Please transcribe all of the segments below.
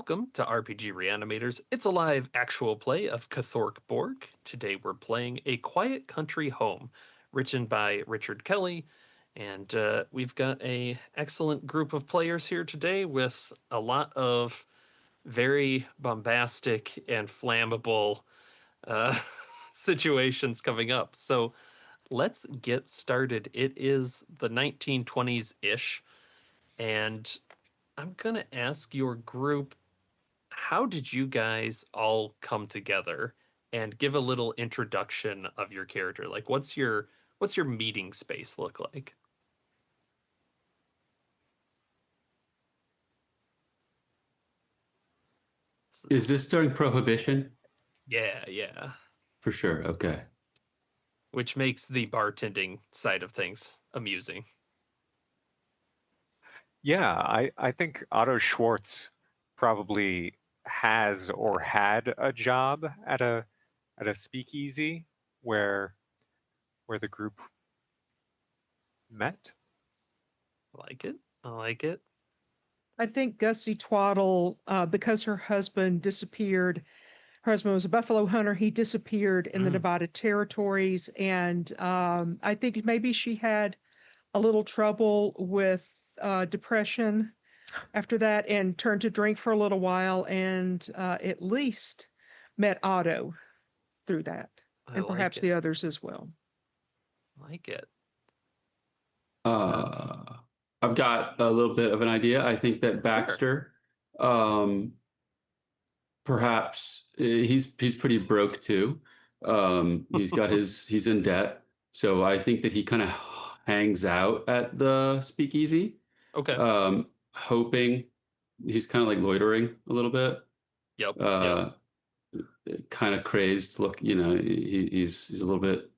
welcome to RPG Reanimators. It's a live actual play of Cthork Borg. Today we're playing A Quiet Country Home, written by Richard Kelly, and we've got a excellent group of players here today with a lot of very bombastic and flammable uh, situations coming up. So let's get started. It is the 1920s-ish, and I'm gonna ask your group, how did you guys all come together, and give a little introduction of your character? Like, what's your meeting space look like? Is this during Prohibition? Yeah. For sure. Okay. Which makes the bartending side of things amusing. Yeah, I think Otto Schwartz probably has or had a job at a speakeasy where the group met. I like it. I like it. I think Gussie Twaddle, because her husband disappeared, her husband was a buffalo hunter. He disappeared in the divided territories. And I think maybe she had a little trouble with depression after that and turned to drink for a little while and at least met Otto through that. I And like perhaps it. the others as well. I like it. I've got a little bit of an idea. I think that Baxter, perhaps he's pretty broke too. He's in debt, so I think that he kind of hangs out at the speakeasy, Okay. hoping he's kind of like loitering a little bit. Yep. Kind of crazed look. He's a little bit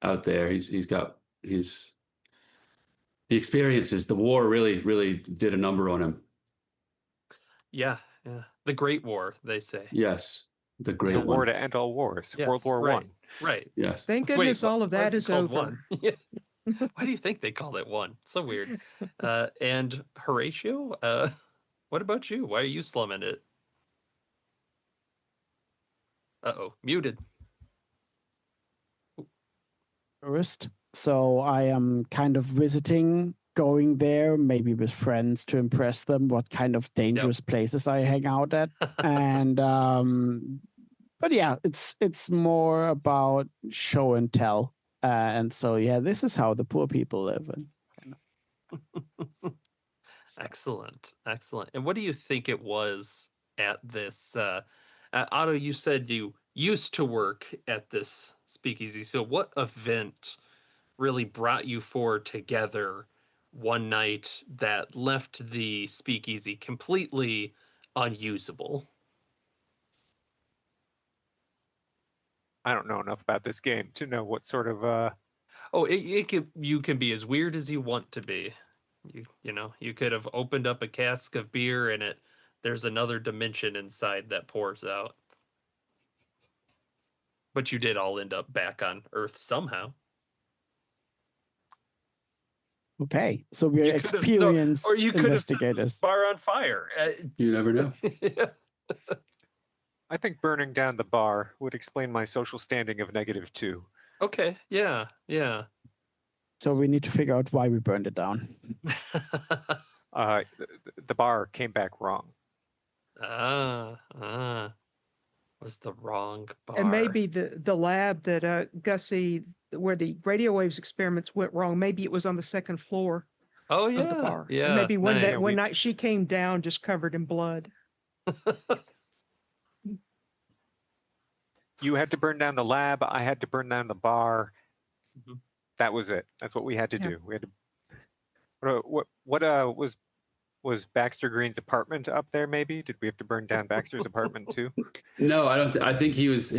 out there. He's the experiences. The war really did a number on him. Yeah. The Great War, they say. Yes, the great The one. war to end all wars. Yes, World War right. One. Right. Yes. Thank goodness all of why that it is called over. One? Why do you think they called it One? So weird. And Horatio, what about you? Why are you slumming it? Uh-oh, muted. Tourist. So I am kind of visiting, going there, maybe with friends to impress them what kind of dangerous places I hang out at. And but yeah, it's more about show and tell. And so yeah, this is how the poor people live. Excellent. And what do you think it was at this Otto, you said you used to work at this speakeasy. So what event really brought you four together one night that left the speakeasy completely unusable? I don't know enough about this game to know what sort of Oh, you can be as weird as you want to be. You could have opened up a cask of beer and there's another dimension inside that pours out. But you did all end up back on Earth somehow. Okay, so we're experienced or you could investigators. have set the bar on fire. You never know. I think burning down the bar would explain my social standing of -2. Okay, yeah. So we need to figure out why we burned it down. The bar came back wrong. Was the wrong bar. And maybe the lab that Gussie, where the radio waves experiments went wrong, maybe it was on the second floor of the bar. Yeah. And maybe nice. one night she came down just covered in blood. You had to burn down the lab. I had to burn down the bar. Mm-hmm. That was it. That's what we had to do. We had to. What was Baxter Green's apartment up there? Maybe did we have to burn down Baxter's apartment too? No, I don't. I think he's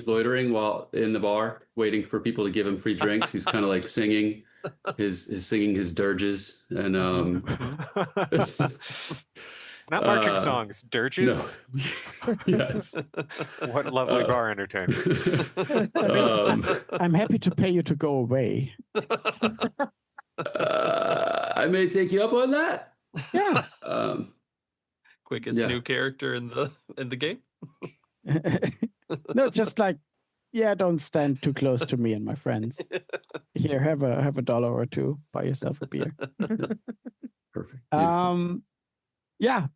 loitering while in the bar, waiting for people to give him free drinks. He's kind of like singing his dirges and Not marching songs, dirges. No. Yes. What lovely bar entertainment. I'm happy to pay you to go away. I may take you up on that. Yeah. quickest Yeah. new character in the game. No, just like, yeah, don't stand too close to me and my friends. Here, have a dollar or two, buy yourself a beer. Perfect. Beautiful. Yeah.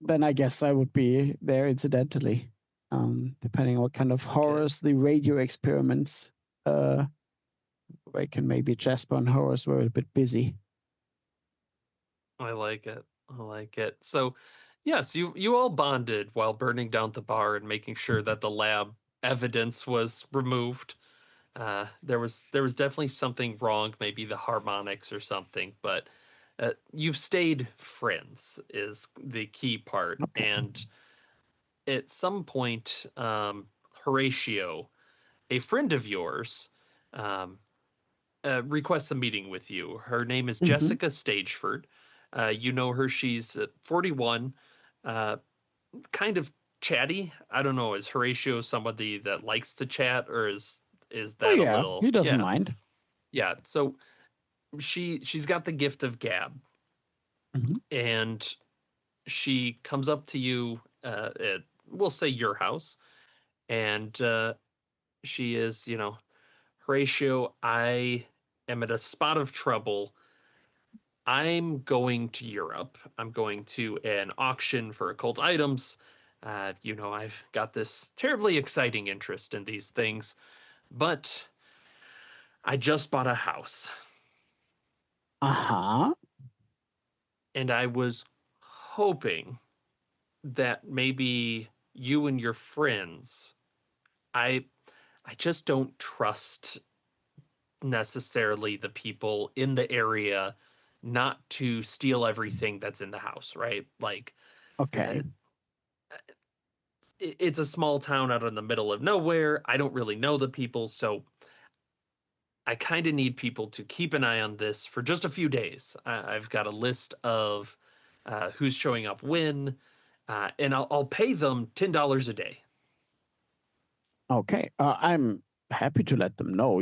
Then I guess I would be there incidentally, depending on what kind of horrors the radio experiments. I can maybe Jasper and Horace were a bit busy. I like it. I like it. So, yes, you all bonded while burning down the bar and making sure that the lab evidence was removed. There was definitely something wrong, maybe the harmonics or something, but you've stayed friends is the key part. Okay. And at some point, Horatio, a friend of yours, um, requests a meeting with you. Her name is Mhm. Jessica Stageford. You know her. She's 41, uh, kind of chatty. I don't know. Is Horatio somebody that likes to chat, or is Oh that a yeah, little? he doesn't Yeah, mind. yeah. So she's got the gift of gab, Mhm. and she comes up to you at, we'll say, your house, and she is, Horatio, I am at a spot of trouble. I'm going to Europe. I'm going to an auction for occult items. I've got this terribly exciting interest in these things, but I just bought a house Uh-huh. and I was hoping that maybe you and your friends, I I just don't trust necessarily the people in the area not to steal everything that's in the house, right? Like uh, Okay. it's a small town out in the middle of nowhere. I don't really know the people, so I kind of need people to keep an eye on this for just a few days. I've got a list of who's showing up when, and I'll pay them $10 a day. Okay. I'm happy to let them know.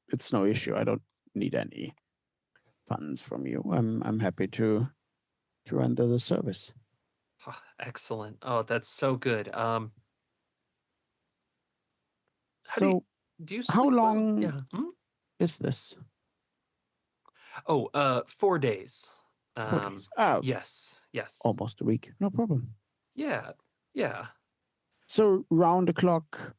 It's no issue. I don't need any funds from you. I'm happy to render the service. Ah, excellent. Oh, that's so good. How So do you how sleep well? long Yeah. Hmm? is this? Oh, 4 days. 4 days. Oh, Yes, yes. almost a week. No problem. Yeah, yeah. So round the clock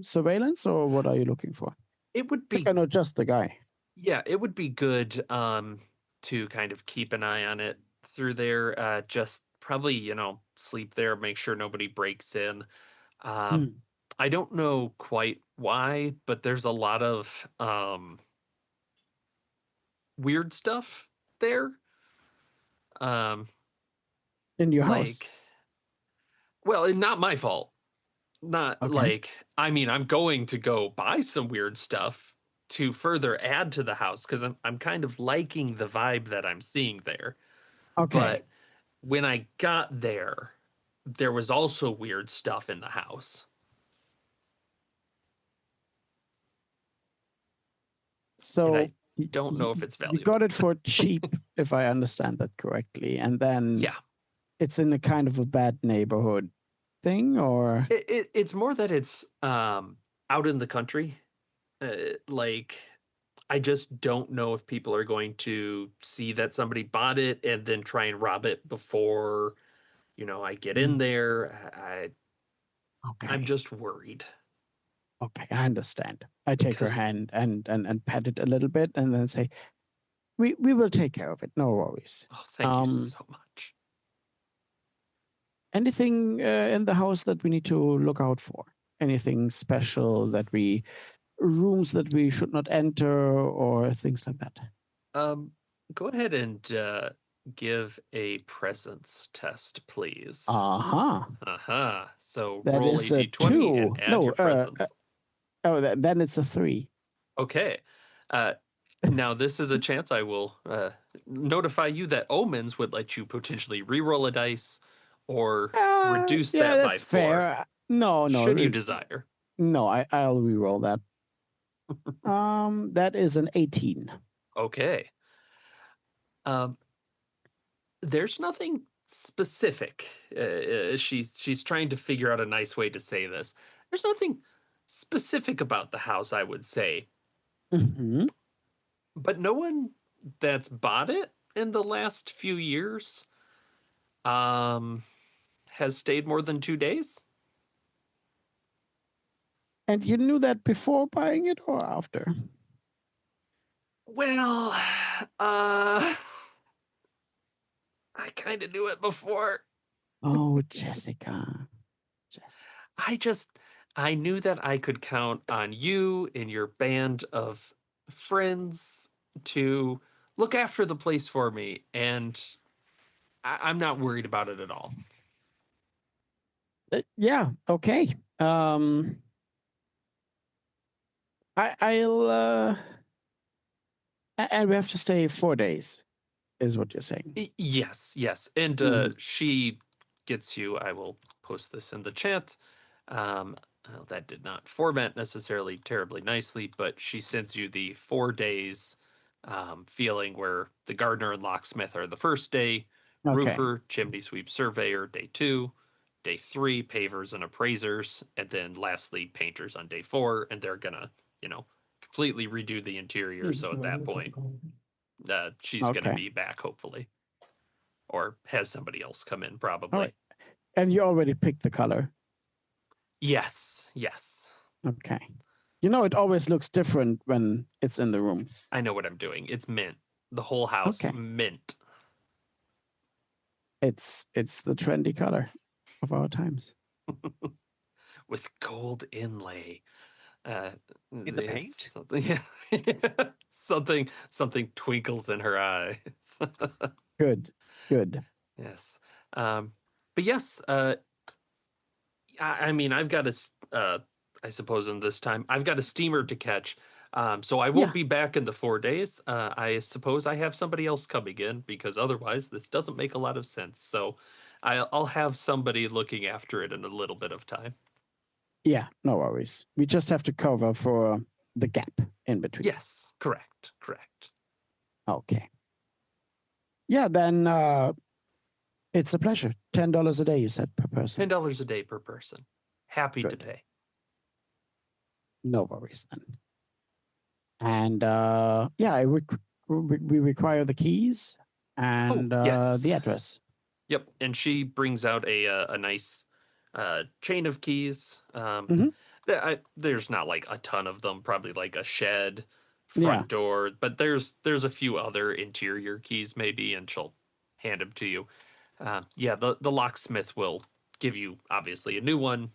surveillance, or what are you looking for? It would I think be I know just the guy. Yeah, it would be good to kind of keep an eye on it through there. Just probably, sleep there, make sure nobody breaks in. Um, Hmm. I don't know quite why, but there's a lot of weird stuff there. Um, In your house. like, well, and not my fault. Not Okay. like, I mean, I'm going to go buy some weird stuff to further add to the house because I'm kind of liking the vibe that I'm seeing there. Okay. But when I got there, there was also weird stuff in the house. And I So don't know if it's you got valuable. it for cheap, if I understand that correctly, and then Yeah. it's in a kind of a bad neighborhood thing, or It's more that it's out in the country. Like, I just don't know if people are going to see that somebody bought it and then try and rob it before, I get in Hmm. there. I'm Okay. just worried. Okay, I understand. I take her Because, hand and pat it a little bit, and then say, "We will take care of it. No worries." oh, thank you so much. Anything in the house that we need to look out for? Anything special rooms that we should not enter, or things like that? Um, Go ahead and give a presence test, please. Uh-huh. Uh-huh. So That roll a is a d20 and 2. add No, your presence. then it's a 3. Okay. Uh, Now this is a chance I will notify you that omens would let you potentially re-roll a dice or reduce Yeah, that by that's 4, fair. No, should you no, desire. no. I'll re-roll that. That is an 18. Okay. Um, there's nothing specific. She's trying to figure out a nice way to say this. There's nothing specific about the house, I would say, Hmm. but no one that's bought it in the last few years um has stayed more than 2 days. And you knew that before buying it or after? Well, uh, I kind of knew it before. Oh, Jessica. Jessica. I just, I knew that I could count on you and your band of friends to look after the place for me, and I'm not worried about it at all. Yeah, okay. I'll and we have to stay 4 days, is what you're saying. Yes, yes. And Mhm. she gets you, I will post this in the chat. Well, that did not format necessarily terribly nicely, but she sends you the 4 days feeling where the gardener and locksmith are the first day, Okay. roofer, chimney sweep, surveyor, day 2, day 3, pavers and appraisers, and then lastly, painters on day 4. And they're gonna, completely redo the interior. So at that point, she's gonna Okay. be back, hopefully, or has somebody else come in, All probably. right. And you already picked the color. Yes, yes. Okay. You know, it always looks different when it's in the room. I know what I'm doing. It's mint. The whole house, Okay. mint. It's the trendy color of our times. With gold inlay. In the paint? Something, yeah. something twinkles in her eyes. Good. Good. Yes. But yes, I mean, I've got I suppose in this time, I've got a steamer to catch. So I won't Yeah. be back in the 4 days. I suppose I have somebody else coming in because otherwise this doesn't make a lot of sense. So I'll have somebody looking after it in a little bit of time. Yeah, no worries. We just have to cover for the gap in between. Yes, correct. Okay. Yeah, then it's a pleasure. $10 a day, you said, per person. $10 a day per person. Happy to Good. pay. No worries then. And yeah, we require the keys and yes. the address. Yep, and she brings out a nice chain of keys. Mhm. There's not like a ton of them, probably like a shed, front Yeah. door, but there's a few other interior keys maybe, and she'll hand them to you. Yeah, the locksmith will give you obviously a new one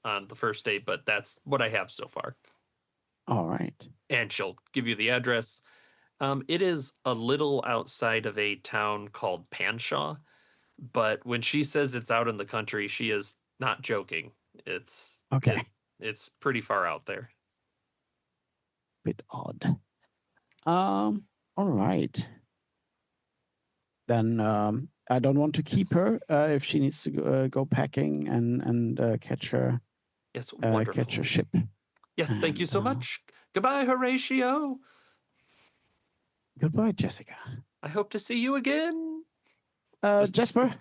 on the first day, but that's what I have so far. All right. And she'll give you the address. It is a little outside of a town called Panshaw, but when she says it's out in the country, she is not joking. Okay. It's pretty far out there. Bit odd. All right. Then I don't want to keep her if she needs to go packing and catch her Yes, wonderful. catch her ship. Yes, thank you so And, much. Goodbye, Horatio. Goodbye, Jessica. I hope to see you again. Jasper,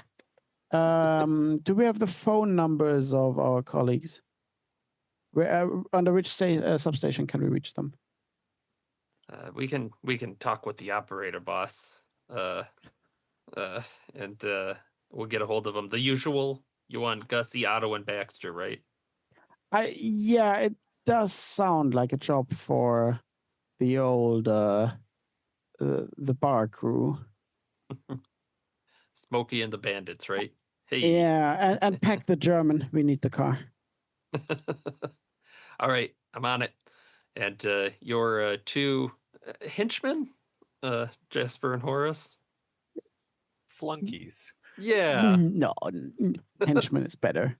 do we have the phone numbers of our colleagues? Where under which substation can we reach them? We can talk with the operator boss. And we'll get a hold of them. The usual. You want Gussie, Otto, and Baxter, right? Yeah, it does sound like a job for the old the bar crew. Smokey and the Bandits, right? Hey. Yeah, and pack the German. We need the car. All right, I'm on it. And your two henchmen, Jasper and Horace. Flunkies. Yeah. No, henchman is better.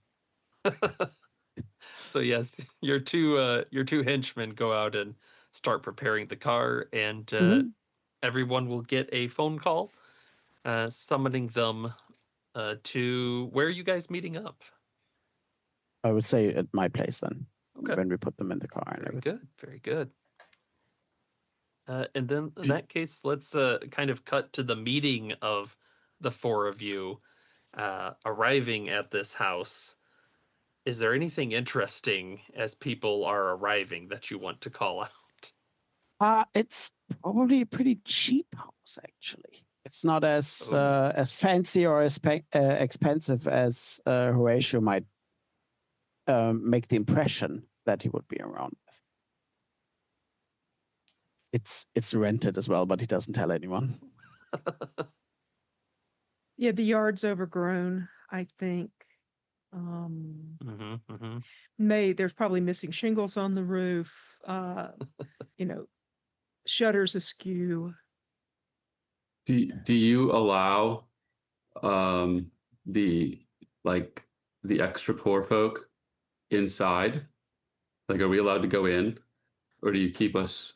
So yes, your two henchmen go out and start preparing the car, and everyone will get a phone call summoning them to where are you guys meeting up? I would say at my place then. Okay. When we put them in the car and Very everything. good, very good. And then in that case, let's kind of cut to the meeting of the four of you. arriving at this house, is there anything interesting as people are arriving that you want to call out? It's probably a pretty cheap house, actually. It's not Oh. as fancy or as expensive as Horatio might make the impression that he would be around with. It's rented as well, but he doesn't tell anyone. Yeah, the yard's overgrown, I think. There's probably missing shingles on the roof, you know, shutters askew. Do you allow the the extra poor folk inside? Like, are we allowed to go in, or do you keep us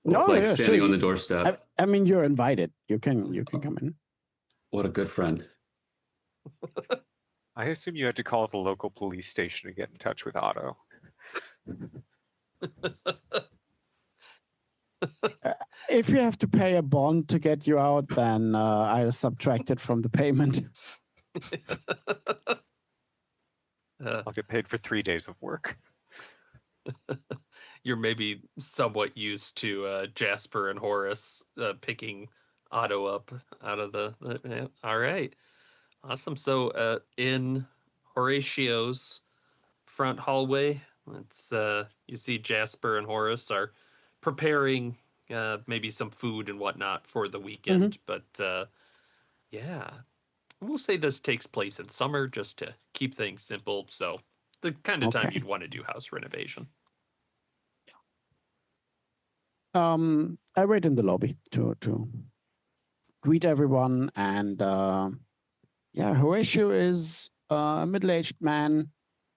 No, like yeah, sure. standing on the doorstep? I mean, you're invited. You can come in. What a good friend. I assume you had to call the local police station to get in touch with Otto. If you have to pay a bond to get you out, then I'll subtract it from the payment. I'll get paid for 3 days of work. You're maybe somewhat used to Jasper and Horace picking Otto up out of the all right. Awesome. So in Horatio's front hallway, it's you see Jasper and Horace are preparing maybe some food and whatnot for the weekend. But yeah, we'll say this takes place in summer just to keep things simple. So the kind of time Okay. you'd want to do house renovation. I wait in the lobby to greet everyone, and yeah, Horatio is a middle-aged man.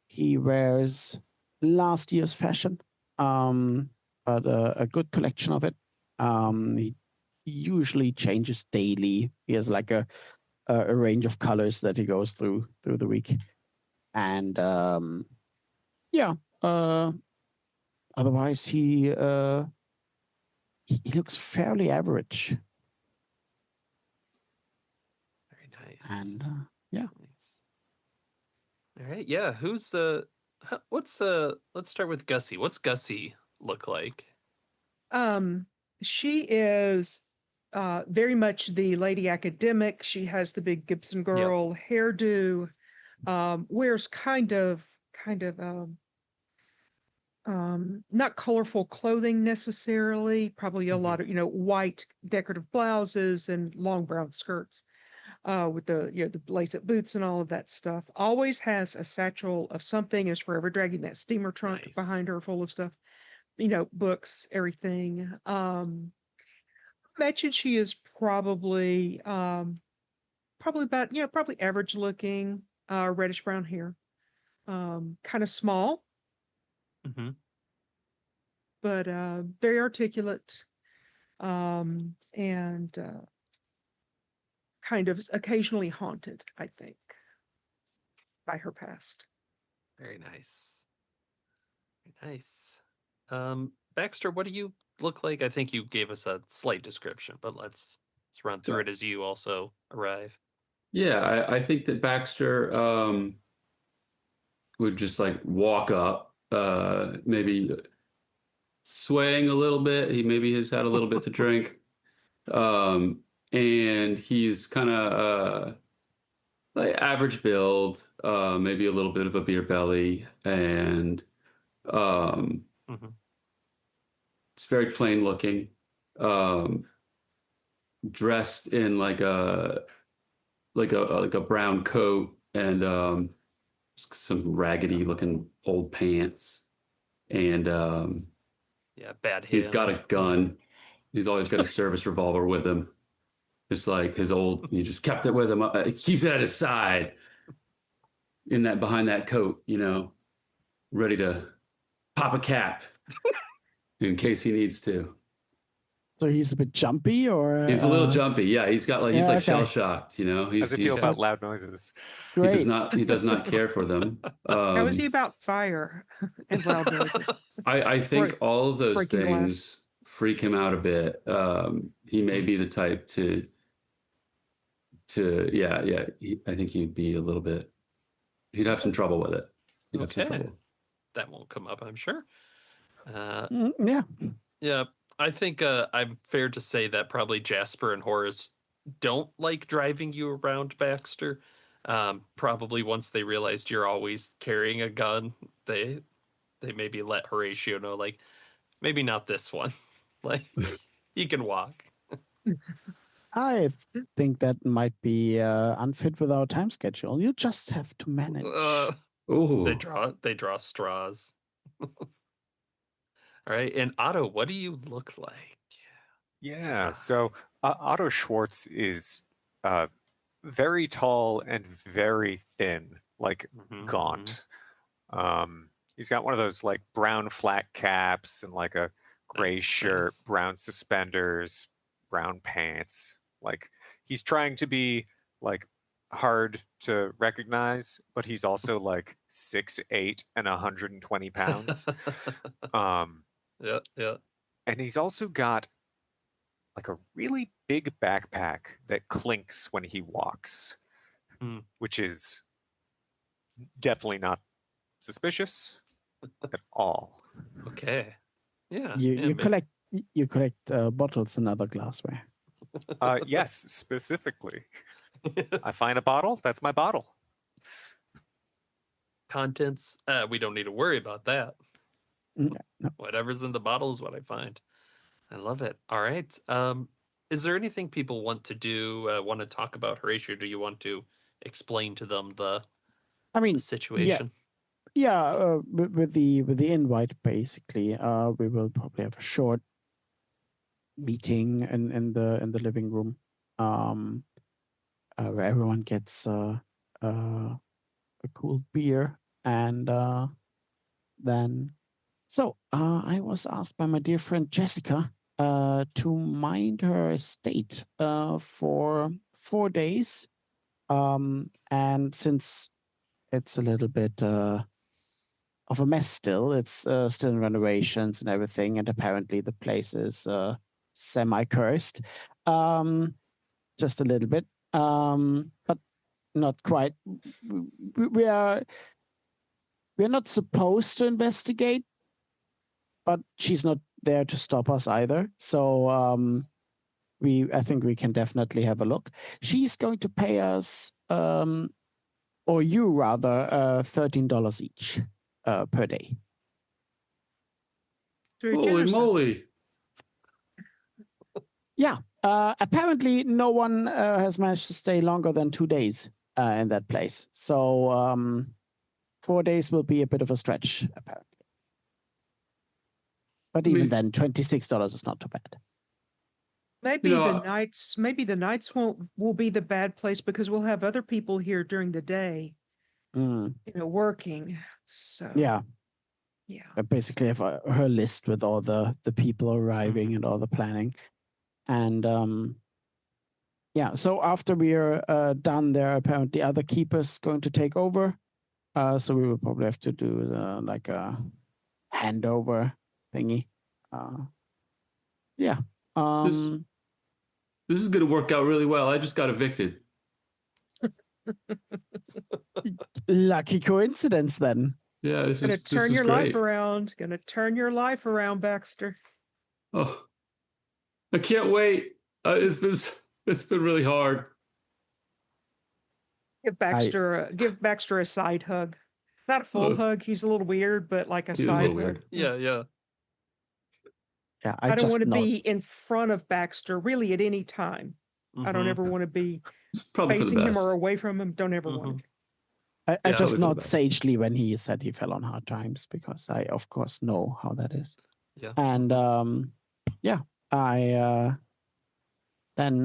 He wears last year's fashion, but a good collection of it. He usually changes daily. He has like a range of colors that he goes through the week, and yeah. Otherwise, he looks fairly average. Very nice. And yeah. Nice. All right. Yeah. Who's let's start with Gussie. What's Gussie look like? She is very much the lady academic. She has the big Gibson girl hairdo, wears kind of not colorful clothing necessarily, probably a lot of, white decorative blouses and long brown skirts, with the lace-up boots and all of that stuff. Always has a satchel of something, is forever dragging that steamer trunk Nice. behind her full of stuff, books, everything. Imagine she is probably about, probably average looking, reddish brown hair, kind of small, but very articulate, and kind of occasionally haunted, I think, by her past. Very nice. Very nice. Baxter, what do you look like? I think you gave us a slight description, but let's run through it as you also arrive. Yeah, I think that Baxter would just like walk up, maybe swaying a little bit. He maybe has had a little bit to drink. And he's kind of like average build, maybe a little bit of a beer belly, and it's very plain looking. Dressed in like a brown coat and some raggedy looking old pants, and bad he's him. got a gun. He's always got a service revolver with him. Just like his old, he just kept it with him. He keeps it at his side, behind that coat, ready to pop a cap in case he needs to. So he's a bit jumpy, or he's a little jumpy. Yeah, he's got like he's okay. shell shocked. How does he feel about loud noises? Great. He does not care for them. How is he about fire and loud noises? I think all of those breaking things glass. freak him out a bit. He may be the type to I think he'd be a little bit. He'd have some trouble with it. He'd have some Okay. trouble. That won't come up, I'm sure. Yeah. Yeah, I think I'm fair to say that probably Jasper and Horace don't like driving you around, Baxter. Probably once they realized you're always carrying a gun, they maybe let Horatio know, like, maybe not this one. Like, he can walk. I think that might be unfit with our time schedule. You just have to manage. Oh, They draw straws. All right, and Otto, what do you look like? Yeah. So Otto Schwartz is very tall and very thin, like gaunt. He's got one of those like brown flat caps and like a gray Nice, shirt, nice. brown suspenders, brown pants. Like he's trying to be like hard to recognize, but he's also like 6'8" and 120 pounds. Yeah. And he's also got like a really big backpack that clinks when he walks, which is definitely not suspicious at all. Okay. Yeah. You collect bottles and other glassware. Yes, specifically. I find a bottle, that's my bottle. Contents, we don't need to worry about that. No. Whatever's in the bottle is what I find. I love it. All right. Is there anything people want to do, want to talk about, Horatio? Do you want to explain to them the situation? With the invite, basically, we will probably have a short meeting in the living room, where everyone gets a cool beer, and then. So I was asked by my dear friend Jessica to mind her estate for 4 days, and since it's a little bit of a mess still. It's still in renovations and everything, and apparently the place is semi-cursed, just a little bit, but not quite. We're not supposed to investigate, but she's not there to stop us either. So I think we can definitely have a look. She's going to pay us, or you rather, $13 each. Per day. holy moly! Yeah. Apparently, no one has managed to stay longer than 2 days in that place. So 4 days will be a bit of a stretch, apparently. But even then, $26 is not too bad. Maybe the nights will be the bad place because we'll have other people here during the day, working. So yeah. I basically have her list with all the people arriving and all the planning, and so after we are done there, apparently other keepers going to take over, so we will probably have to do like a handover thingy. This is going to work out really well. I just got evicted. Lucky coincidence then. Yeah, this gonna is turn your great. life around. Gonna turn your life around, Baxter. Oh, I can't wait. It's been really hard. Give Baxter a side hug. Not a full hug. He's a little weird, but like a side hug. Weird. Yeah. Yeah, I don't want to be in front of Baxter really at any time. I don't ever want to be facing him or away from him. Don't ever want to. I just nod sagely when he said he fell on hard times, because I, of course, know how that is. Yeah. And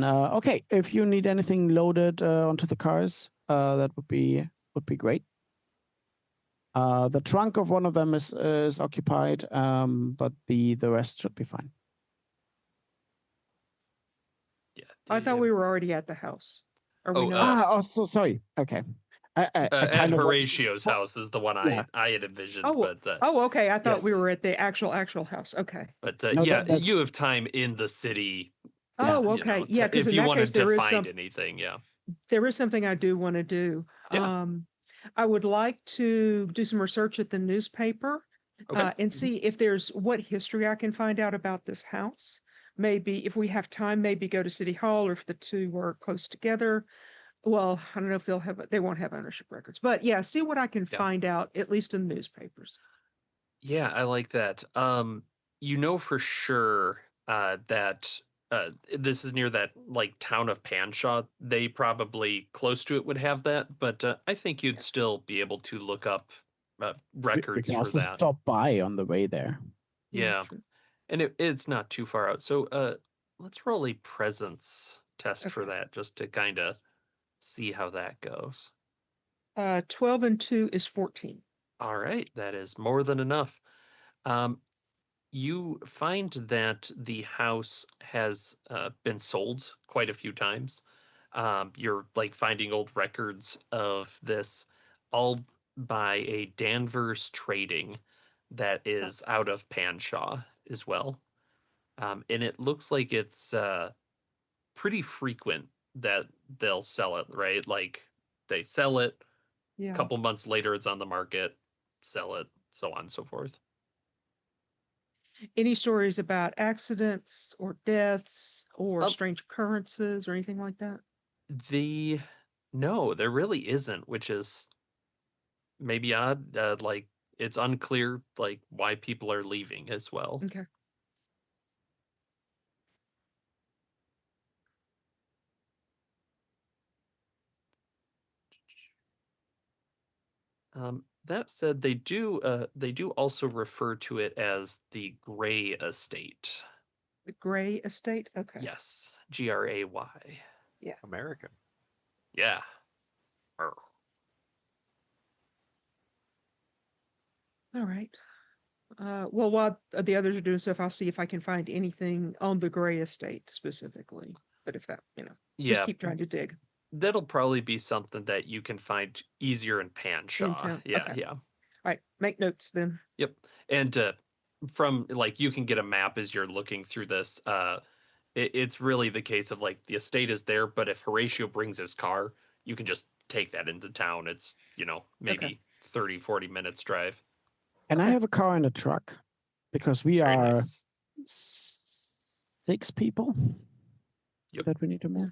okay, if you need anything loaded onto the cars, that would be great. The trunk of one of them is occupied, but the rest should be fine. Yeah. I thought we were already at the house. Are we not? So sorry. Okay. At Horatio's house is the one I had envisioned. Okay. I thought we were at the actual house. Okay. But No, you have time in the city. Oh, okay. If because you in that wanted case there to is find anything, yeah. there is something I do want to do. Yeah. I would like to do some research at the newspaper Okay. and see if there's what history I can find out about this house. Maybe if we have time, maybe go to City Hall, or if the two are close together. Well, I don't know if they won't have ownership records, but yeah, see what I can Yeah. find out, at least in the newspapers. Yeah, I like that. You know for sure that this is near that like town of Panshaw. They probably close to it would have that, but I think you'd Yeah. still be able to look up We records can for also that. stop by on the way there. Yeah, True. and it's not too far out. So let's roll a presence test for Okay. that, just to kind of see how that goes. 12 and 2 is 14. All right, that is more than enough. Um, you find that the house has been sold quite a few times. You're like finding old records of this, all by a Danvers Trading that is out of Panshaw as well. And it looks like it's pretty frequent that they'll sell it, right? Like they sell it, a Yeah. couple months later it's on the market, sell it, so on and so forth. Any stories about accidents or deaths or Um, strange occurrences or anything like that? the No, there really isn't, which is maybe odd. Like it's unclear like why people are leaving as well. Okay. That said, they do also refer to it as the Gray Estate. The Gray Estate? Okay. Yes, Gray. Yeah. American. Yeah. Arr. All right. Well, while the others are doing stuff, I'll see if I can find anything on the Gray Estate specifically. But if that, just Yeah, keep trying to dig that'll probably be something that you can find easier in in Panshaw. town. Yeah, Okay. All yeah. right. Make notes then. Yep. And from like you can get a map as you're looking through this. It's really the case of like the estate is there, but if Horatio brings his car, you can just take that into town. It's, Okay. maybe 30, 40 minutes drive. And I Okay. have a car and a truck because we Very are nice. 6 people Yep. that we need to move.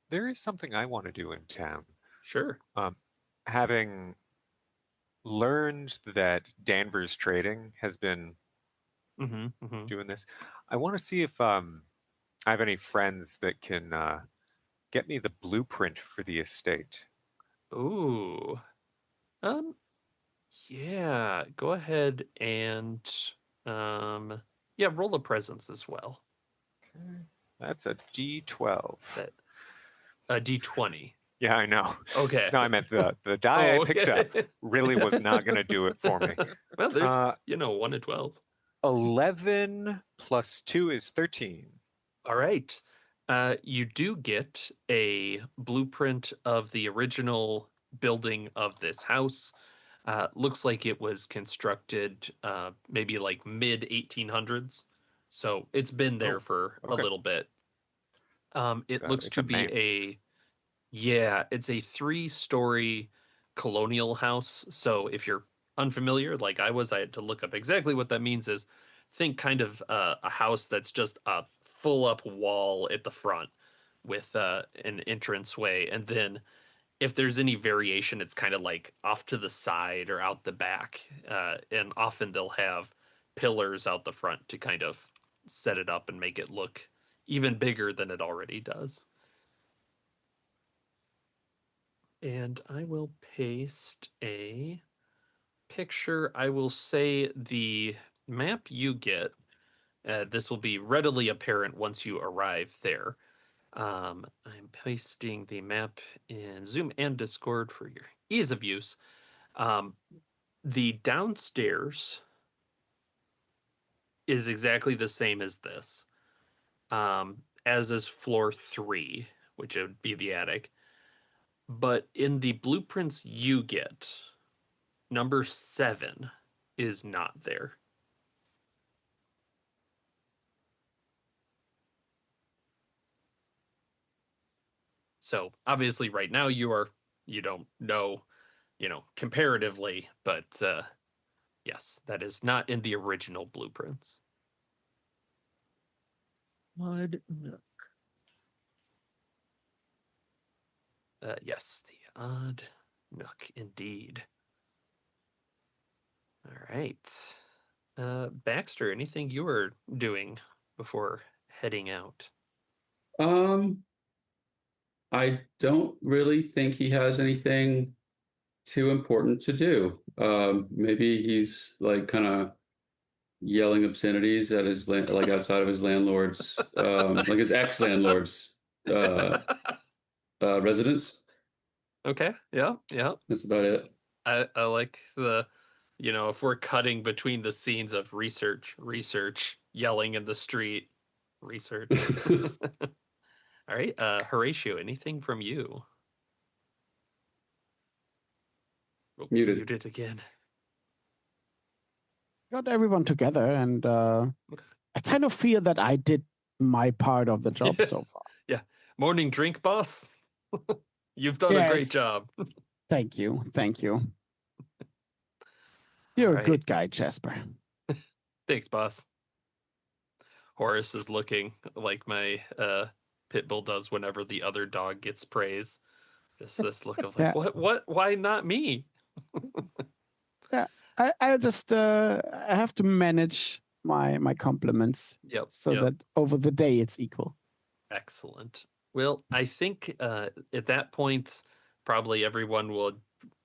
There is something I want to do in town. Sure. Having learned that Danvers Trading has been doing this, I want to see if I have any friends that can get me the blueprint for the estate. Ooh. Um, yeah, go ahead and yeah, roll a presence as well. Okay. That's a D12. That a D20. Yeah, I know. Okay. No, I meant the die I picked up okay. really was not going to do it for me. Well, there's, Uh, 1 to 12. 11 plus 2 is 13. All right. You do get a blueprint of the original building of this house. Looks like it was constructed maybe like mid 1800s. So it's been there Oh, for a okay. little bit. It So looks it's to a be manse. it's a 3-story colonial house. So if you're unfamiliar, like I was, I had to look up exactly what that means. Is think kind of a house that's just a full up wall at the front with an entranceway, and then if there's any variation, it's kind of like off to the side or out the back. And often they'll have pillars out the front to kind of set it up and make it look even bigger than it already does. And I will paste a picture. I will say the map you get, this will be readily apparent once you arrive there. I'm pasting the map in Zoom and Discord for your ease of use. Um, the downstairs is exactly the same as this, as is floor 3, which would be the attic. But in the blueprints you get, number 7 is not there. So obviously right now you don't know, comparatively, but yes, that is not in the original blueprints. Mud Nook. Yes, the odd nook indeed. All right. Baxter, anything you were doing before heading out? I don't really think he has anything too important to do. Maybe he's like kind of yelling obscenities at his like outside of his landlord's, like his ex-landlord's uh, residence. Okay. Yeah. Yeah. That's about it. I like if we're cutting between the scenes of research, yelling in the street, research. All right. Horatio, anything from you? Oh, Muted. muted again. Got everyone together, and I kind of feel that I did my part of the job so far. Yeah. Morning drink, boss. You've done a great Yes. job. Thank you. Thank you. You're a Right. good guy, Jasper. Thanks, boss. Horace is looking like my pit bull does whenever the other dog gets praise. Just this look of like, Yeah. what? Why not me? Yeah. I just I have to manage my compliments Yep. so Yep. that over the day it's equal. Excellent. Well, I think at that point, probably everyone will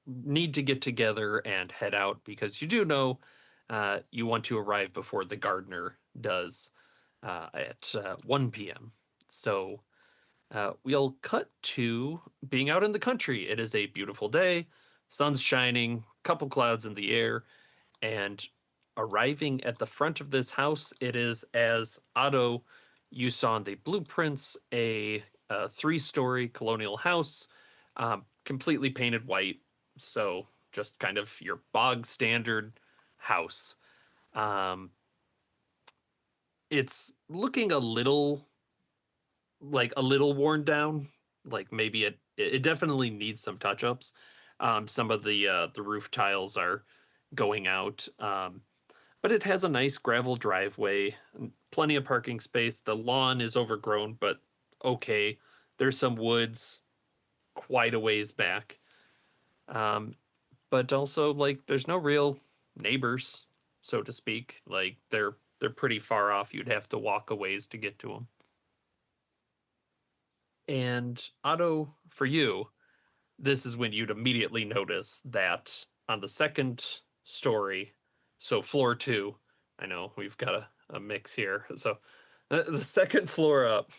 need to get together and head out because you do know you want to arrive before the gardener does at 1 p.m. So we'll cut to being out in the country. It is a beautiful day, sun's shining, couple clouds in the air, and arriving at the front of this house, it is as Otto you saw in the blueprints, a 3-story colonial house, completely painted white. So just kind of your bog standard house. Um, it's looking a little worn down. Like maybe it definitely needs some touch ups. Some of the roof tiles are going out. But it has a nice gravel driveway, plenty of parking space. The lawn is overgrown, but okay. There's some woods quite a ways back. Um, but also like there's no real neighbors, so to speak. Like they're pretty far off. You'd have to walk a ways to get to them. And Otto, for you, this is when you'd immediately notice that on the second story, so floor 2, I know we've got a mix here. So the second floor up,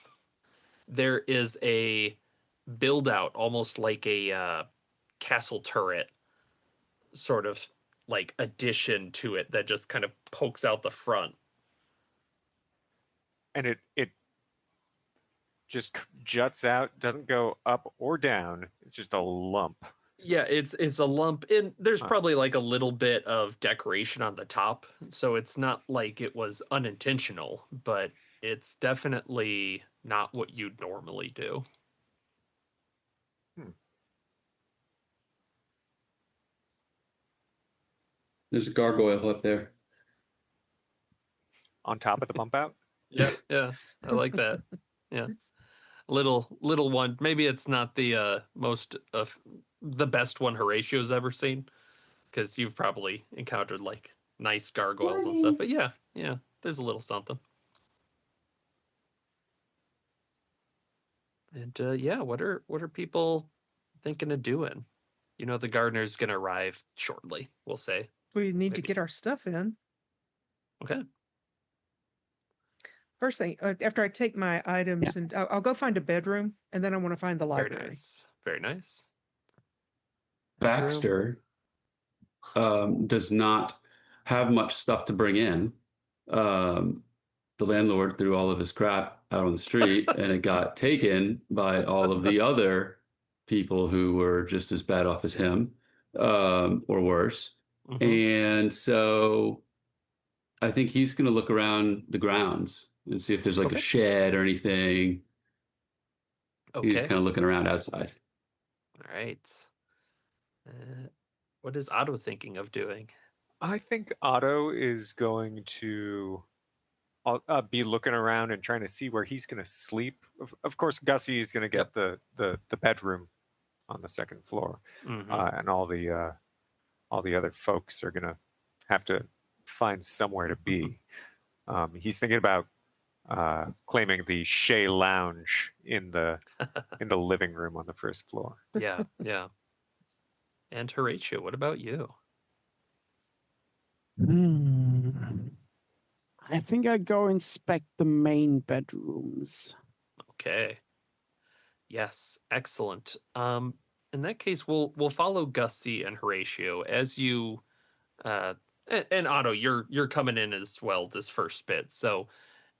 there is a build out, almost like a castle turret, sort of like addition to it that just kind of pokes out the front. And it just juts out, doesn't go up or down. It's just a lump. Yeah, it's a lump, and there's Huh. probably like a little bit of decoration on the top, so it's not like it was unintentional, but it's definitely not what you'd normally do. There's a gargoyle up there. On top of the bump out? Yeah, yeah, I like that. Yeah, little one. Maybe it's not the most the best one Horatio's ever seen, because you've probably encountered like nice gargoyles and stuff. But yeah, there's a little something. And yeah, what are people thinking of doing? The gardener's gonna arrive shortly. We'll say. We need to Maybe. get our stuff in. Okay. First thing, after I take my items, and I'll go find a bedroom, and then I want to find the Very library. nice. Very nice. Baxter does not have much stuff to bring in. The landlord threw all of his crap out on the street and it got taken by all of the other people who were just as bad off as him, or worse. And so I think he's going to look around the grounds and see if there's like a Okay. shed or anything. He's Okay. kind of looking around outside. All right. What is Otto thinking of doing? I think Otto is going to be looking around and trying to see where he's going to sleep. Of course, Gussie is going to get Yep. the bedroom on the second floor, Mm-hmm. and all the other folks are going to have to find somewhere to be. He's thinking about claiming the Shea Lounge in the living room on the first floor. Yeah, yeah. And Horatio, what about you? I think I go inspect the main bedrooms. Okay. Yes, excellent. In that case, we'll follow Gussie and Horatio as you and Otto, you're coming in as well this first bit. So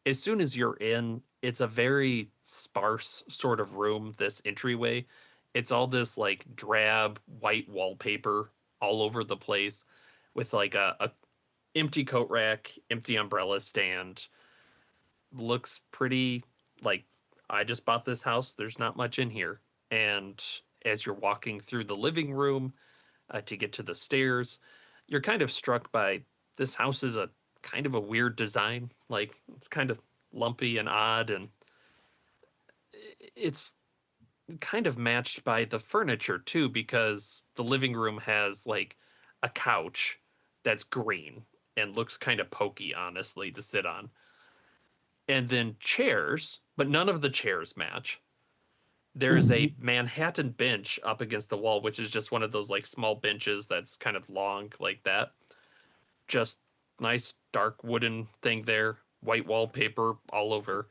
as soon as you're in, it's a very sparse sort of room, this entryway. It's all this like drab white wallpaper all over the place with like a empty coat rack, empty umbrella stand. Looks pretty like I just bought this house. There's not much in here. And as you're walking through the living room to get to the stairs, you're kind of struck by this house is a kind of a weird design. Like it's kind of lumpy and odd, and it's kind of matched by the furniture too, because the living room has like a couch that's green and looks kind of pokey, honestly, to sit on. And then chairs, but none of the chairs match. There's a Manhattan bench up against the wall, which is just one of those like small benches that's kind of long like that. Just nice dark wooden thing there, white wallpaper all over.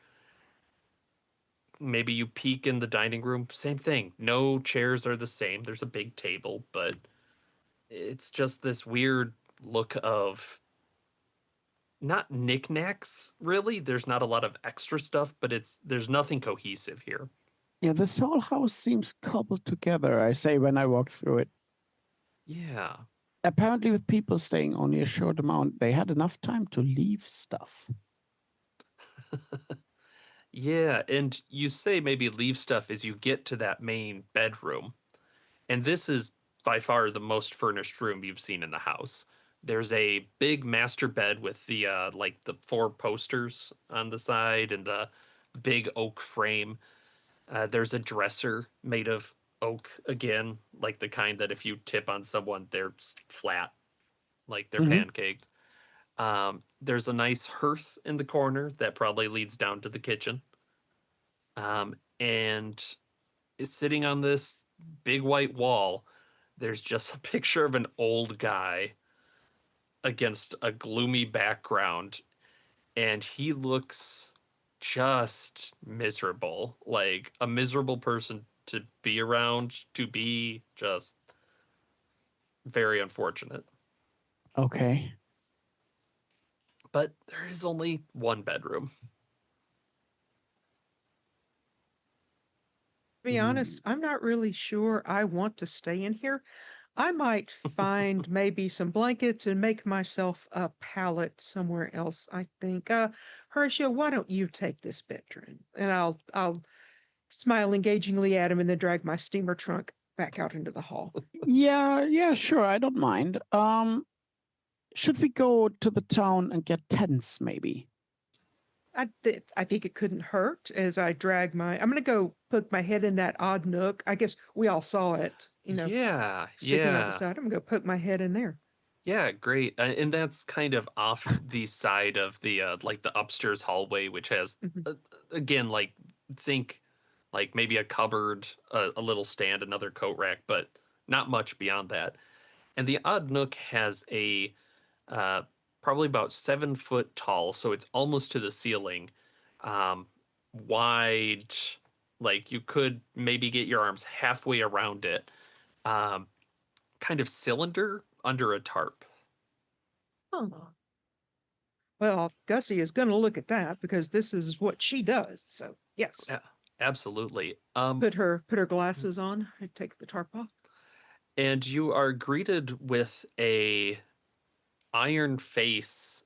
Maybe you peek in the dining room, same thing. No chairs are the same. There's a big table, but it's just this weird look of not knickknacks, really. There's not a lot of extra stuff, but there's nothing cohesive here. Yeah, this whole house seems cobbled together, I say when I walk through it. Yeah. Apparently, with people staying only a short amount, they had enough time to leave stuff. Yeah, and you say maybe leave stuff as you get to that main bedroom. And this is by far the most furnished room you've seen in the house. There's a big master bed with the like the four posters on the side and the big oak frame. There's a dresser made of oak again, like the kind that if you tip on someone, they're flat, like they're Mm-hmm. pancaked. There's a nice hearth in the corner that probably leads down to the kitchen. And is sitting on this big white wall. There's just a picture of an old guy against a gloomy background, and he looks just miserable, like a miserable person to be around, to be just very unfortunate. Okay. But there is only one bedroom. To be honest, I'm not really sure I want to stay in here. I might find maybe some blankets and make myself a pallet somewhere else, I think. Horatio, why don't you take this bedroom? And I'll smile engagingly at him and then drag my steamer trunk back out into the hall. Yeah, sure. I don't mind. Should we go to the town and get tents, maybe? I think it couldn't hurt as I drag I'm going to go poke my head in that odd nook. I guess we all saw it, Yeah, sticking out the yeah. side. I'm going to go poke my head in there. Yeah, great. And that's kind of off the side of the like the upstairs hallway, which has Mhm. again like think like maybe a cupboard, a little stand, another coat rack, but not much beyond that. And the odd nook has a uh, probably about 7 foot tall, so it's almost to the ceiling, um, wide. Like you could maybe get your arms halfway around it. Um, kind of cylinder under a tarp. Oh. Well, Gussie is going to look at that because this is what she does. So yes, Yeah, absolutely. put her glasses on and take the tarp off. And you are greeted with a iron face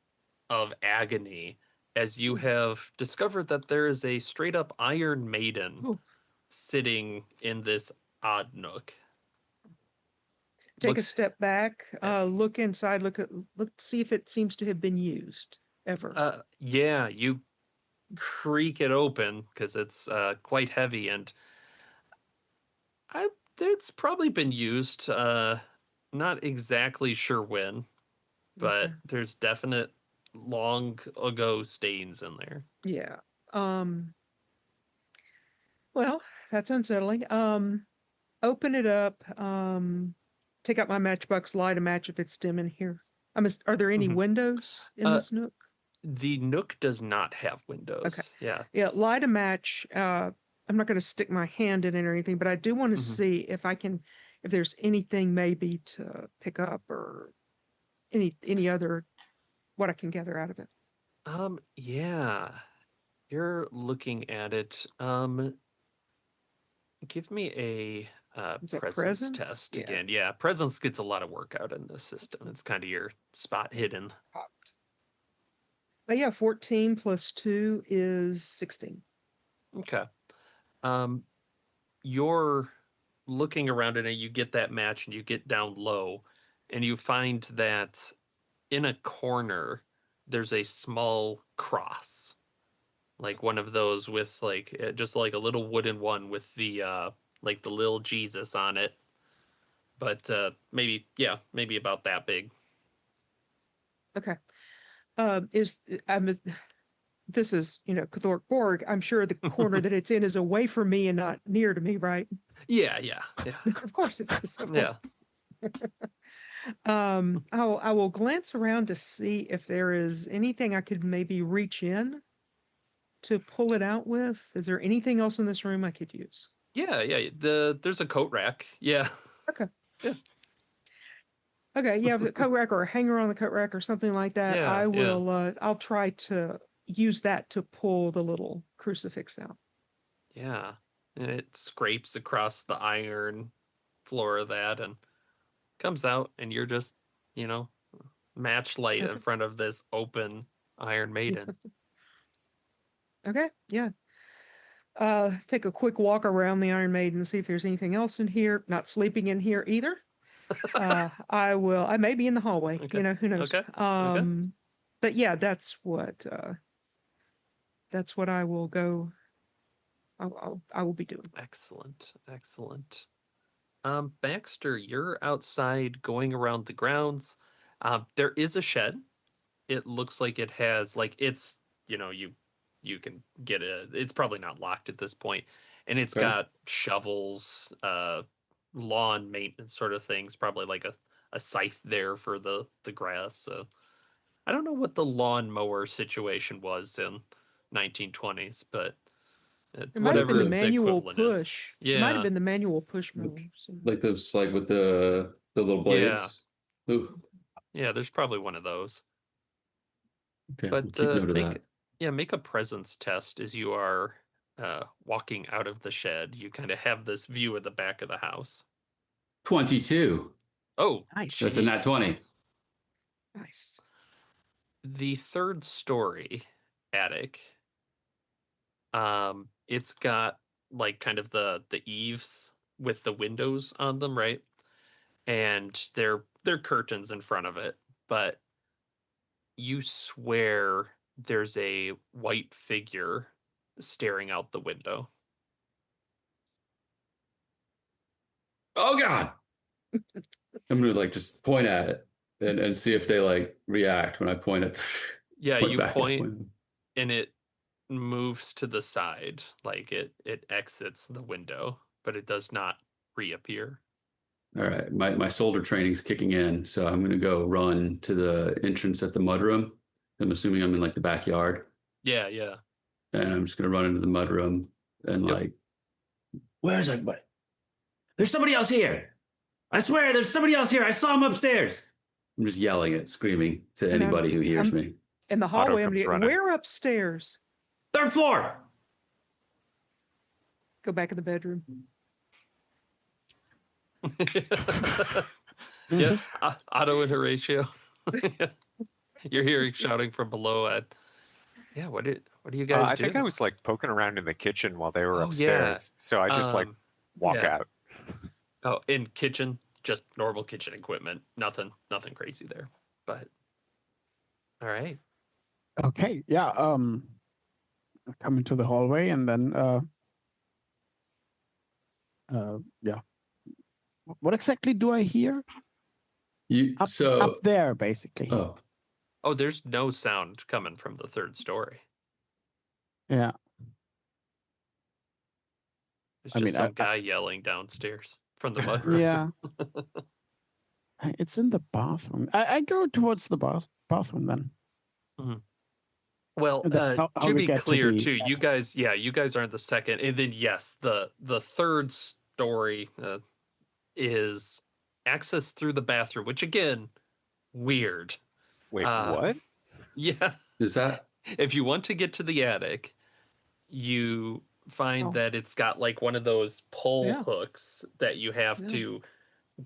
of agony as you have discovered that there is a straight up Iron Maiden Oh, sitting in this odd nook. Take a Looks- step back, look inside, look, see if it seems to have been used ever. Yeah, you creak it open because it's quite heavy, and it's probably been used. Not exactly sure when, but Okay. there's definite long ago stains in there. Yeah. Well, that's unsettling. Open it up. Take out my matchbox, light a match if it's dim in here. Are there any Mhm. windows in this nook? The nook does not have windows. Okay. Yeah. Yeah, light a match. I'm not going to stick my hand in it or anything, but I do want to Mhm. see if there's anything maybe to pick up or any other what I can gather out of it. Yeah. You're looking at it. Give me a Is that presence presence? test Yeah. again. Yeah, presence gets a lot of work out in this system. It's kind of your spot hidden. Popped. But yeah, 14 plus 2 is 16. Okay. You're looking around and you get that match and you get down low and you find that in a corner there's a small cross, like one of those with like just like a little wooden one with the like the little Jesus on it, but maybe about that big. Okay. This is, Cthork Borg. I'm sure the corner that it's in is away from me and not near to me, right? Yeah. Of course it is. Of Yeah. course. I will glance around to see if there is anything I could maybe reach in to pull it out with. Is there anything else in this room I could use? Yeah. There's a coat rack. Yeah. Okay. Yeah. Okay, yeah, the coat rack or a hanger on the coat rack or something like that. Yeah, I will I'll try to use that to pull the little crucifix out. Yeah. And it scrapes across the iron floor of that and comes out, and you're just, you know, match light in Okay. front of this open Iron Maiden. Okay, yeah. Take a quick walk around the Iron Maiden and see if there's anything else in here. Not sleeping in here either. I may be in the hallway, Okay. who knows. Okay. But yeah, that's what I will go I will be doing. Excellent. Baxter, you're outside going around the grounds. There is a shed. It looks like it has like it's you can get it. It's probably not locked at this point, and it's Okay. got shovels, lawn maintenance sort of things. Probably like a scythe there for the grass. So I don't know what the lawnmower situation was in 1920s, but It might have been whatever the the manual equivalent is. push. It might have Yeah, been the manual push mower. So. Like those, like with the little blades. Ooh, yeah. There's probably one of those. okay, we'll But keep note of that. make a presence test as you are walking out of the shed. You kind of have this view of the back of the house. 22. Oh, Nice. That's a nat 20. Nice. the third story attic. It's got like kind of the eaves with the windows on them, right? And they're curtains in front of it, but you swear there's a white figure staring out the window. Oh God. I'm gonna like just point at it and see if they like react when I point at the Yeah, point you back at point them. and it moves to the side, like it exits the window, but it does not reappear. All right, my soldier training's kicking in, so I'm gonna go run to the entrance at the mudroom. I'm assuming I'm in like the backyard, Yeah. and I'm just gonna run into the mudroom and Yep. like, where's everybody? There's somebody else here. I swear, there's somebody else here. I saw him upstairs. I'm just yelling it, screaming to And anybody who hears me. In the hallway, comes running. we're upstairs. Third floor. Go back in the bedroom. Yeah, Otto and Horatio. You're hearing shouting from below at Yeah, what do you guys I do? think I was like poking around in the kitchen while they were Oh, yeah. upstairs. So I just like walk yeah. out. Oh, in kitchen, just normal kitchen equipment. Nothing crazy there. But all right. Okay, yeah. Come into the hallway and then yeah. What exactly do I hear? You Up there, basically. oh, Oh, there's no sound coming from the third story. Yeah. There's I just mean, some guy yelling downstairs from the mudroom. yeah. It's in the bathroom. I go towards the bathroom then. Well, That's how to we be get to clear, the too, you guys aren't the second, and then yes, the third story is access through the bathroom, which again, weird. Wait, Uh, what? Yeah, is that if you want to get to the attic, you find Oh. that it's got like one of those pull Yeah. hooks that you have Yeah. to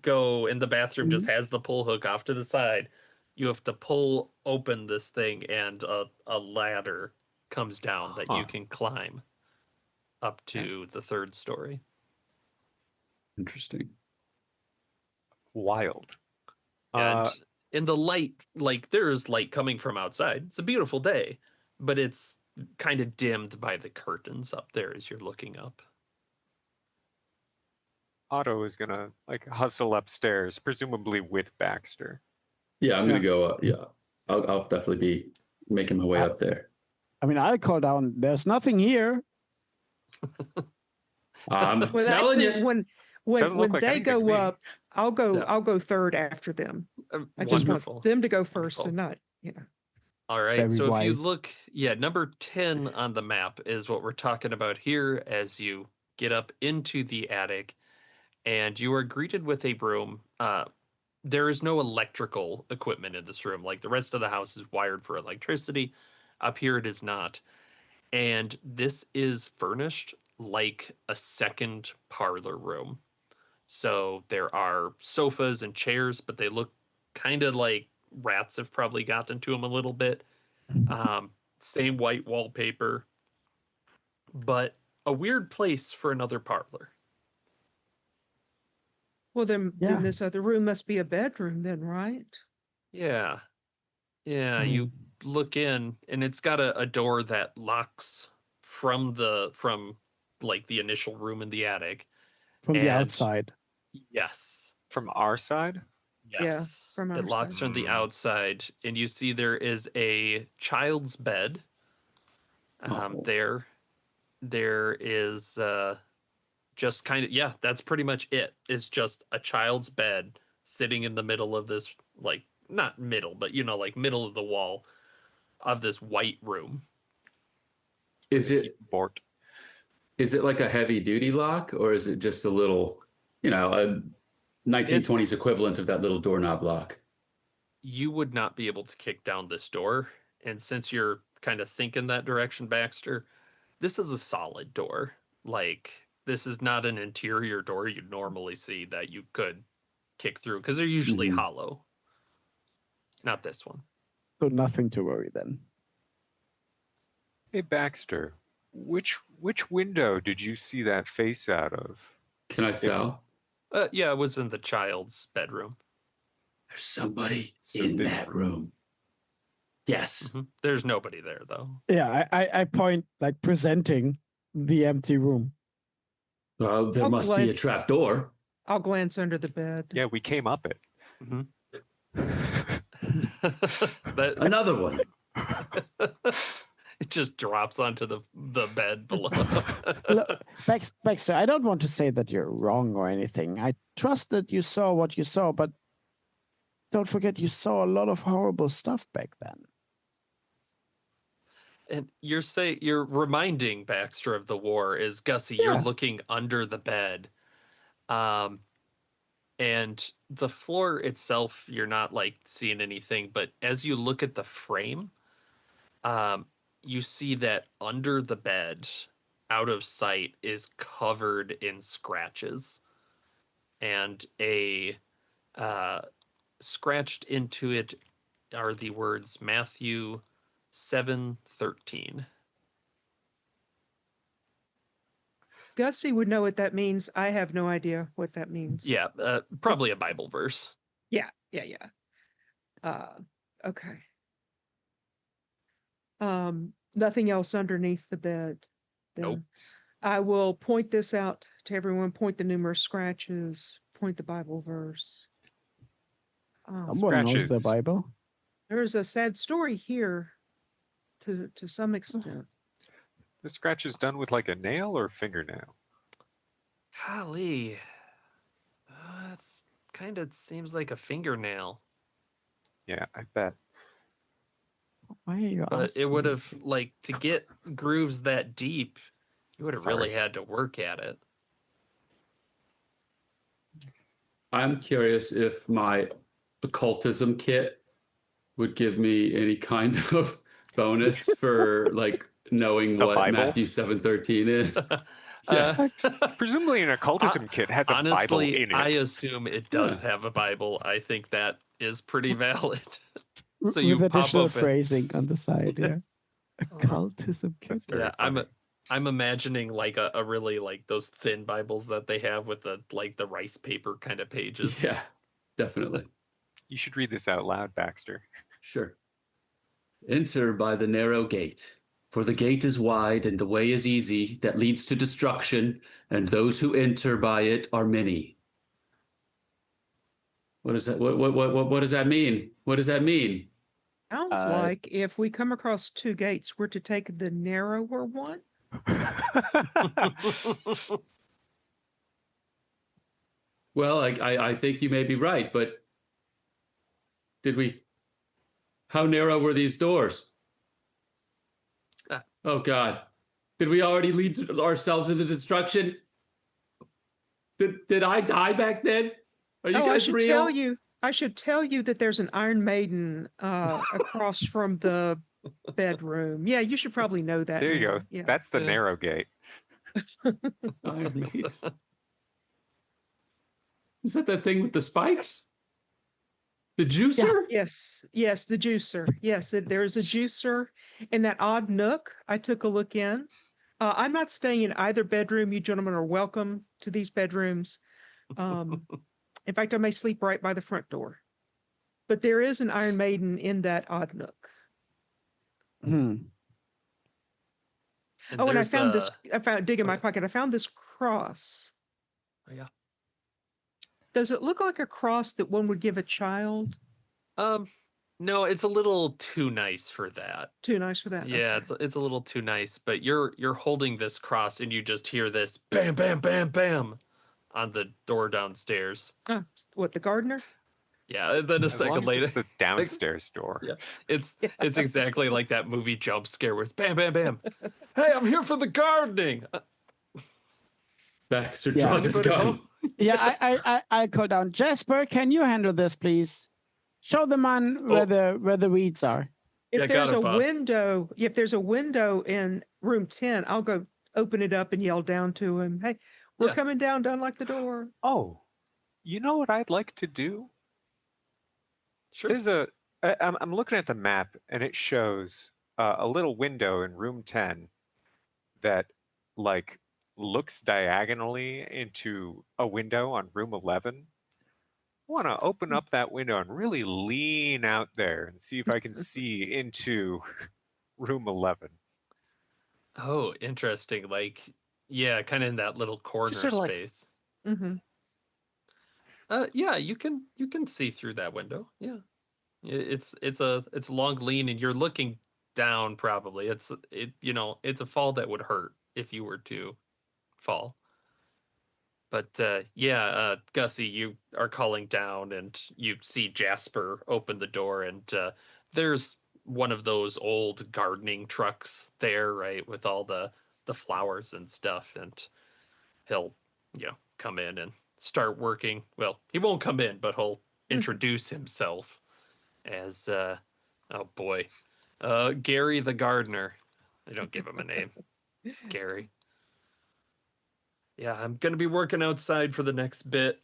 go, and the bathroom just has the pull hook off to the side. You have to pull open this thing, and a ladder comes down that you Huh. can climb up to the third story. interesting? Wild. And in the light, like there is light coming from outside. It's a beautiful day, but it's kind of dimmed by the curtains up there as you're looking up. Otto is gonna like hustle upstairs, presumably with Baxter. Yeah, I'm Yeah. gonna go. Yeah, I'll definitely be making my way up there. I mean, I call down. There's nothing here. I'm Well, telling actually, you. Doesn't look when like they anything to go me. up, I'll Yeah. go third after them. I just Wonderful. want them to go first Wonderful. and not, you know. All right. Very So if you wise. look, number 10 on the map is what we're talking about here as you get up into the attic, and you are greeted with a room. There is no electrical equipment in this room. Like the rest of the house is wired for electricity. Up here it is not. And this is furnished like a second parlor room. So there are sofas and chairs, but they look kind of like rats have probably gotten to them a little bit. Same white wallpaper, but a weird place for another parlor. Well, then Yeah. this other room must be a bedroom then, right? Yeah. Yeah, Hmm. you look in and it's got a door that locks from like the initial room in the attic. From the And outside. yes. From our side? Yeah, Yes. from It our locks side. from the outside, and you see there is a child's bed. Oh. There is just kind of that's pretty much it. It's just a child's bed sitting in the middle of this, like not middle, but like middle of the wall of this white room. Is it Bort? like a heavy duty lock, or is it just a little, a 1920s equivalent of that little doorknob lock? You would not be able to kick down this door, and since you're kind of thinking that direction, Baxter, this is a solid door. Like this is not an interior door you'd normally see that you could kick through because they're usually Mhm. hollow. Not this one. So nothing to worry then. Hey Baxter, which window did you see that face out of? Can I tell? Yeah, it was in the child's bedroom. There's somebody So in this- that room. Yes. There's nobody there though. Yeah, I point like presenting the empty room. Well, there I'll must be a glance. trap door. I'll glance under the bed. Yeah, we came up it. Mhm. That Another one. it just drops onto the bed below. Look, Baxter, I don't want to say that you're wrong or anything. I trust that you saw what you saw, but don't forget you saw a lot of horrible stuff back then. And you're reminding Baxter of the war is Gussie, you're Yeah. looking under the bed. And the floor itself, you're not like seeing anything, but as you look at the frame, you see that under the bed, out of sight, is covered in scratches. And scratched into it are the words Matthew 7:13. Gussie would know what that means. I have no idea what that means. Yeah, probably a Bible verse. Yeah. Okay. Nothing else underneath the bed. Then Nope. I will point this out to everyone. Point the numerous scratches. Point the Bible verse. Someone knows the Scratches. Bible. There's a sad story here, to some extent. The scratch is done with like a nail or fingernail. Golly. It's kind of seems like a fingernail. Yeah, I bet. Why are you But asking it would these have, things? like, to get grooves that deep, you would have really Sorry. had to work at it. I'm curious if my occultism kit would give me any kind of bonus for like knowing The what Bible? Matthew 7:13 is. Uh, Yes. Presumably an occultism kit has a Bible Honestly, in I it. assume it does Yeah. have a Bible. I think that is pretty valid. W- So you With pop additional open. phrasing on the side, yeah. Occultism kit. That's very Yeah, funny. I'm imagining like a really like those thin Bibles that they have with the like the rice paper kind of pages. Yeah, definitely. You should read this out loud, Baxter. Sure. Enter by the narrow gate, for the gate is wide and the way is easy that leads to destruction, and those who enter by it are many. What is that? What does that mean? What does that mean? Sounds like if we come across two gates, we're to take the narrower one. Well, I think you may be right, but did we? How narrow were these doors? Ah. Oh God, did we already lead ourselves into destruction? Did I die back then? Are you I guys should real? tell you. I should tell you that there's an Iron Maiden across from the bedroom. Yeah, you should probably know that. There you now. go. Yeah. That's the Yeah. narrow gate. Iron Maiden. Is that thing with the spikes? The juicer? Yes, the juicer. Yes, there's a juicer in that odd nook. I took a look in. I'm not staying in either bedroom. You gentlemen are welcome to these bedrooms. In fact, I may sleep right by the front door. But there is an Iron Maiden in that odd nook. Hmm. And Oh, and I there's found this. I found dig in my okay. pocket. I found this cross. Oh, yeah. Does it look like a cross that one would give a child? No, it's a little too nice for that. Too nice for that. Yeah, Okay. it's a little too nice, but you're holding this cross and you just hear this bam bam bam bam on the door downstairs. What, the gardener? Yeah, and then a As long second as later it's the downstairs door. yeah, it's Yeah. it's exactly like that movie jump scare where it's bam bam bam. Hey, I'm here for the gardening. Baxter Yeah. draws his Anybody gun. home? Yeah, I call down Jasper. Can you handle this, please? Show the man where the weeds are. If Yeah, there's got it, a boss. window, if there's a window in room 10, I'll go open it up and yell down to him, "Hey, we're Yeah. coming down, don't lock the door." Oh, you know what I'd like to do? Sure. There's I'm looking at the map and it shows a little window in room 10 that like looks diagonally into a window on room 11. I want to open up that window and really lean out there and see if I can see into room 11. Oh, interesting. Like, yeah, kind of in that little corner sort of like- space. Mm-hmm. Yeah, you can see through that window. Yeah, it's a long lean, and you're looking down. Probably it's a fall that would hurt if you were to fall. But Gussie, you are calling down, and you see Jasper open the door, and there's one of those old gardening trucks there, right, with all the flowers and stuff, and he'll come in and start working. Well, he won't come in, but he'll introduce himself as oh boy, Gary the gardener. They don't give him a name. It's Gary. Yeah, I'm gonna be working outside for the next bit.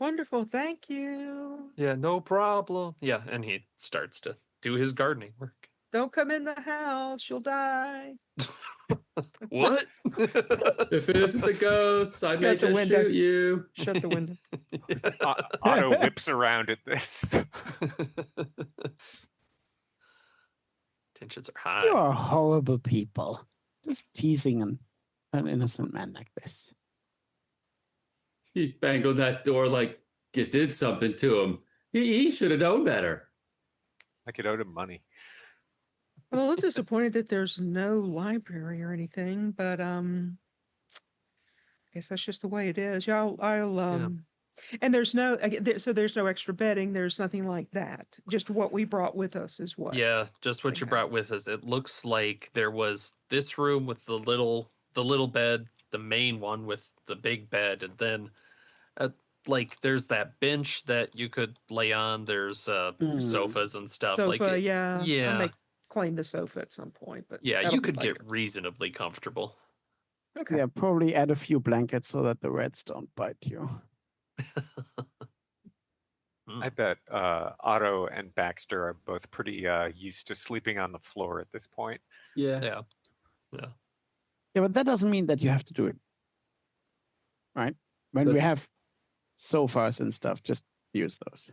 Wonderful. Thank you. Yeah, no problem. Yeah, and he starts to do his gardening work. Don't come in the house. You'll die. What? If it isn't the ghosts, I may Shut the just window. shoot you. Shut the window. Otto whips around at this. Tensions are You high. are horrible people. Just teasing an innocent man like this. He banged on that door like you did something to him. He should have known better. I could owe him money. I'm a little disappointed that there's no library or anything, but I guess that's just the way it is. Yeah, and there's no so there's no extra bedding. There's nothing like that. Just what we brought with us is what. Yeah, just what you Okay. brought with us. It looks like there was this room with the little bed, the main one with the big bed, and then like there's that bench that you could lay on. There's sofas and stuff. Sofa, like yeah. I yeah, may claim the sofa at some point, but yeah. that'll You be could later. get reasonably comfortable. Okay. Yeah, probably add a few blankets so that the rats don't bite you. I bet Otto and Baxter are both pretty used to sleeping on the floor at this point. Yeah. Yeah. Yeah, but that doesn't mean that you have to do it. Right? When we That's- have sofas and stuff, just use those.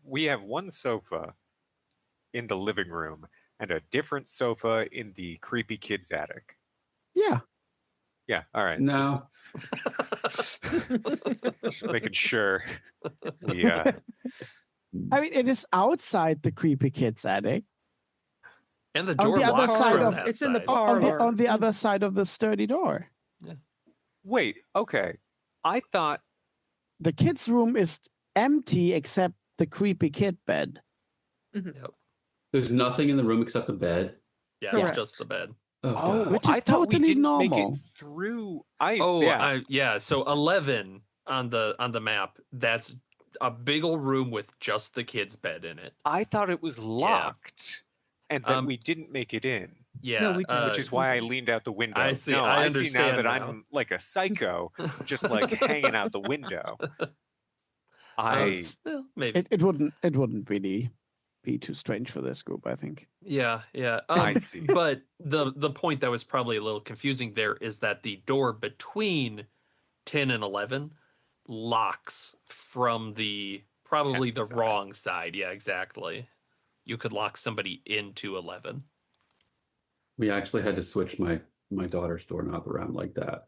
We have one sofa in the living room and a different sofa in the creepy kid's attic. Yeah. Yeah, all right. No. Just making sure. We, I mean, it is outside the creepy kid's attic. And the On door the other locks side from of- that it's in the side. parlor. On the other side of the sturdy door. wait, okay. I thought The kid's room is empty except the creepy kid bed. Yep. There's nothing in the room except the bed. Yeah, Correct. it's just the bed. Oh, Oh, God. Which is I thought we totally didn't make normal. it through. Yeah. So 11 on the map. That's a big old room with just the kid's bed in it. I thought it was locked, and that we didn't make it in. Yeah, we didn't. Which is why I leaned out the window. I see. No, I I see now understand that now. I'm like a psycho, just like hanging out the window. I well, maybe. It wouldn't really be too strange for this group, I think. Yeah. I see. But the point that was probably a little confusing there is that the door between 10 and 11 locks from probably 10 the side. wrong side. Yeah, exactly. You could lock somebody into 11. We actually had to switch my daughter's doorknob around like that.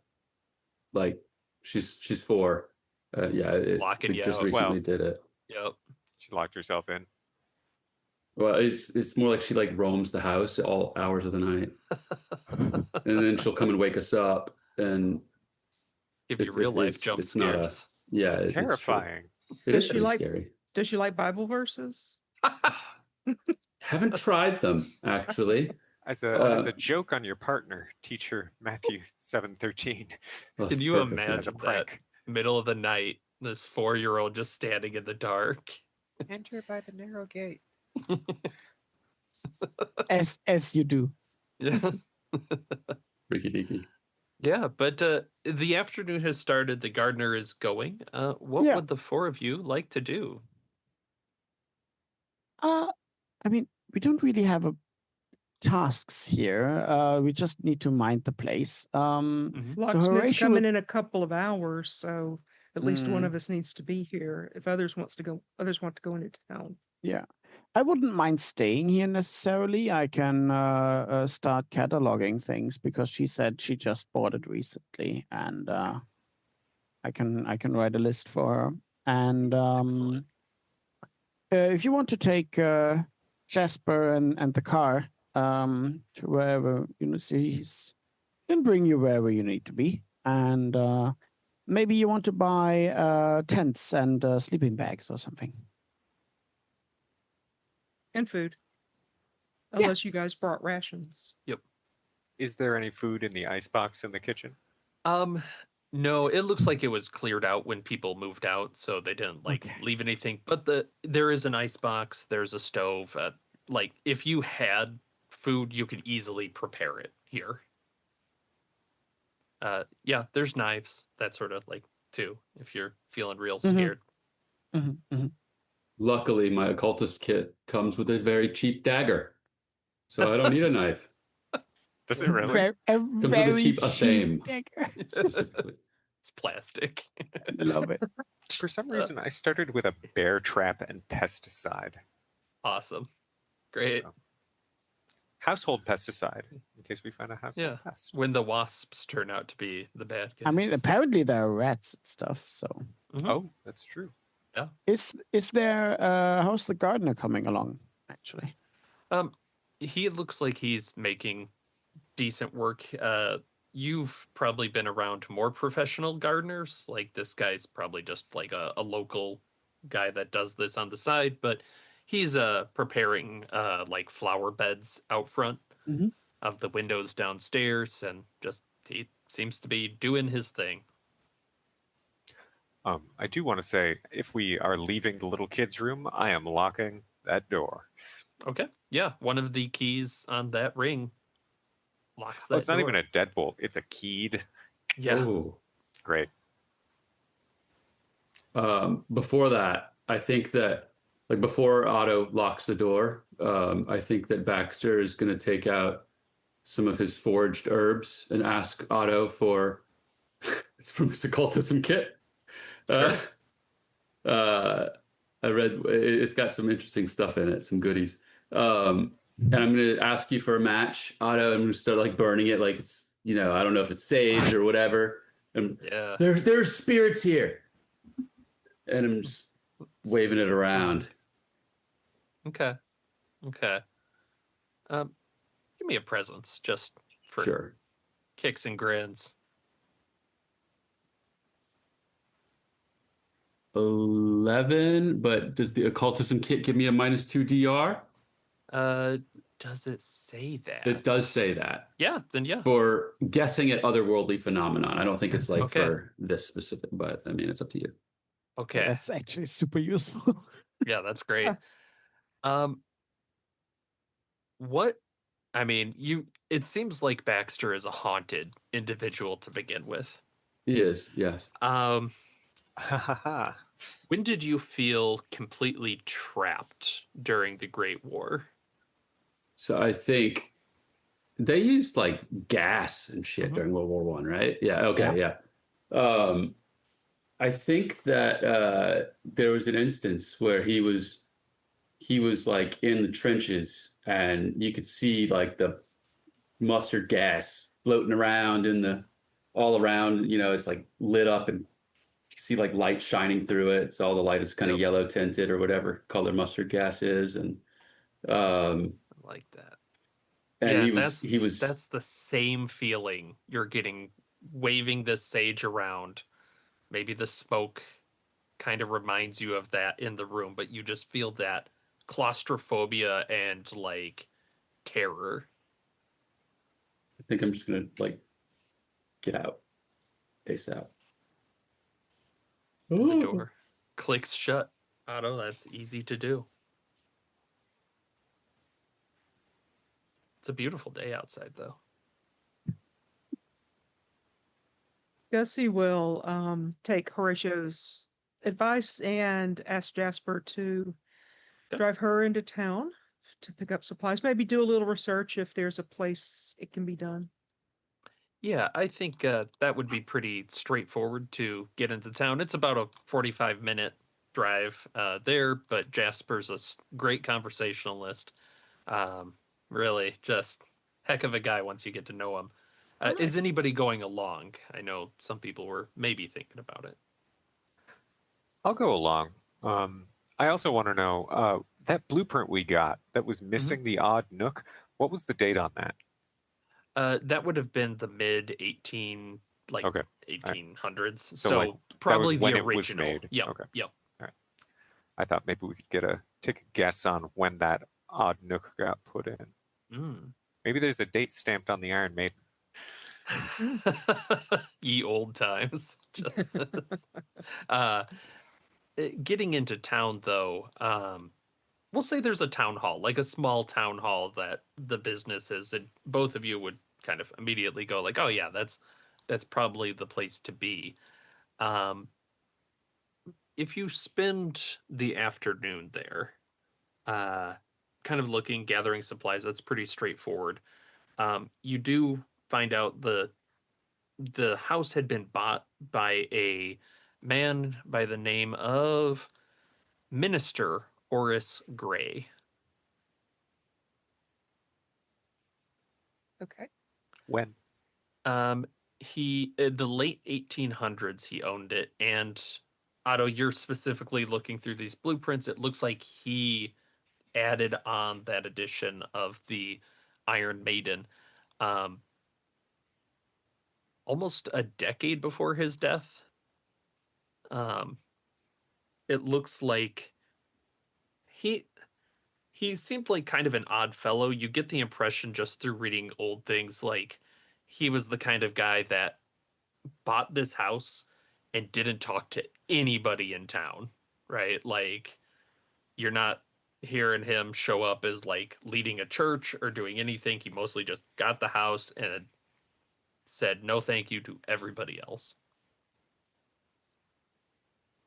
Like she's 4. Locking we you just out. recently Well- did it. Yep. she locked herself in. Well, it's more like she like roams the house all hours of the night, and then she'll come and wake us up, and Give you It's- real it's- life it's- jump it's not a- scares. yeah, It's it's true. terrifying. It Does is she pretty like- scary. Does she like Bible verses? Haven't tried them actually. As a joke on your partner, teach her Matthew 7:13 Well, Can it's you perfect. imagine? as a that? prank. Middle of the night, this 4-year-old just standing in the dark. Enter by the narrow gate. As you do. Yeah. Freaky deaky. Yeah, but the afternoon has started. The gardener is going. What Yeah. would the 4 of you like to do? I mean, we don't really have tasks here. We just need to mind the place. Locksmith's Horatio coming would- in a couple of hours, so at least one Mm. of us needs to be here. If others want to go into town. Yeah, I wouldn't mind staying here necessarily. I can start cataloging things because she said she just bought it recently, and I can write a list for her. And Excellent. if you want to take Jasper and the car to wherever he's can bring you wherever you need to be, and maybe you want to buy tents and sleeping bags or something. And food. Yeah. Unless you guys brought rations. Is there any food in the icebox in the kitchen? No, it looks like it was cleared out when people moved out, so they didn't Okay. leave anything. But there is an ice box. There's a stove. Like if you had food, you could easily prepare it here. Yeah, there's knives, that sort of like too, if you're feeling real Mhm. scared. Luckily, my occultist kit comes with a very cheap dagger, so I don't need a knife. Does it really? A Comes with a very cheap cheap Athame dagger. specifically. It's plastic. Love it. For some reason, I started with a bear trap and pesticide. Awesome. Great. So, household pesticide, in case we find a household Yeah. pest. When the wasps turn out to be the bad guys. I mean, apparently there are rats and stuff. So, Mhm. Oh, that's true. is there? How's the gardener coming along? Actually, He looks like he's making decent work. You've probably been around more professional gardeners. Like this guy's probably just like a local guy that does this on the side, but he's preparing like flower beds out front Mhm. of the windows downstairs, and just he seems to be doing his thing. I do want to say, if we are leaving the little kid's room, I am locking that door. Okay, yeah, one of the keys on that ring locks that Oh, it's not door. even a deadbolt; it's a keyed. Yeah. Oh. Great. Before that, I think that, like, before Otto locks the door, I think that Baxter is going to take out some of his foraged herbs and ask Otto for. It's from his occultism kit. Uh, I read it's got some interesting stuff in it, some goodies. And I'm going to ask you for a match, Otto. I'm going to start like burning it, like it's, I don't know if it's sage or whatever. And Yeah. there's spirits here, and I'm just waving it around. Okay. Okay. Give me a presence just for Sure. kicks and grins. 11, but does the occultism kit give me a -2 DR? Does it say that? It does say that. Yeah, then yeah. For guessing at otherworldly phenomenon. I don't think it's like Okay. for this specific, but I mean, it's up to you. Okay. that's actually super useful. Yeah, that's great. Um what I mean, it seems like Baxter is a haunted individual to begin with. He is, yes. Um Ha ha ha. when did you feel completely trapped during the Great War? So I think they used like gas and shit Mhm. during World War One, right? Yeah. Okay. Yeah. I think that there was an instance where he was like in the trenches, and you could see like the mustard gas floating around all around. It's like lit up, and you see like light shining through it. So all the light is kind of Yep. yellow tinted or whatever color mustard gas is, and um, I like that. and Yeah, he was that's the same feeling you're getting waving this sage around. Maybe the smoke kind of reminds you of that in the room, but you just feel that claustrophobia and like terror. I think I'm just gonna like get out ASAP. The door clicks shut. Otto, that's easy to do. It's a beautiful day outside, though. Gussie will take Horatio's advice and ask Jasper to Okay. drive her into town to pick up supplies. Maybe do a little research if there's a place it can be done. Yeah, I think that would be pretty straightforward to get into town. It's about a 45-minute drive there, but Jasper's a great conversationalist. Really, just heck of a guy once you get to know him. Is Nice. anybody going along? I know some people were maybe thinking about it. I'll go along. I also want to know that blueprint we got that was missing the odd nook. What was the date on that? That would have been the mid 18 like Okay. 1800s. So, So, like, probably when the it was original. made. Yep. Okay. Yep. I thought maybe we could take a guess on when that odd nook got put in. Mm. Maybe there's a date stamped on the Iron Maiden. Ye old times. Just, uh, getting into town though, we'll say there's a town hall, like a small town hall that the business is, and both of you would kind of immediately go like, oh yeah, that's probably the place to be. If you spend the afternoon there, uh, kind of looking, gathering supplies, that's pretty straightforward. You do find out the house had been bought by a man by the name of Minister Horace Gray. Okay. When? The late 1800s he owned it, and Otto, you're specifically looking through these blueprints. It looks like he added on that edition of the Iron Maiden, um, almost a decade before his death. Um, it looks like he he seemed like kind of an odd fellow. You get the impression just through reading old things, like he was the kind of guy that bought this house and didn't talk to anybody in town, right? Like you're not hearing him show up as like leading a church or doing anything. He mostly just got the house and said no thank you to everybody else.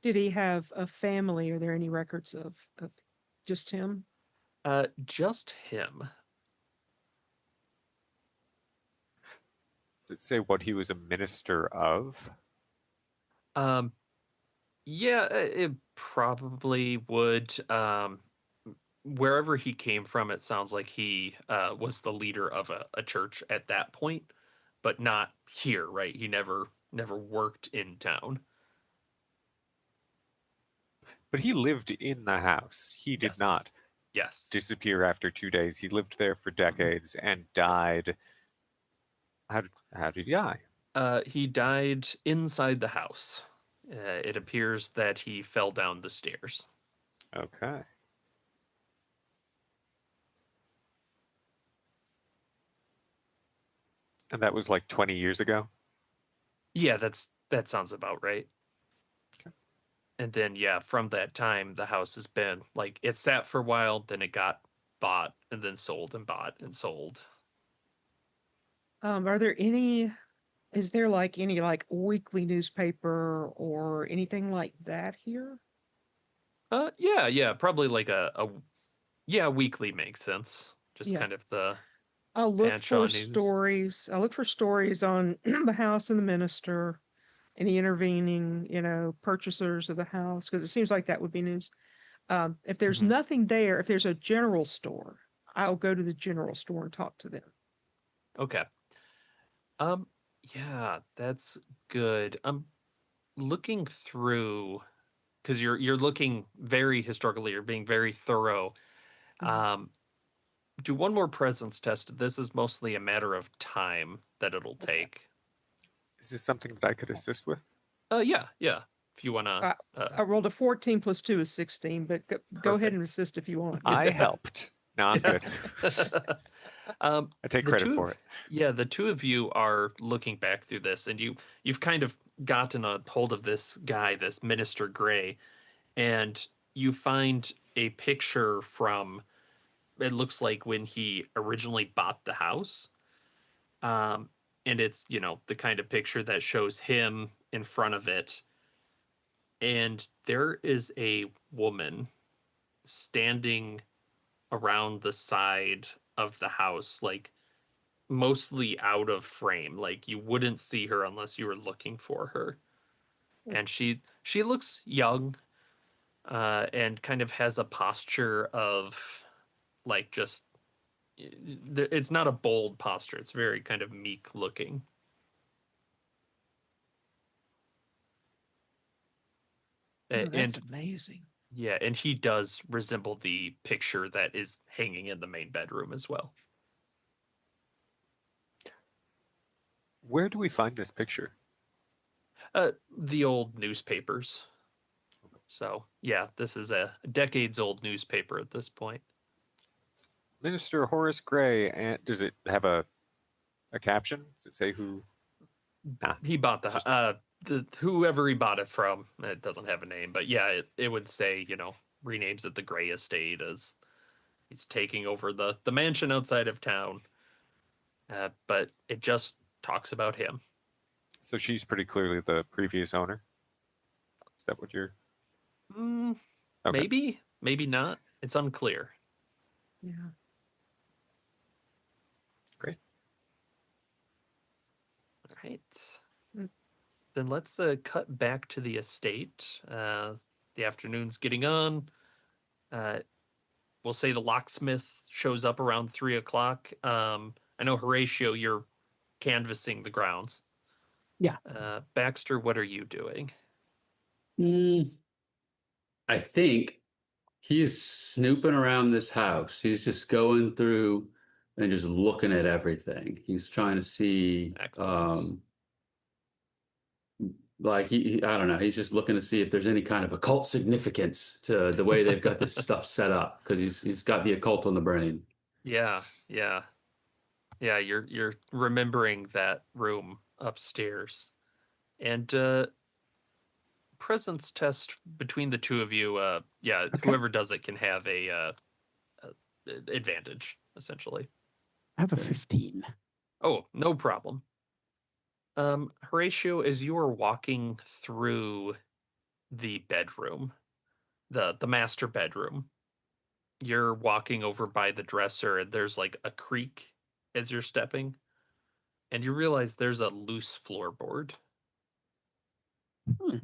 Did he have a family? Are there any records of just him? Just him. Does it say what he was a minister of? Um, yeah, it probably would. Wherever he came from, it sounds like he was the leader of a church at that point, but not here, right? He never worked in town. But he lived in the house. He did Yes. not Yes. disappear after 2 days. He lived there for decades and died. How did he die? He died inside the house. It appears that he fell down the stairs. Okay. And that was like 20 years ago? Yeah, that sounds about right. Okay. And then yeah, from that time the house has been like it sat for a while, then it got bought and then sold and bought and sold. Are there any? Is there like any like weekly newspaper or anything like that here? Yeah, probably like a yeah, weekly makes sense. Just Yeah. kind of the I'll look Fanshawe for news. stories. I'll look for stories on the house and the minister, any intervening, purchasers of the house, because it seems like that would be news. If there's Mhm. nothing there, if there's a general store, I'll go to the general store and talk to them. Okay. Um, yeah, that's good. I'm looking through because you're looking very historically, you're being very thorough. Mhm. Um, do one more presence test. This is mostly a matter of time that it'll Okay. take. Is this something that I could assist with? Yeah. If you wanna, I, I rolled a 14 plus 2 is 16, but go ahead and perfect. assist if you want. I helped. No, I'm good. um, I take the credit two for of it. yeah, the two of you are looking back through this, and you've kind of gotten a hold of this guy, this Minister Gray, and you find a picture from it looks like when he originally bought the house. Um, and it's, the kind of picture that shows him in front of it. And there is a woman standing around the side of the house, like mostly out of frame. Like you wouldn't see her unless you were looking for her. And she looks young, and kind of has a posture of like just it's not a bold posture. It's very kind of meek looking. Oh, that's And amazing. yeah, and he does resemble the picture that is hanging in the main bedroom as well. Where do we find this picture? The old newspapers. So yeah, this is a decades old newspaper at this point. Minister Horace Gray. And does it have a caption? Does it say who? Nah, He bought it's just the whoever he bought it from. It doesn't have a name, but yeah, it would say renames it the Gray Estate as he's taking over the mansion outside of town. But it just talks about him. so she's pretty clearly the previous owner. Is that what you're? Mm, Okay. maybe not. It's unclear. Yeah. Great. All right. Mm. Then let's cut back to the estate. The afternoon's getting on. Uh, we'll say the locksmith shows up around 3 o'clock. I know Horatio, you're canvassing the grounds. Yeah. Baxter, what are you doing? I think he is snooping around this house. He's just going through and just looking at everything. He's trying to see, Excellent. like I don't know. He's just looking to see if there's any kind of occult significance to the way they've got this stuff set up because he's got the occult on the brain. Yeah. You're remembering that room upstairs, and presence test between the two of you. Okay. Whoever does it can have advantage essentially. I have a 15. Oh, no problem. Horatio, as you are walking through the bedroom, the master bedroom, you're walking over by the dresser, and there's like a creak as you're stepping, and you realize there's a loose floorboard. Hmm.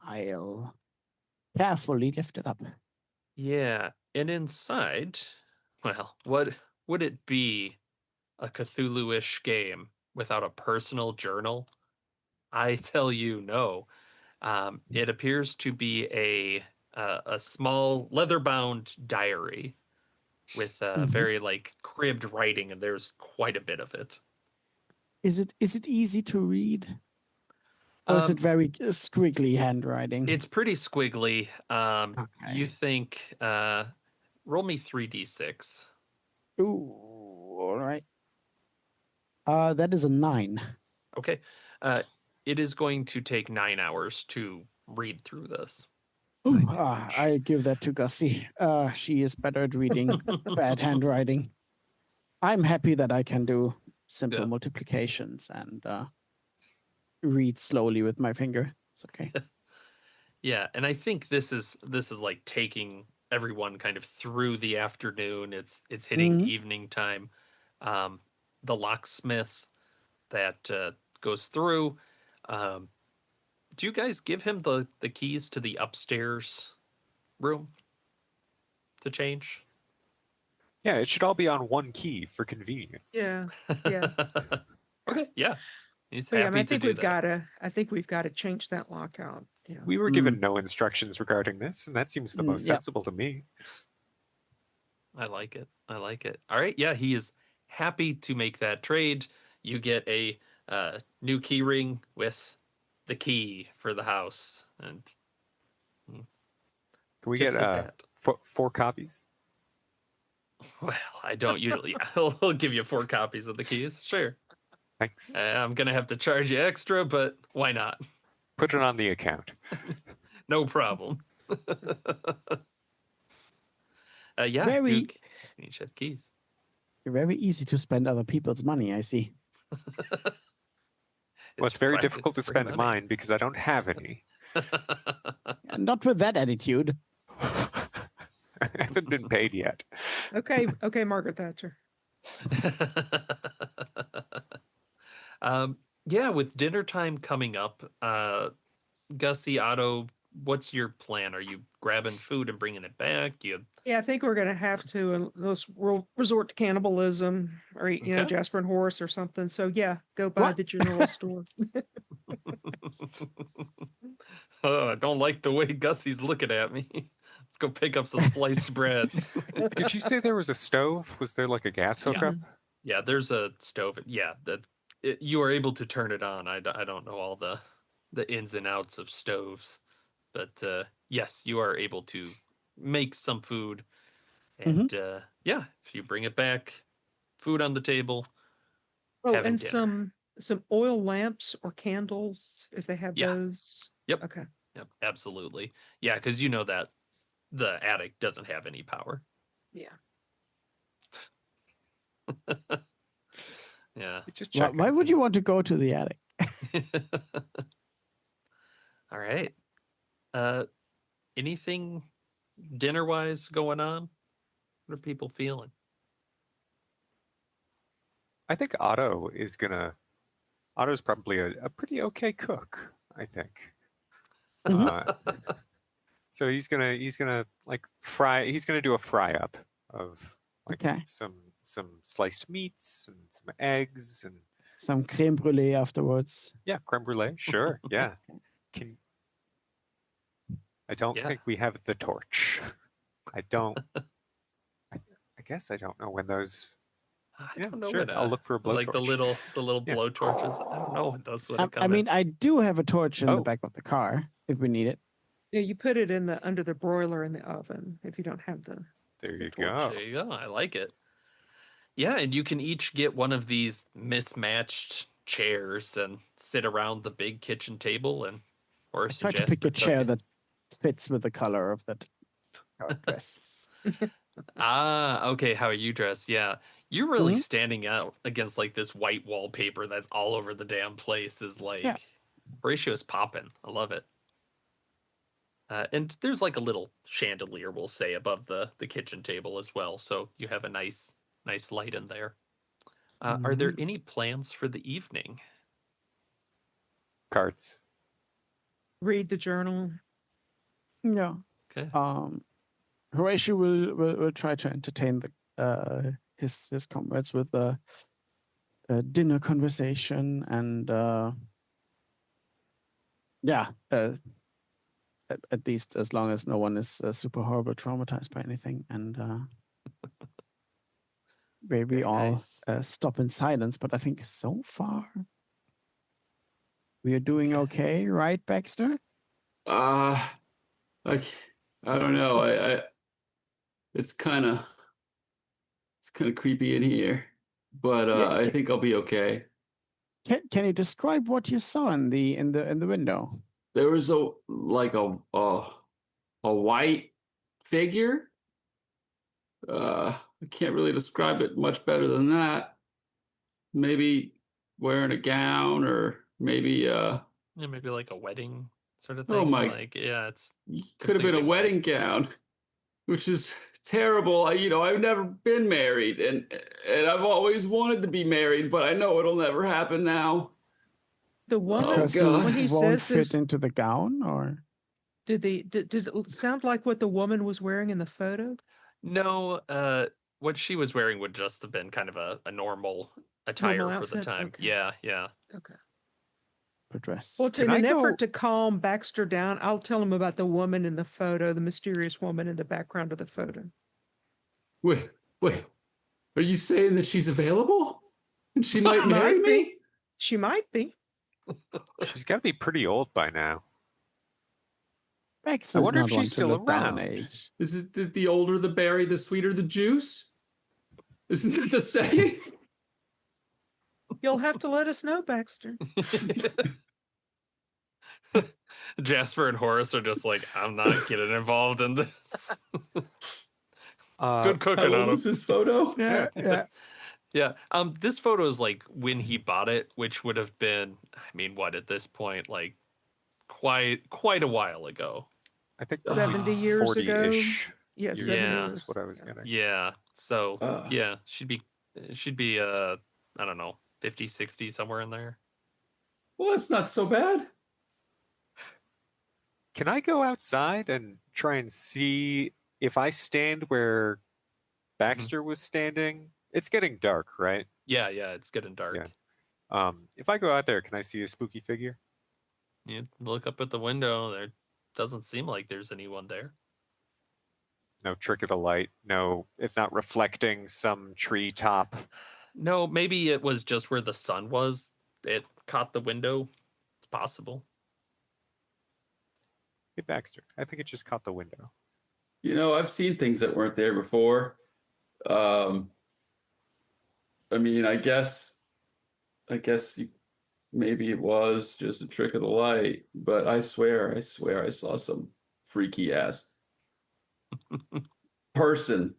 I'll carefully lift it up. Yeah, and inside, well, what would it be a Cthulhu-ish game without a personal journal? I tell you, no. It appears to be a small leather-bound diary with Mhm. very like cribbed writing, and there's quite a bit of it. Is it easy to read? Or is it Um, very squiggly handwriting? it's pretty squiggly. You Okay. think roll me 3d6. Ooh, all right. That is a 9. Okay. Uh, it is going to take 9 hours to read through this. Ooh, I give that to Gussie. She is better at reading bad handwriting. I'm happy that I can do simple Yeah. multiplications and read slowly with my finger. It's okay. Yeah, and I think this is like taking everyone kind of through the afternoon. It's hitting Mhm. evening time. Um, the locksmith that goes through. Um, do you guys give him the keys to the upstairs room to change? Yeah, it should all be on one key for convenience. Yeah. Yeah. Okay, yeah, he's But yeah, I mean, happy to do that. I think we've got to change that lockout. Yeah. We were Mm. given no instructions regarding this, and that seems the most Yeah. sensible to me. I like it. I like it. All right, yeah, he is happy to make that trade. You get a new key ring with the key for the house, and Can we get tips his hat. four copies? Well, I don't usually. He'll give you 4 copies of the keys. Sure. Thanks. I'm gonna have to charge you extra, but why not? Put it on the account. No problem. Yeah, you Very, each have keys. very easy to spend other people's money, I see. Well, it's very private, difficult to it's free spend money. mine because I don't have any. Not with that attitude. I haven't been paid yet. Okay. Okay, Margaret Thatcher. Yeah, with dinner time coming up, Gussie, Otto, what's your plan? Are you grabbing food and bringing it back? You Yeah, I think we're going to have to, unless we'll resort to cannibalism or eat, okay? Jasper and Horace or something. So yeah, go by What? the general store. Oh, I don't like the way Gussie's looking at me. Let's go pick up some sliced bread. Did you say there was a stove? Was there like a gas Yeah. hookup? Yeah, there's a stove. Yeah, you are able to turn it on. I don't know all the ins and outs of stoves, but yes, you are able to make some food, Mhm. and yeah, if you bring it back, food on the table, Oh, having and dinner. some oil lamps or candles if they have Yeah. those. Yep. Okay. Yep, absolutely. Yeah, because you know that the attic doesn't have any power. Yeah. Yeah. Just Why checking. would you want to go to the attic? All right. Anything dinner-wise going on? What are people feeling? I think Otto's probably a pretty okay cook, I think. Uh, so he's gonna like fry. He's gonna do a fry up of like Okay. some sliced meats and some eggs and Some creme brulee afterwards. yeah, creme brulee. Sure, yeah. I don't Yeah. think we have the torch. I don't. I guess I don't know when those. I Yeah, don't know sure. what I'll look for a like the blowtorch. little Yeah. blow torches. I don't know what those would have come I in. mean, I do have a torch in the Oh. back of the car if we need it. Yeah, you put it in under the broiler in the oven if you don't have the. There you torch. go. There you go. I like it. Yeah, and you can each get one of these mismatched chairs and sit around the big kitchen table and I Horace try and to pick Jasper a tuck chair in. that fits with the color of that dress. Ah, okay, how are you dressed? Yeah. You're really Mhm. standing out against like this white wallpaper that's all over the damn place is like Yeah. Horatio's popping. I love it. And there's like a little chandelier, we'll say, above the kitchen table as well, so you have a nice light in there. Are there Mhm. any plans for the evening? Cards. Read the journal. Yeah. Okay. Horatio will try to entertain his comrades with a dinner conversation and at least as long as no one is super horrible traumatized by anything, and maybe Very all nice. stop in silence. But I think so far we are doing okay, right, Baxter? Like I don't know. It's kind of creepy in here, but Yeah. I think I'll be okay. Can you describe what you saw in the window? There was a white figure. I can't really describe it much better than that. Maybe wearing a gown, or maybe Yeah, maybe like a wedding sort of oh thing. my, Like, yeah, it's could have been a completely white. wedding gown, which is terrible. I've never been married, and I've always wanted to be married, but I know it'll never happen now. The woman, Oh Because he God. when he won't says fit this, into the gown, or did it sound like what the woman was wearing in the photo? No, what she was wearing would just have been kind of a normal attire Normal for the outfit? time. Okay. Yeah, yeah. Okay. a dress? Well, Can in I an go? effort to calm Baxter down, I'll tell him about the woman in the photo, the mysterious woman in the background of the photo. Wait, are you saying that she's available and she might She marry might be. me? She might be. She's got to be pretty old by now. Rex I is wonder not if one she's to still look down on around. age. Is it that the older the berry, the sweeter the juice? Isn't that the saying? You'll have to let us know, Baxter. Jasper and Horace are just like, I'm not getting involved in this. Good How cooking old on was him. his photo? Yeah. Yeah. This photo is like when he bought it, which would have been, I mean, what at this point, like quite a while ago. I think 70 years ago. 40-ish. Yeah, years 70 ago. Yeah. That's what I was getting. Yeah. So Uh, yeah, she'd be I don't know, 50, 60, somewhere in there. well, that's not so bad. Can I go outside and try and see if I stand where Baxter was standing? It's getting dark, right? Yeah, it's getting dark. Yeah. If I go out there, can I see a spooky figure? You look up at the window, there doesn't seem like there's anyone there. No trick of the light. No, it's not reflecting some treetop. No, maybe it was just where the sun was. It caught the window. It's possible. Hey, Baxter, I think it just caught the window. I've seen things that weren't there before. I mean, I guess maybe it was just a trick of the light, but I swear I saw some freaky ass person.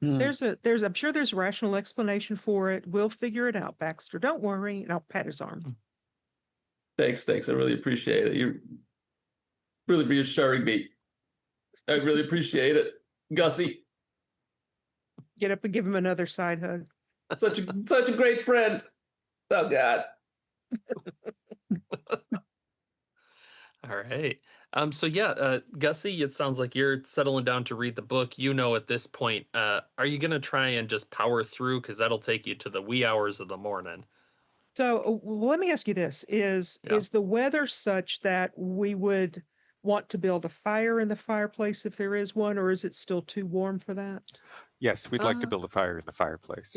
I'm sure there's a rational explanation for it. We'll figure it out, Baxter. Don't worry. And I'll pat his arm. Thanks. I really appreciate it. really reassuring me. I really appreciate it, Gussie. Get up and give him another side hug. Such a great friend. Oh God. All right. So yeah, Gussie, it sounds like you're settling down to read the book. You know, at this point, are you gonna try and just power through? Because that'll take you to the wee hours of the morning. So let me ask you this: Yeah. is the weather such that we would want to build a fire in the fireplace if there is one, or is it still too warm for that? Yes, we'd like to Uh, build a fire in the fireplace.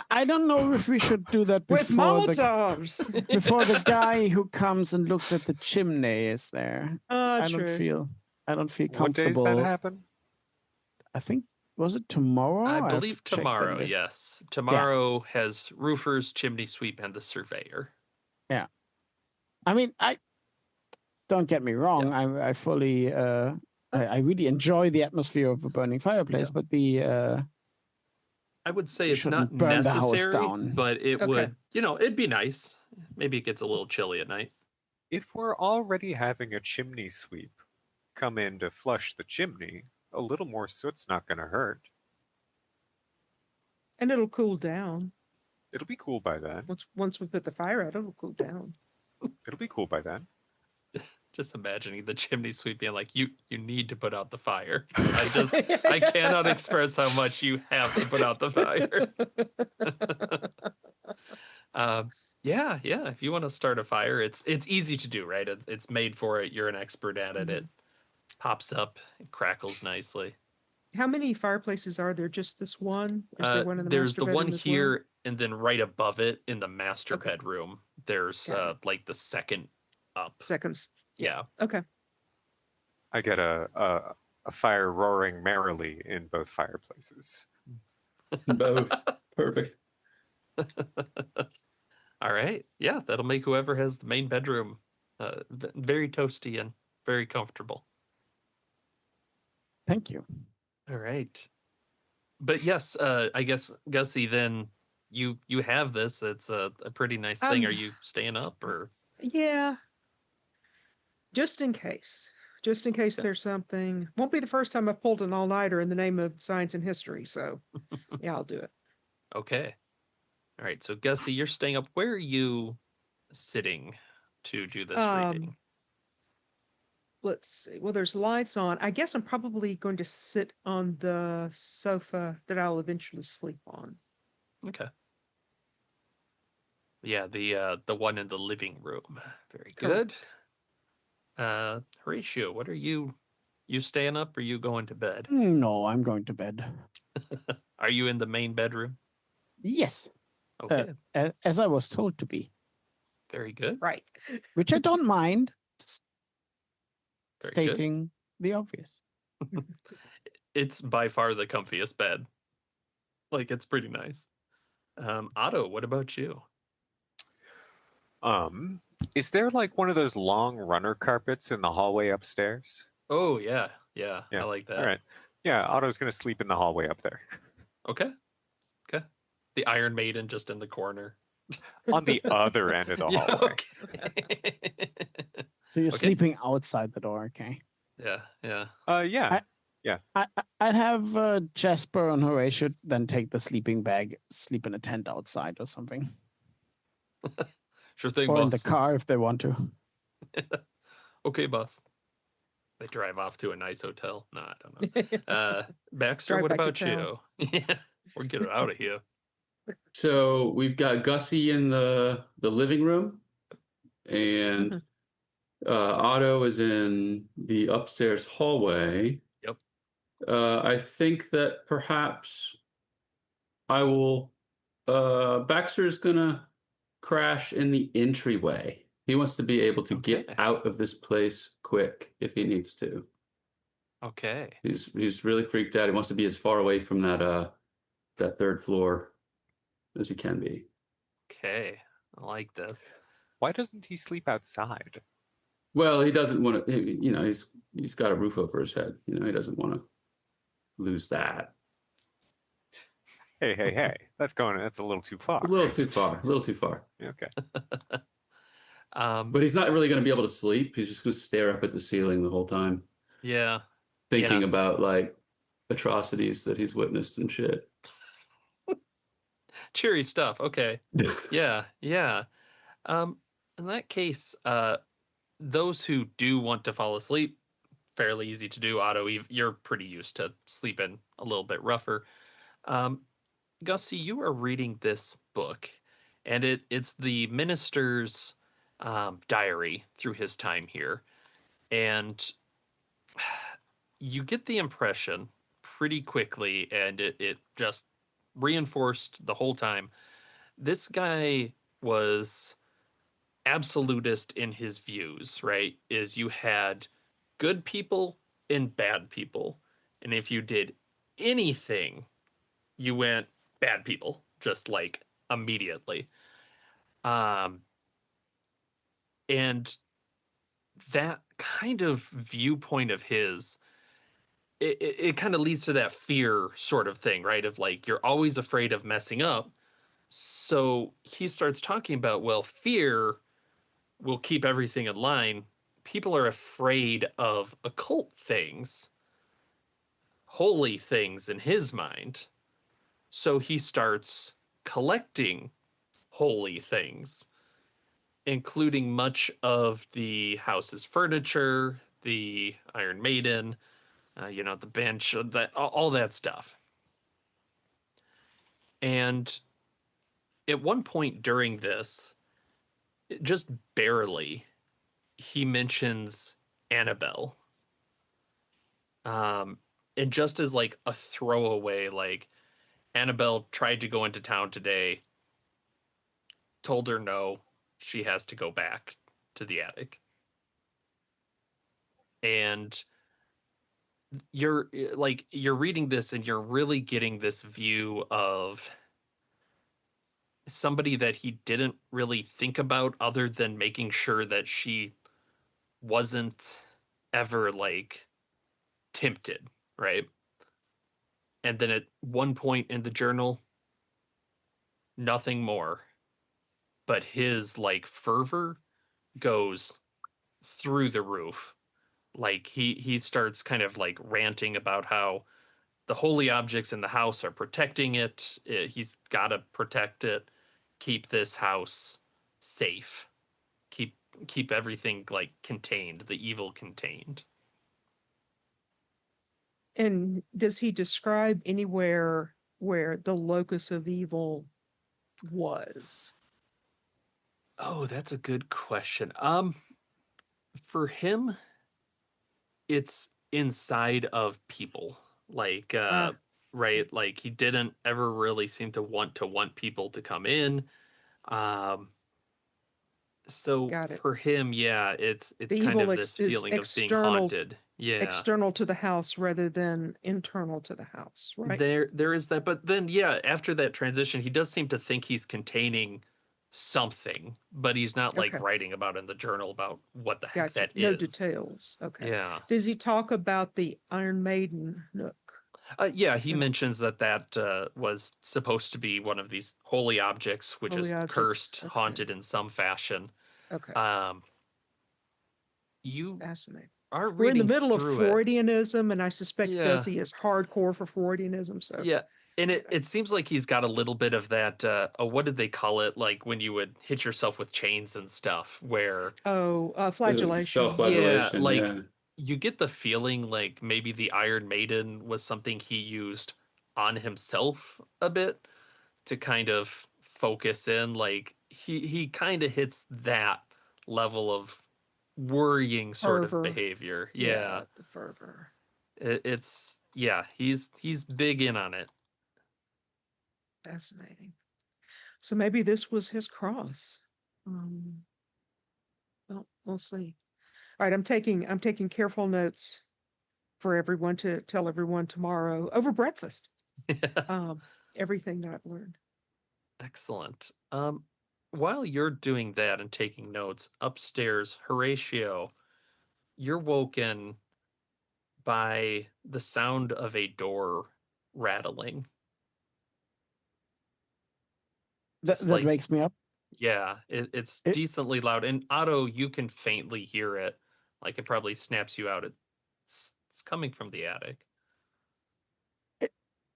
I don't know if we should do that With before Molotovs. before the guy who comes and looks at the chimney is there. I don't True. feel What day does comfortable. that happen? I think was it tomorrow? I have to believe check the tomorrow. list. Yes, tomorrow has roofers, chimney sweep, and the surveyor. Yeah. I mean, I don't get me wrong. I fully I really enjoy the atmosphere of a burning fireplace, but the I would say we it's not shouldn't burn the house necessary, down. but it Okay. would, it'd be nice. Maybe it gets a little chilly at night. If we're already having a chimney sweep come in to flush the chimney, a little more soot's not going to hurt. And it'll cool down. It'll be cool by then. Once we put the fire out, it'll cool down. It'll be cool by then. Just imagining the chimney sweep being like, you need to put out the fire. I cannot express how much you have to put out the fire. Yeah. If you want to start a fire, it's easy to do, right? It's made for it. You're an expert at it. It pops up, it crackles nicely. How many fireplaces are there? Just this one? Is there one in the There's master the bedroom one as here, well? and then right above it in the master Okay. bedroom, there's Got like the second up. Seconds. Yeah. Okay. I get a fire roaring merrily in both fireplaces. Both. Perfect. All right. Yeah, that'll make whoever has the main bedroom very toasty and very comfortable. Thank you. All right. But yes, I guess Gussie, then you have this. It's a pretty nice thing. Are you staying up or? Yeah. Just in case. Just in case there's something. Won't be the first time I've pulled an all-nighter in the name of science and history. So yeah, I'll do it. Okay. All right. So Gussie, you're staying up. Where are you sitting to do this reading? Let's see. Well, there's lights on. I guess I'm probably going to sit on the sofa that I'll eventually sleep on. Okay. Yeah, the one in the living room. Very Correct. good. Horatio, what are you staying up or you going to bed? No, I'm going to bed. Are you in the main bedroom? Yes, Okay. as I was told to be, Very good. Right. which I don't mind. Just Very good. stating the obvious. It's by far the comfiest bed. Like, it's pretty nice. Otto, what about you? Is there like one of those long runner carpets in the hallway upstairs? Oh, yeah. I Yeah. like that. All right. Yeah, Otto's gonna sleep in the hallway up there. Okay. The Iron Maiden just in the corner. On the other end of the Yeah, hallway. okay. So you're Okay. sleeping outside the door, okay? Yeah. Yeah. I'd have Jasper and Horatio then take the sleeping bag, sleep in a tent outside or something, Sure thing, or boss. in the car if they want to. Okay, boss. They drive off to a nice hotel. No, I don't know. Baxter, Drive what back to about town. you? Yeah, we're getting out of here. So we've got Gussie in the living room, and Otto is in the upstairs hallway. Yep. I think that perhaps I will. Baxter's gonna crash in the entryway. He wants to be able to get Okay. out of this place quick if he needs to. Okay. He's really freaked out. He wants to be as far away from that third floor as he can be. Okay. I like this. Why doesn't he sleep outside? Well, he doesn't want to. He's got a roof over his head. He doesn't want to lose that. Hey. That's a little too far. A little too far. Okay. But he's not really going to be able to sleep. He's just going to stare up at the ceiling the whole time, yeah, thinking about like atrocities that he's witnessed and shit. cheery stuff. Okay, yeah, yeah. In that case, those who do want to fall asleep, fairly easy to do. Otto, you're pretty used to sleeping a little bit rougher. Um, Gussie, you are reading this book, and it's the minister's diary through his time here, and you get the impression pretty quickly, and it just reinforced the whole time. This guy was absolutist in his views, right? Is you had good people and bad people. And if you did anything, you went bad people, just like immediately. Um, and that kind of viewpoint of his, it kind of leads to that fear sort of thing, right? Of like, you're always afraid of messing up. So he starts talking about, well, fear will keep everything in line. People are afraid of occult things, holy things in his mind. So he starts collecting holy things, including much of the house's furniture, the Iron Maiden, the bench, all that stuff. And at one point during this, just barely, he mentions Annabelle. Um, and just as like a throwaway, like Annabelle tried to go into town today, told her no, she has to go back to the attic. And you're reading this and you're really getting this view of somebody that he didn't really think about other than making sure that she wasn't ever like tempted, right? And then at one point in the journal, nothing more. But his like fervor goes through the roof. Like he starts kind of like ranting about how the holy objects in the house are protecting it. He's got to protect it, keep this house safe, keep keep everything like contained, the evil contained. And does he describe anywhere where the locus of evil was? Oh, that's a good question. For him, it's inside of people. Like Ah, right, like he didn't ever really seem to want people to come in. Um so got it. for him, yeah, it's The kind evil of this is feeling of being haunted. Yeah. external to the house rather than internal to the house, right? There is that, but then yeah, after that transition, he does seem to think he's containing something, but he's not like Okay, writing about in the journal about what the heck gotcha. that No is. details. Okay. Yeah. Does he talk about the Iron Maiden nook? Yeah, he No. mentions that was supposed to be one of these holy objects, which Holy is objects. cursed, Okay. haunted in some fashion. Okay. Um, you Fascinating. are We're in the reading middle of through it. Freudianism, and I suspect Yeah, Gussie is hardcore for Freudianism. So, yeah. And you it seems like he's got a little bit of that, what did they call it? Like when you would hit yourself with chains and stuff, where, flagellation. yeah, Self-flagellation, like yeah. you get the feeling like maybe the Iron Maiden was something he used on himself a bit to kind of focus in. Like he kind of hits that level of worrying sort of Fervor. behavior. Yeah. Yeah, the fervor. It's yeah, he's big in on it. Fascinating. So maybe this was his cross. Um, well, we'll see. All right, I'm taking careful notes for everyone to tell everyone tomorrow over breakfast. Um, everything that I've learned. Excellent. While you're doing that and taking notes upstairs, Horatio, you're woken by the sound of a door rattling. That Just like wakes me up. Yeah, it's It- decently loud. And Otto, you can faintly hear it. Like it probably snaps you out. It's coming from the attic.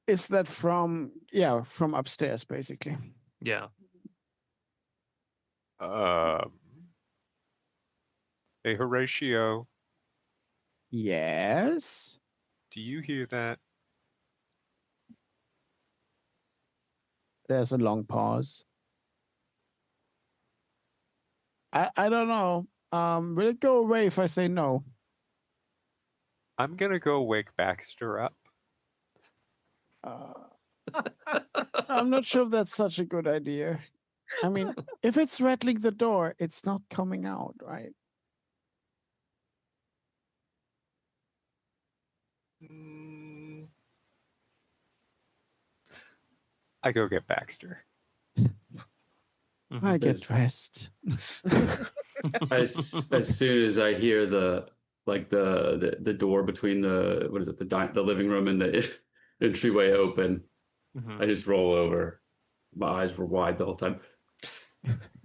Is that from from upstairs basically? Yeah. Hey, Horatio, Yes. do you hear that? There's a long pause. I don't know. Will it go away if I say no? I'm gonna go wake Baxter up. I'm not sure if that's such a good idea. I mean, if it's rattling the door, it's not coming out, right? Mm, I go get Baxter. Mhm. I get As- dressed. as soon as I hear the door between the what is it the living room and the entryway open, Mhm. I just roll over. My eyes were wide the whole time.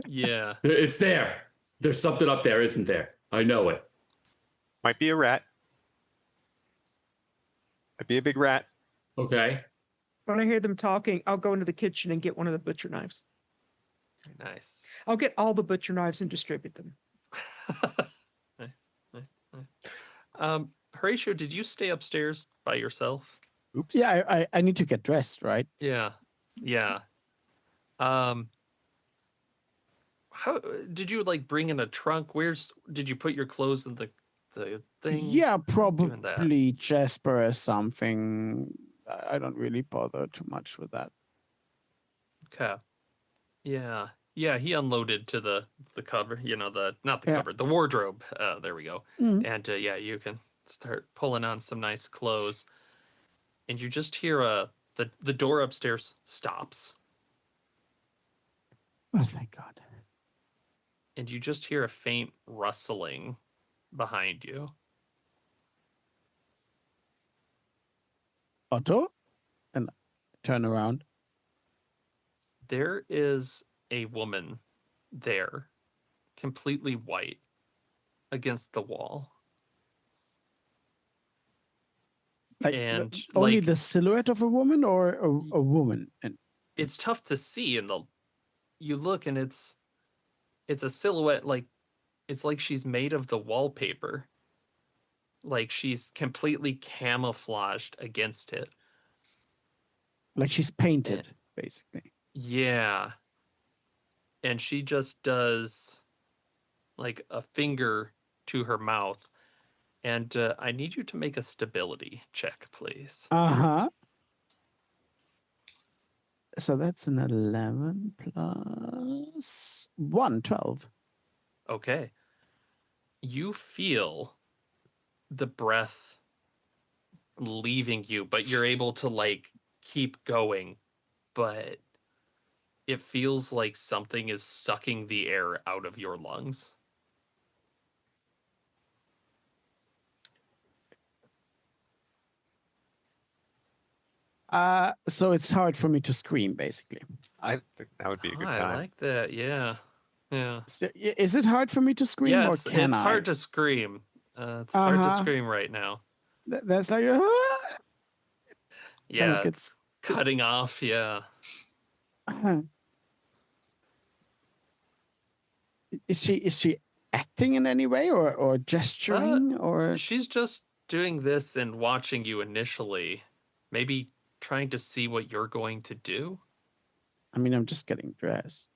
Yeah. It's there. There's something up there, isn't there? I know it. Might be a rat. Might be a big rat. Okay. When I hear them talking, I'll go into the kitchen and get one of the butcher knives. Nice. I'll get all the butcher knives and distribute them. Horatio, did you stay upstairs by yourself? Oops. Yeah, I need to get dressed, right? Yeah. Yeah. Um, how did you like bring in a trunk? Did you put your clothes in the thing? Yeah, How are you doing that? probably Jasper or something. I don't really bother too much with that. Okay. Yeah. Yeah, he unloaded to the cover, not the Yeah. cupboard, the wardrobe. There we go. Mhm. And yeah, you can start pulling on some nice clothes. And you just hear the door upstairs stops. Oh, thank God. And you just hear a faint rustling behind you. Otto? And turn around. There is a woman there, completely white, against the wall. Like And only like the silhouette of a woman or a woman? And it's tough to see in the you look and it's a silhouette, like it's like she's made of the wallpaper. Like she's completely camouflaged against it. like she's painted, basically. Yeah. And she just does like a finger to her mouth. And I need you to make a stability check, please. Uh-huh. So that's an 11 plus 1, 12. Okay. You feel the breath leaving you, but you're able to like keep going. But it feels like something is sucking the air out of your lungs. So it's hard for me to scream, basically. I think that would be a Oh, good I time. like that. Yeah. Yeah. So, is it hard for me to scream, Yeah, or it's can I? hard to scream. It's hard to Uh-huh. scream right now. That's like kind Yeah, of gets. cutting off. Yeah. Is she acting in any way, or gesturing, or? She's just doing this and watching you initially, maybe trying to see what you're going to do. I mean, I'm just getting dressed.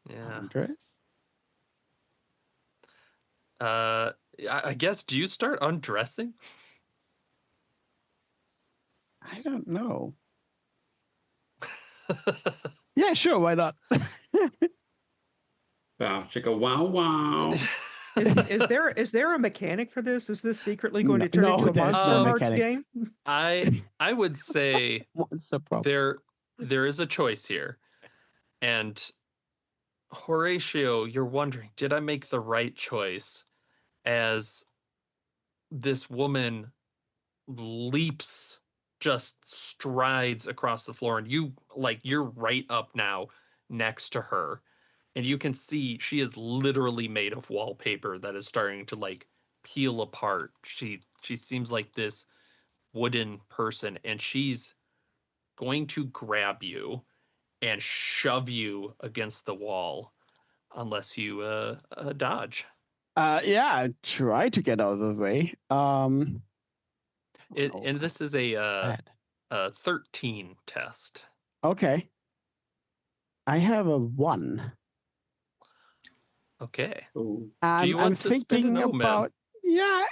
Yeah. Undressed? I guess, do you start undressing? I don't know. Yeah, sure. Why not? Wow, chicka wow wow. Is there a mechanic for this? Is this secretly going to turn No, into a there's Monster no Hearts mechanic. game? I would say What's the problem? there is a choice here. And Horatio, you're wondering, did I make the right choice? As this woman leaps, just strides across the floor, and you're right up now, next to her, and you can see she is literally made of wallpaper that is starting to like peel apart. She seems like this wooden person, and she's going to grab you and shove you against the wall unless you dodge. Yeah, try to get out of the way. And this is a bad. 13 test. Okay. I have a 1. Okay. Oh, Do you I'm want to spin an thinking omen? about, yeah,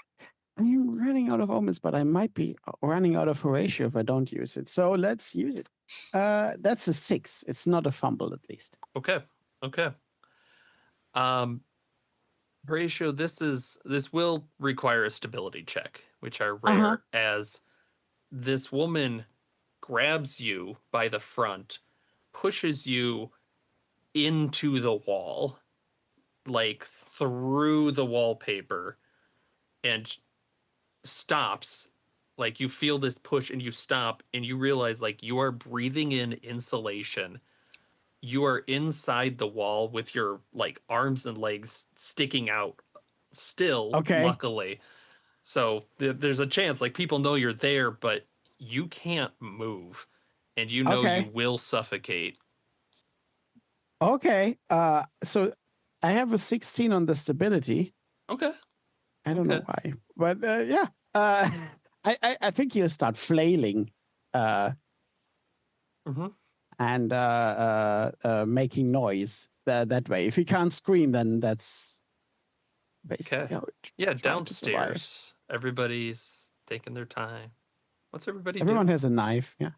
I'm running out of omens, but I might be running out of Horatio if I don't use it. So let's use it. That's a 6. It's not a fumble, at least. Okay. Okay. Horatio, this will require a stability check, which are Uh-huh. rare, as this woman grabs you by the front, pushes you into the wall, like through the wallpaper, and stops. Like you feel this push and you stop and you realize like you are breathing in insulation. You are inside the wall with your like arms and legs sticking out still, Okay. luckily. So there's a chance like people know you're there, but you can't move and you know you Okay. will suffocate. Okay. So I have a 16 on the stability. Okay. I don't know why, but yeah. I think he'll start flailing, Mm-hmm. and making noise that way. If he can't scream, then that's basically Okay. how it Yeah, trying to survive. downstairs. Everybody's taking their time. What's everybody Everyone doing? has a knife. Yeah.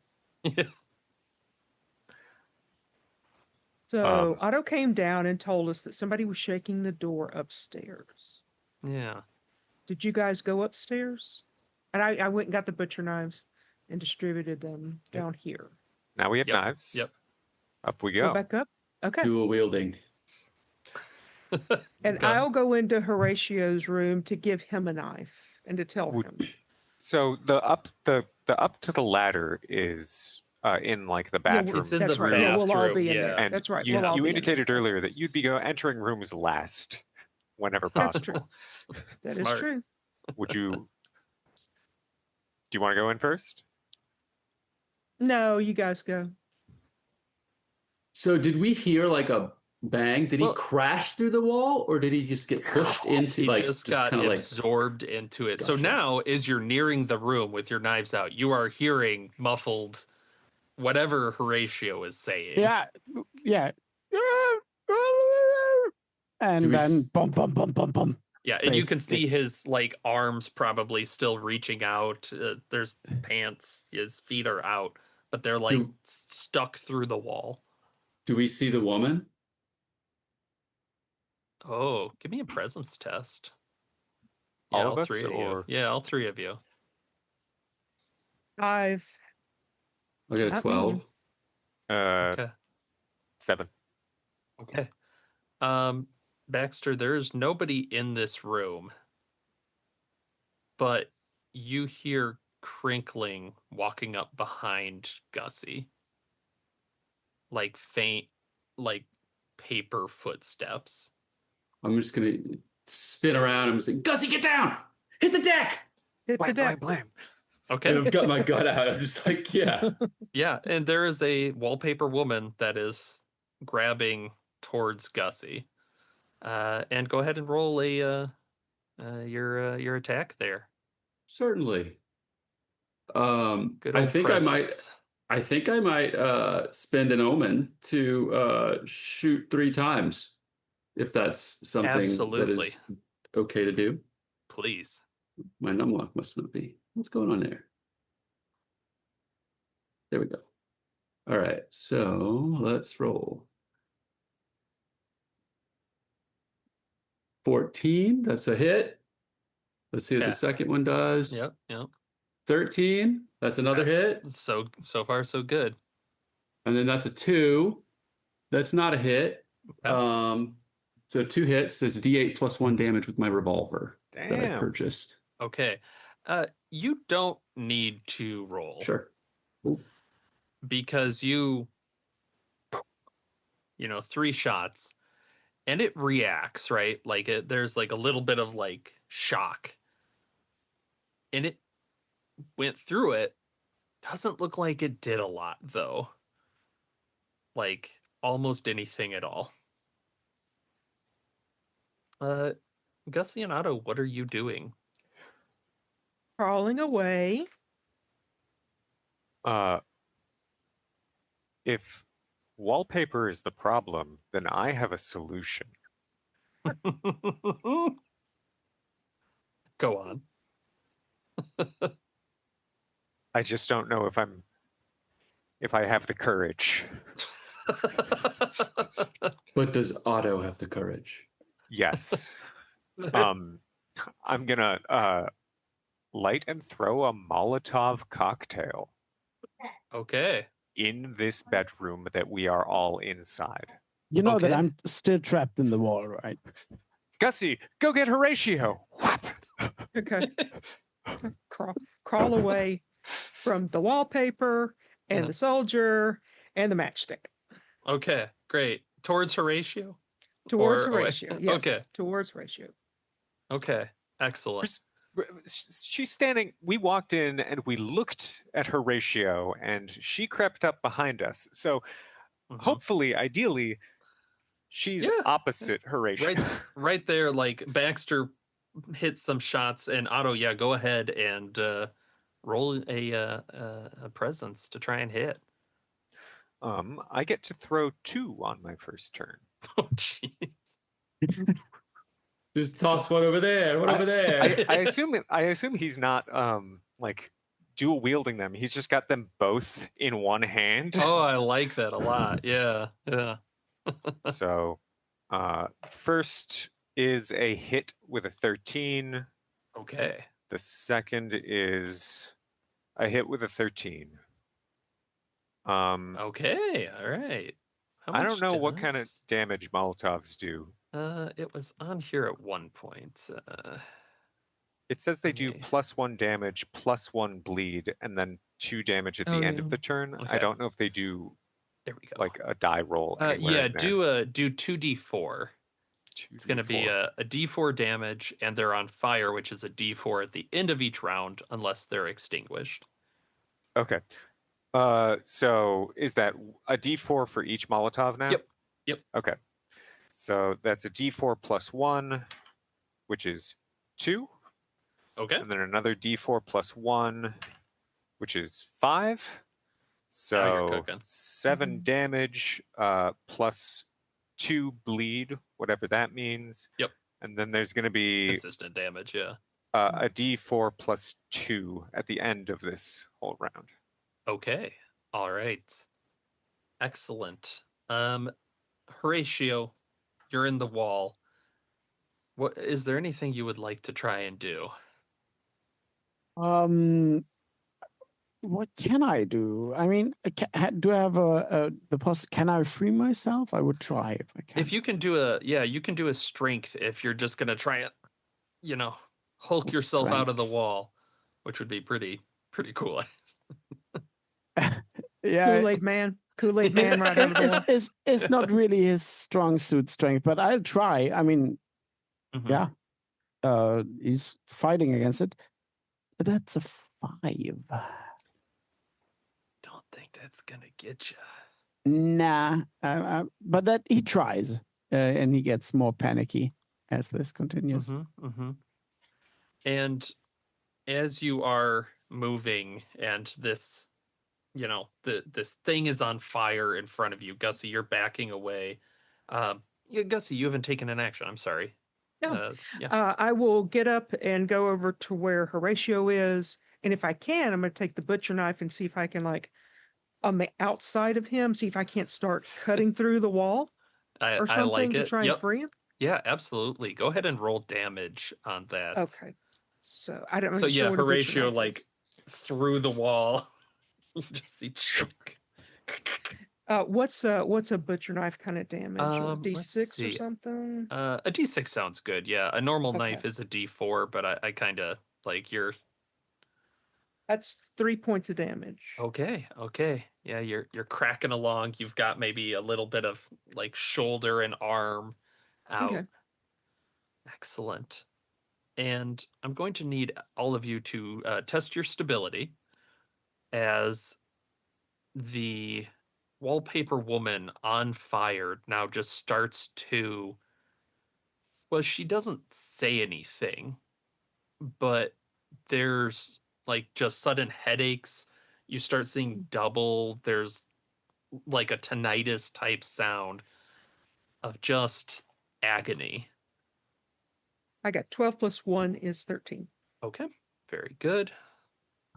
So Otto came down and told us that somebody was shaking the door upstairs. Yeah. Did you guys go upstairs? And I went and got the butcher knives and distributed them Yep. down here. Now we have Yep. knives. Yep. Up we Go go. back up. Okay. dual wielding. And Gun. I'll go into Horatio's room to give him a knife and to tell Would- him. So the up to the ladder is in like the Yeah, bathroom. It's in that's the right. Yeah, we'll all bathroom, be in yeah. there. And That's right. You, We'll all you be in there. indicated earlier that you'd be entering rooms last whenever That's possible. That is Smart. true. Would you? Do you want to go in first? No, you guys go. So did we hear like a bang? Did he Well- crash through the wall, or did he just get pushed into He like just got kind of like? absorbed into it. So Gotcha. now, as you're nearing the room with your knives out, you are hearing muffled whatever Horatio is saying. Yeah. Yeah. And Do we then s- bum bum bum bum bum. Yeah, and you can Basically. see his like arms probably still reaching out. There's pants. His feet are out, but they're like Do- stuck through the wall. Do we see the woman? Oh, give me a presence test. All Yeah, of all us, three of you. or- Yeah, all three of you. 5. I got a Not 12. Okay. 7. Okay. Baxter, there's nobody in this room, but you hear crinkling walking up behind Gussie. Like faint, like paper footsteps. I'm just gonna spin around and say, "Gussie, get down! Hit the deck!" Hit the Blam, deck. blam, blam. Okay. And I've got my gun out. I'm just like, yeah. Yeah, and there is a wallpaper woman that is grabbing towards Gussie. And go ahead and roll your attack there. Certainly. Good I old think presence. I think I might spend an omen to shoot 3 times, if that's something that Absolutely. is okay to do. Please. My numlock must not be. What's going on there? There we go. All right, so let's roll. 14, that's a hit. Let's see what Okay. the second one does. Yep. 13, that's another hit. So far so good. And then that's a 2. That's not a hit. Okay. So 2 hits. That's D8 plus 1 damage with my revolver that I Damn. purchased. Okay. You don't need to roll. Sure. Ooh. Because you 3 shots, and it reacts, right? Like there's like a little bit of like shock, and it went through it. Doesn't look like it did a lot though. Like almost anything at all. Gussie and Otto, what are you doing? Crawling away. If wallpaper is the problem, then I have a solution. Go on. I just don't know if I have the courage. But does Otto have the courage? Yes. I'm gonna light and throw a Molotov cocktail Okay. in this bedroom that we are all inside. You know that Okay. I'm still trapped in the wall, right? Gussie, go get Horatio. Whap! Okay. Crawl away from the wallpaper and Yeah. the soldier and the matchstick. Okay, great. Towards Horatio? Towards Or away? Horatio. Yes. Okay. Towards Horatio. Okay. Excellent. She's standing. We walked in and we looked at Horatio, and she crept up behind us. So Mhm. hopefully, ideally, she's Yeah. opposite Horatio. Right there, like Baxter hits some shots, and Otto, yeah, go ahead and roll a presence to try and hit. I get to throw 2 on my first turn. Oh, jeez. Just toss one over there, one over there. I assume he's not like dual wielding them. He's just got them both in one hand. Oh, I like that a lot. Yeah, yeah. So, first is a hit with a 13. Okay. The second is a hit with a 13. Okay. All right. How I don't much know what kind of does- damage Molotovs do. It was on here at one point. It says they do Okay. +1 damage, +1 bleed, and then 2 damage at the Oh, end yeah. of the turn. I Okay. don't know if they do There we go. like a die roll anywhere Yeah, in there. do 2d4. It's going to be 2d4. a d4 damage, and they're on fire, which is a d4 at the end of each round, unless they're extinguished. Okay. So is that a D4 for each Molotov now? Yep. Yep. Okay. So that's a D4 +1, which is 2. Okay. And then another D4 +1, which is 5. Now you're So cooking. 7 damage plus 2 bleed, whatever that means. Yep. And then there's going to be Consistent damage, yeah. a D4 +2 at the end of this whole round. Okay. All right. Excellent. Horatio, you're in the wall. What is there anything you would like to try and do? What can I do? I mean, do I have can I free myself? I would try if I can. If you can do you can do a strength if you're just gonna try it, hulk With yourself out of the strength. wall, which would be pretty cool. Yeah, Kool-Aid man. Kool-Aid man right over the wall. it's not really his strong suit strength, but I'll try. I mean, Mhm. yeah, he's fighting against it. But that's a 5. Don't think that's gonna get you. Nah, but that he tries, and he gets more panicky as this continues. And as you are moving, and this, this thing is on fire in front of you, Gussie, you're backing away. Yeah, Gussie, you haven't taken an action. I'm sorry. No. Yeah. I will get up and go over to where Horatio is, and if I can, I'm going to take the butcher knife and see if I can, like, on the outside of him, see if I can't start cutting through the wall I or something like to it. try and Yep. free him. Yeah, absolutely. Go ahead and roll damage on that. Okay. So I don't. So yeah, what a butcher Horatio knife like is. through the wall. You just see choke. What's a butcher knife kind of damage? Let's D6 or see. something? A D6 sounds good. Yeah, a normal Okay. knife is a D4, but I kind of like your That's 3 points of damage. Okay, okay. Yeah, you're cracking along. You've got maybe a little bit of like shoulder and arm out. Okay. Excellent. And I'm going to need all of you to test your stability as the wallpaper woman on fire now just starts to. Well, she doesn't say anything, but there's like just sudden headaches. You start seeing double. There's like a tinnitus type sound of just agony. I got 12 plus 1 is 13. Okay, very good.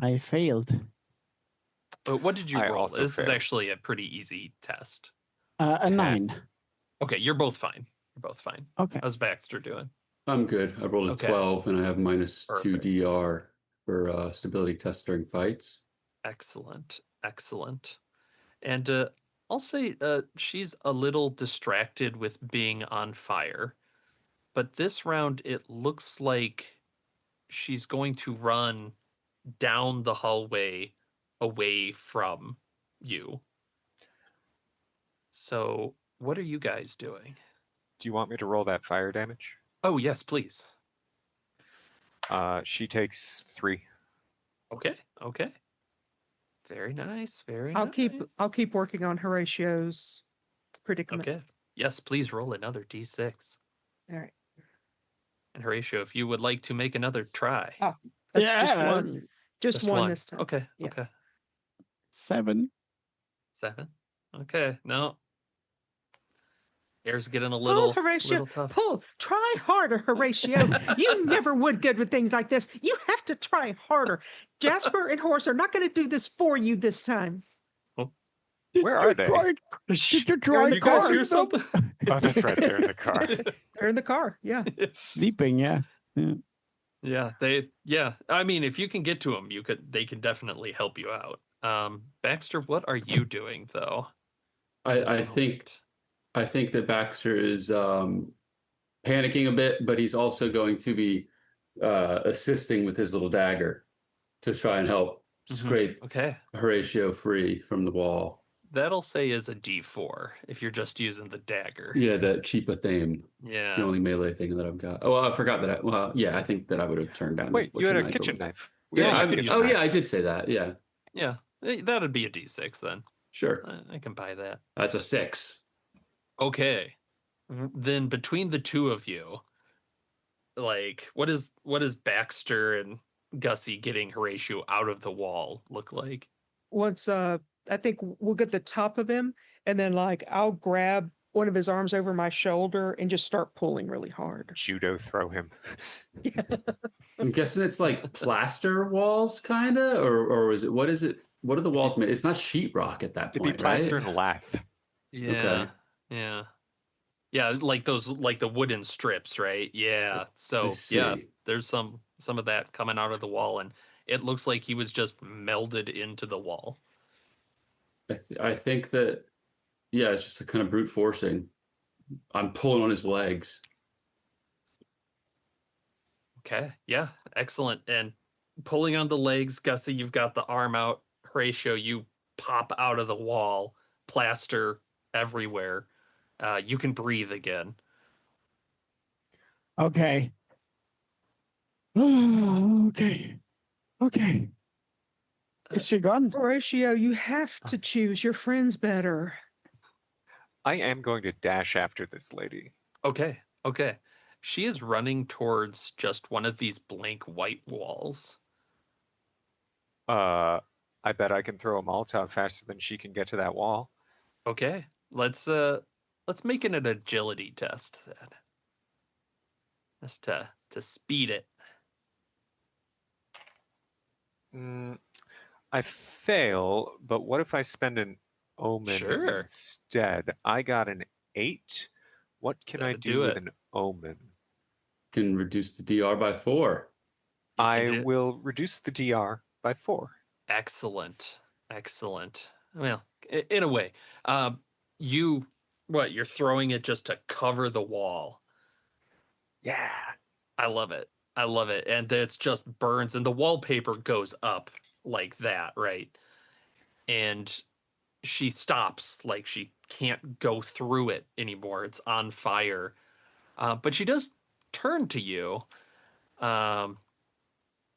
I failed. But what did you I roll? also This is failed. actually a pretty easy test. A 10. 9. Okay, you're both fine. You're both fine. Okay. How's Baxter doing? I'm good. I rolled a Okay. 12 and I have -2 Perfect. DR for stability test during fights. Excellent, excellent. And I'll say she's a little distracted with being on fire. But this round, it looks like she's going to run down the hallway away from you. So, what are you guys doing? Do you want me to roll that fire damage? Oh, yes, please. She takes 3. Okay, okay. Very nice, very I'll nice. keep working on Horatio's predicament. Okay. Yes, please roll another d6. All right. And Horatio, if you would like to make another try. Oh, that's just Yeah, one. Just one this time. Okay, Yeah. okay. 7. 7. Okay, no. Air's getting a Pull, little Horatio. tough. Pull. Try harder, Horatio. You never would good with things like this. You have to try harder. Jasper and Horace are not going to do this for you this time. Where are they? Did you They're try in the You guys car. hear calling them? something? Oh, that's right. They're in the car. They're in the car. Yeah. Sleeping, yeah. Yeah, I mean, if you can get to them, they can definitely help you out. Baxter, what are you doing though? I think that Baxter is panicking a bit, but he's also going to be assisting with his little dagger to try and help scrape Okay. Horatio free from the wall. That'll say is a D4 if you're just using the dagger. Yeah, that cheaper theme. It's Yeah. the only melee thing that I've got. Oh, I forgot that. I think that I would have turned down. Wait, the you had a butcher kitchen over- knife. Yeah, Yeah, you you could could use that. yeah, I did say that. Yeah, Yeah, that'd be a D6 then. sure. I can buy that. That's a 6. Okay. Then between the two of you, like what is Baxter and Gussie getting Horatio out of the wall look like? Once I think we'll get the top of him, and then like I'll grab one of his arms over my shoulder and just start pulling really hard. Judo throw him. I'm guessing it's like plaster walls, kind of, or is it? What is it? What are the walls made? It's not sheetrock at that It'd be point, plaster right? and lath. Yeah. Okay. Yeah. Yeah, like those like the wooden strips, right? Yeah. So yeah, see. there's some of that coming out of the wall, and it looks like he was just melded into the wall. I think that, yeah, it's just a kind of brute forcing. I'm pulling on his legs. Okay. Yeah. Excellent. And pulling on the legs, Gussie, you've got the arm out. Horatio, you pop out of the wall, plaster everywhere. You can breathe again. Okay. Okay. Okay. Is she gone? Horatio, you have to choose your friends better. I am going to dash after this lady. Okay. Okay. She is running towards just one of these blank white walls. I bet I can throw a Molotov faster than she can get to that wall. Okay. Let's make it an agility test then. Just to speed it. I fail, but what if I spend an omen Sure. instead? I got an 8. What can I That'd do do with it. an omen? Can reduce the DR by 4. You can I do- will reduce the DR by 4. Excellent. Excellent. Well, in a way, you're throwing it just to cover the wall. Yeah. I love it. I love it. And it's just burns and the wallpaper goes up like that, right? And she stops, like she can't go through it anymore. It's on fire. But she does turn to you. Um,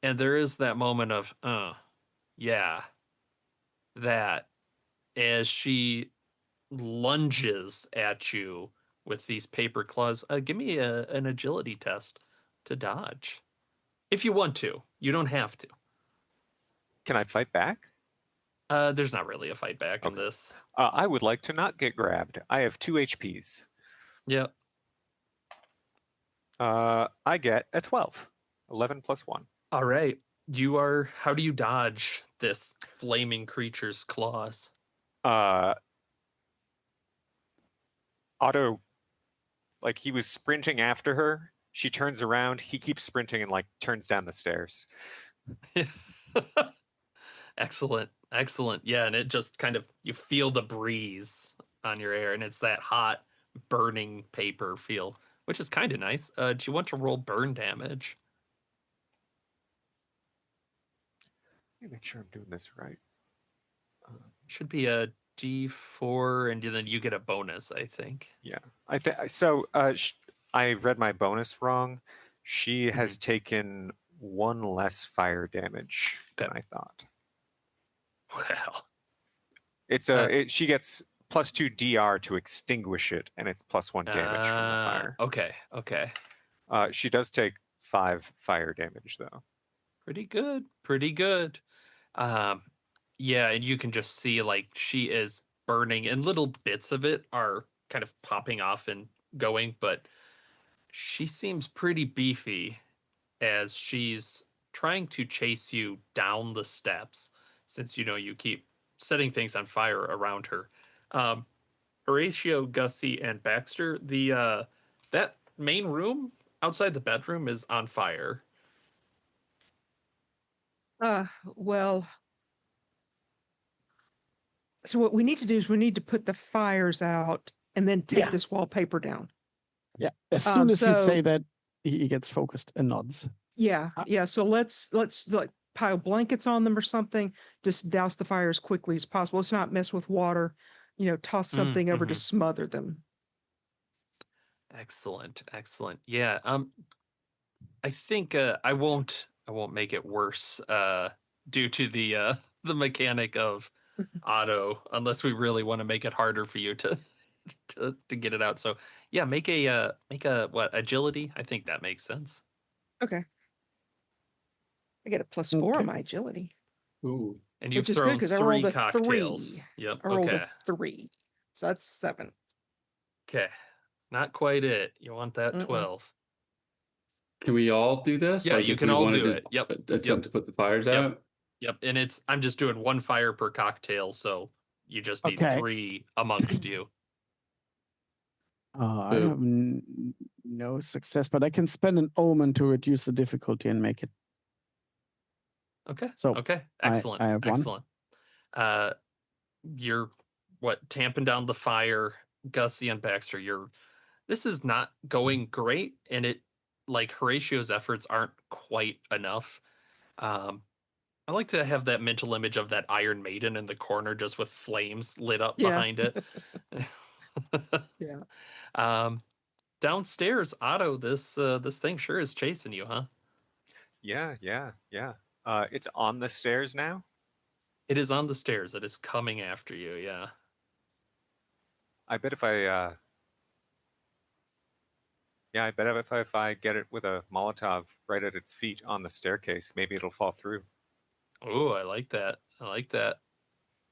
and there is that moment of, yeah, that as she lunges at you with these paper claws. Give me an agility test to dodge. If you want to. You don't have to. Can I fight back? There's not really a fight back in Okay. this. I would like to not get grabbed. I have 2 HPs. Yeah. I get a 12. 11 plus 1. All right. How do you dodge this flaming creature's claws? Otto, like he was sprinting after her. She turns around. He keeps sprinting and like turns down the stairs. Excellent. Excellent. Yeah. And it just kind of, you feel the breeze on your air, and it's that hot, burning paper feel, which is kind of nice. Do you want to roll burn damage? Let me make sure I'm doing this right. Should be a D4, and then you get a bonus, I think. Yeah, I read my bonus wrong. She has taken 1 less fire damage than I thought. Well, She gets +2 DR to extinguish it, and it's +1 damage from the fire. Okay. Okay. She does take 5 fire damage though. Pretty good. Pretty good. Yeah, and you can just see like she is burning, and little bits of it are kind of popping off and going, but she seems pretty beefy as she's trying to chase you down the steps, since you keep setting things on fire around her. Um, Horatio, Gussie, and Baxter, the that main room outside the bedroom is on fire. Well, so what we need to do is we need to put the fires out and then take Yeah. this wallpaper down. Yeah. As soon as you so- say that, he gets focused and nods. Yeah, yeah. So let's like pile blankets on them or something. Just douse the fire as quickly as possible. Let's not mess with water. Toss something over to smother them. Excellent, excellent. Yeah. I think I won't make it worse due to the mechanic of auto, unless we really want to make it harder for you to to get it out. So yeah, make a what, agility? I think that makes sense. Okay. I get a +4 on Okay. my agility, Ooh. And you've which is good thrown because I 3 rolled a cocktails. 3. Yep. I rolled Okay. a 3, so that's 7. Okay. Not quite it. You want that Mm-mm. 12. Can we all do this? Yeah, Like you if can we all wanted do to it. Yep. attempt to put the fires Yep. out? Yep. And I'm just doing 1 fire per cocktail, so you just need Okay. 3 amongst you. I have no success, but I can spend an omen to reduce the difficulty and make it. Okay. So, okay. I Excellent. have 1. Excellent. You're tamping down the fire, Gussie and Baxter. This is not going great, and it, like, Horatio's efforts aren't quite enough. I like to have that mental image of that Iron Maiden in the corner, just with flames lit up Yeah. behind it. Yeah. Downstairs, Otto, this thing sure is chasing you, huh? Yeah. It's on the stairs now. It is on the stairs. It is coming after you. Yeah. I bet if I if I get it with a Molotov right at its feet on the staircase, maybe it'll fall through. Oh, I like that. I like that.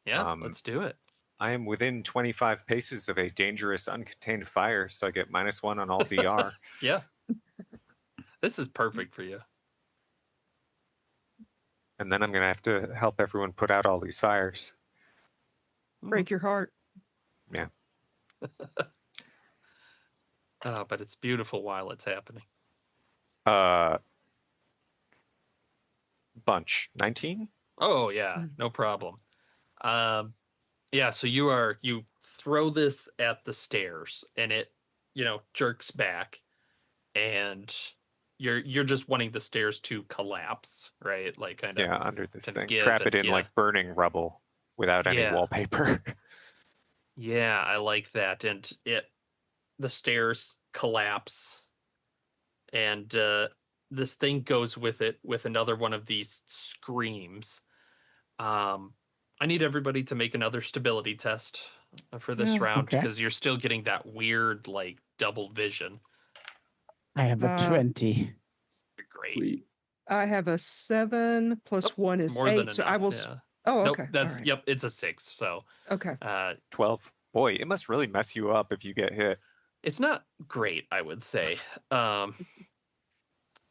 Yeah, let's do it. I am within 25 paces of a dangerous uncontained fire, so I get -1 on all DR. Yeah. This is perfect for you. And then I'm going to have to help everyone put out all these fires. Break your heart. Yeah. But it's beautiful while it's happening. Bunch 19. Oh yeah, no problem. Yeah, so you throw this at the stairs, and it jerks back, and you're just wanting the stairs to collapse, right? Like kind of Yeah, under this thing. give Trap and it in yeah. like burning rubble without any Yeah. wallpaper. Yeah, I like that. And the stairs collapse, and this thing goes with it with another one of these screams. I need everybody to make another stability test for this Yeah. round Okay. because you're still getting that weird like double vision. I have a 20. Great. Sweet. I have a 7 plus 1 is More 8. than So enough. I will. Yeah. Oh, Nope. okay. That's All right. yep. It's a 6. So, Okay. 12. Boy, it must really mess you up if you get hit. it's not great, I would say.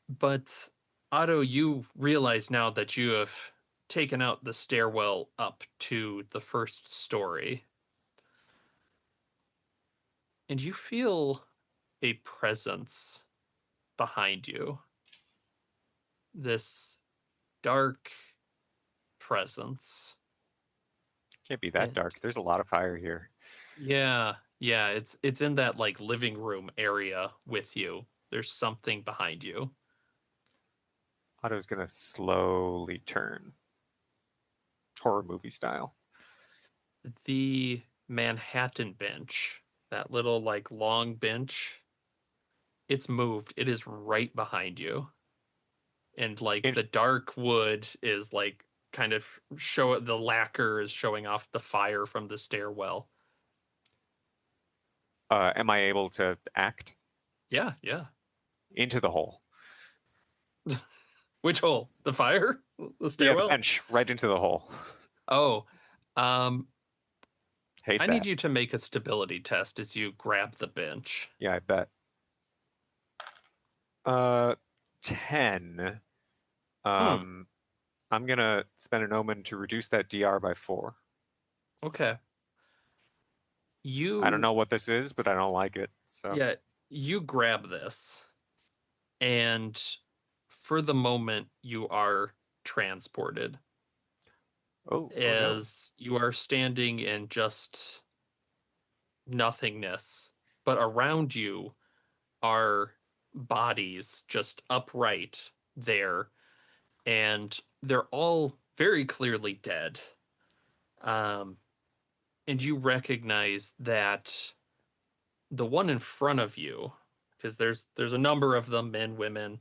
But Otto, you realize now that you have taken out the stairwell up to the first story, and you feel a presence behind you. This dark presence. Can't be that And dark. There's a lot of fire here. yeah, it's in that like living room area with you. There's something behind you. Otto's gonna slowly turn. Horror movie style. The Manhattan bench, that little like long bench, it's moved. It is right behind you. And like the dark wood is like kind of the lacquer is showing off the fire from the stairwell. Am I able to act Yeah, yeah. into the hole? Which hole? The fire? The Yeah, stairwell? the bench right into the hole. Oh, Hate I that. need you to make a stability test as you grab the bench. Yeah, I bet. 10. I'm gonna spend an omen to reduce that DR by 4. Okay. I don't know what this is, but I don't like it. So Yeah, you grab this, and for the moment, you are transported oh no. as you are standing in just nothingness, but around you are bodies just upright there, and they're all very clearly dead. And you recognize that the one in front of you, because there's a number of them, men, women,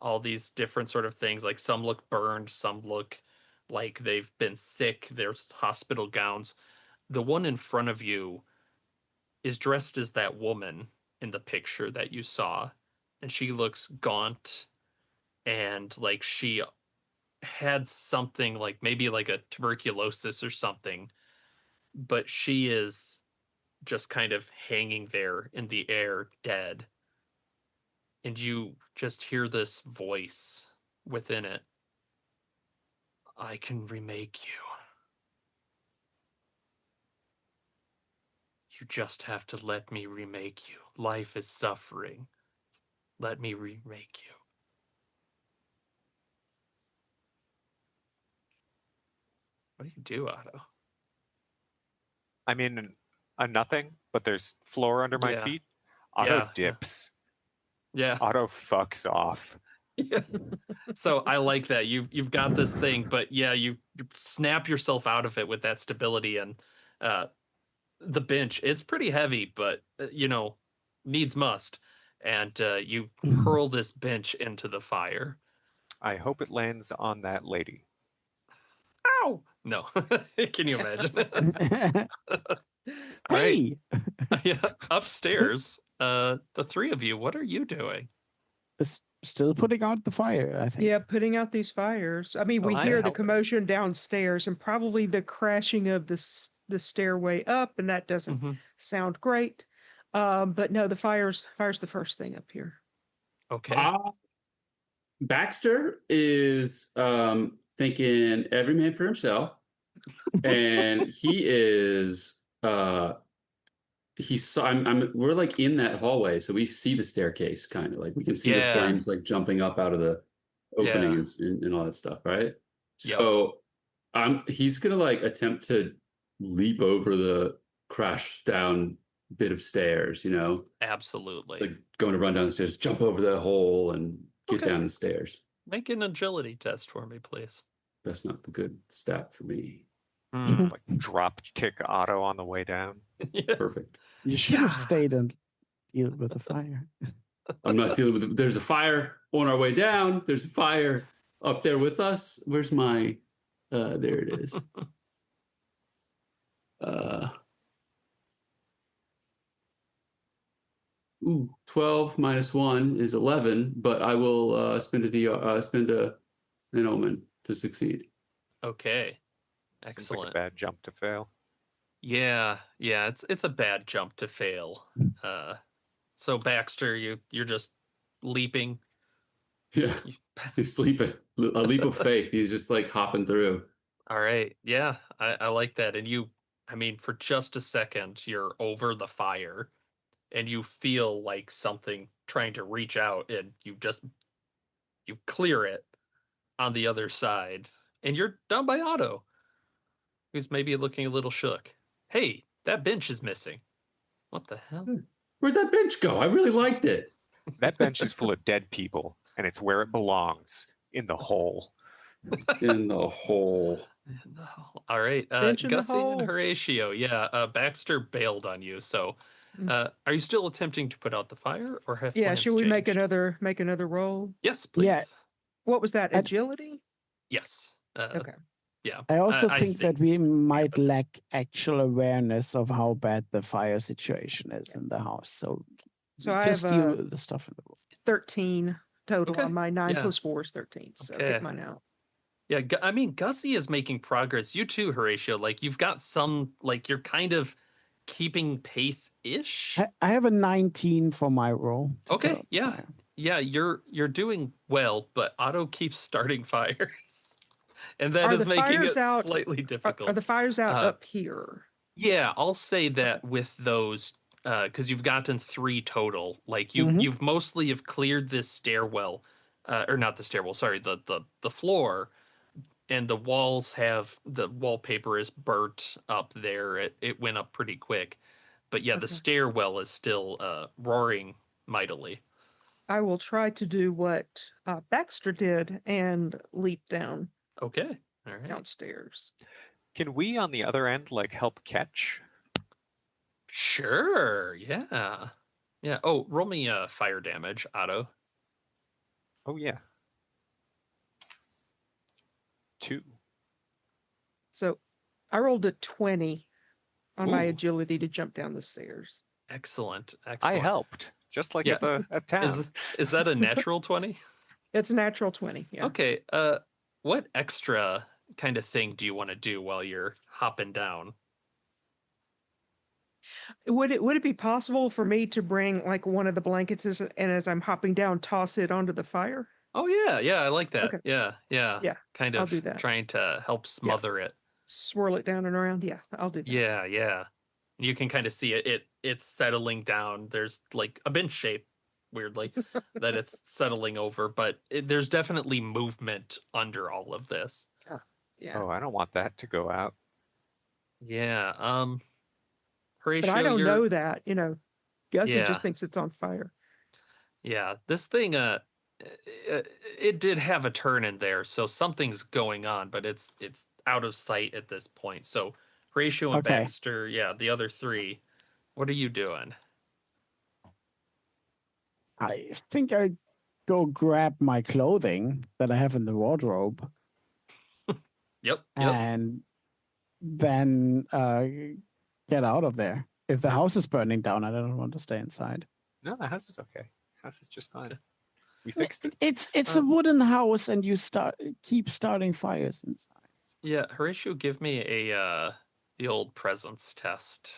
all these different sort of things. Like some look burned, some look like they've been sick. There's hospital gowns. The one in front of you is dressed as that woman in the picture that you saw, and she looks gaunt and like she had something like maybe like a tuberculosis or something, but she is just kind of hanging there in the air, dead. And you just hear this voice within it. I can remake you. You just have to let me remake you. Life is suffering. Let me remake you. What do you do, Otto? I'm in a nothing, but there's floor under my Yeah. feet. Otto Yeah. dips. Yeah. Otto fucks off. Yeah. So I like that. You've got this thing, but yeah, you snap yourself out of it with that stability and the bench. It's pretty heavy, but needs must. And you hurl this bench into the fire. I hope it lands on that lady. Ow! No. Can you imagine? All right. Hey, Yeah. Upstairs, the three of you, what are you doing? still putting out the fire, I think. Yeah, putting out these fires. I mean, we Okay. hear the Helping. commotion downstairs and probably the crashing of the stairway up, and that doesn't Mhm. sound great. But no, the fire's the first thing up here. Okay. Baxter is thinking every man for himself, and he is we're like in that hallway, so we see the staircase kind of like we can see the Yeah. flames like jumping up out of the opening Yeah. and all that stuff, right? Yep. So he's gonna like attempt to leap over the crash down bit of stairs, Absolutely. like going to run down the stairs, jump over the hole and get Okay. down the stairs. Make an agility test for me, please. That's not a good stat for me. Hmm. Like drop kick Otto on the way down. Yeah. Perfect. You should have Yeah. stayed and deal with the fire. I'm not dealing with it. There's a fire on our way down. There's a fire up there with us. Where's my there it is. 12 minus 1 is 11, but I will spend an omen to succeed. Okay. Seems like a Excellent. bad jump to fail. Yeah, it's a bad jump to fail. So Baxter, you're just leaping. Yeah, You- he's sleeping. A leap of faith. He's just like hopping through. All right. Yeah, I like that. And I mean, for just a second, you're over the fire and you feel like something trying to reach out and you clear it on the other side. And you're down by Otto, who's maybe looking a little shook. Hey, that bench is missing. What the hell? Where'd that bench go? I really liked it. That bench is full of dead people, and it's where it belongs, in the hole. In the hole. All right, Bench in the Gussie and hole. Horatio. Yeah, Baxter bailed on you. So, are you still attempting to put out the fire, or have Yeah, plans should we make changed? another roll? Yes, please. Yeah. What was that? I- Agility? Yes. Okay. Yeah. I also I think that we might lack actual awareness of how bad the fire situation is in the house. So, So we I just have deal a with the stuff in the room. 13 total Okay, on my 9 yeah. plus 4 is 13. So Okay. pick mine out. Yeah, I mean, Gussie is making progress. You too, Horatio. Like you've got some, like you're kind of keeping pace ish. I have a 19 for my roll. to put Okay, out the yeah. fire. Yeah, you're doing well, but Otto keeps starting fires. And that Are is the making fires it out- slightly difficult. Are the fires out Uh, up here? Yeah, I'll say that with those because you've gotten 3 total. Like Mhm. you've mostly have cleared this stairwell, or not the stairwell. Sorry, the floor, and the walls have the wallpaper is burnt up there. It went up pretty quick, but yeah, the Okay. stairwell is still roaring mightily. I will try to do what Baxter did and leap Okay, all right. downstairs. Can we, on the other end, like help catch? Sure, yeah, yeah. Oh, roll me fire damage, Otto. Oh yeah. 2. So I rolled a 20 on my Ooh. agility to jump down the stairs. Excellent, I excellent. helped, just like Yeah. at town. Is that a natural 20? It's a natural 20. Yeah. Okay. What extra kind of thing do you want to do while you're hopping down? Would it be possible for me to bring like one of the blankets and as I'm hopping down, toss it onto the fire? Oh yeah, I like that. Okay. Yeah. Yeah, Kind I'll of do that. trying to help smother it. Swirl it down and around. Yeah, I'll do that. Yeah. You can kind of see it's settling down. There's like a bench shape, weirdly, that it's settling over, but there's definitely movement under all of this. Yeah. Oh, I don't want that to go out. Yeah. But Horatio, I don't you're know that. Gussie Yeah. just thinks it's on fire. Yeah, this thing it did have a turn in there, so something's going on, but it's out of sight at this point. So Horatio and Okay. Baxter, yeah, the other 3, what are you doing? I think I go grab my clothing that I have in the wardrobe Yep. and then get out of there. If the house is burning down, I don't want to stay inside. No, the house is okay. House is just fine. We fixed it. It's a wooden house, and you keep starting fires inside. Yeah, Horatio, give me a the old presence test.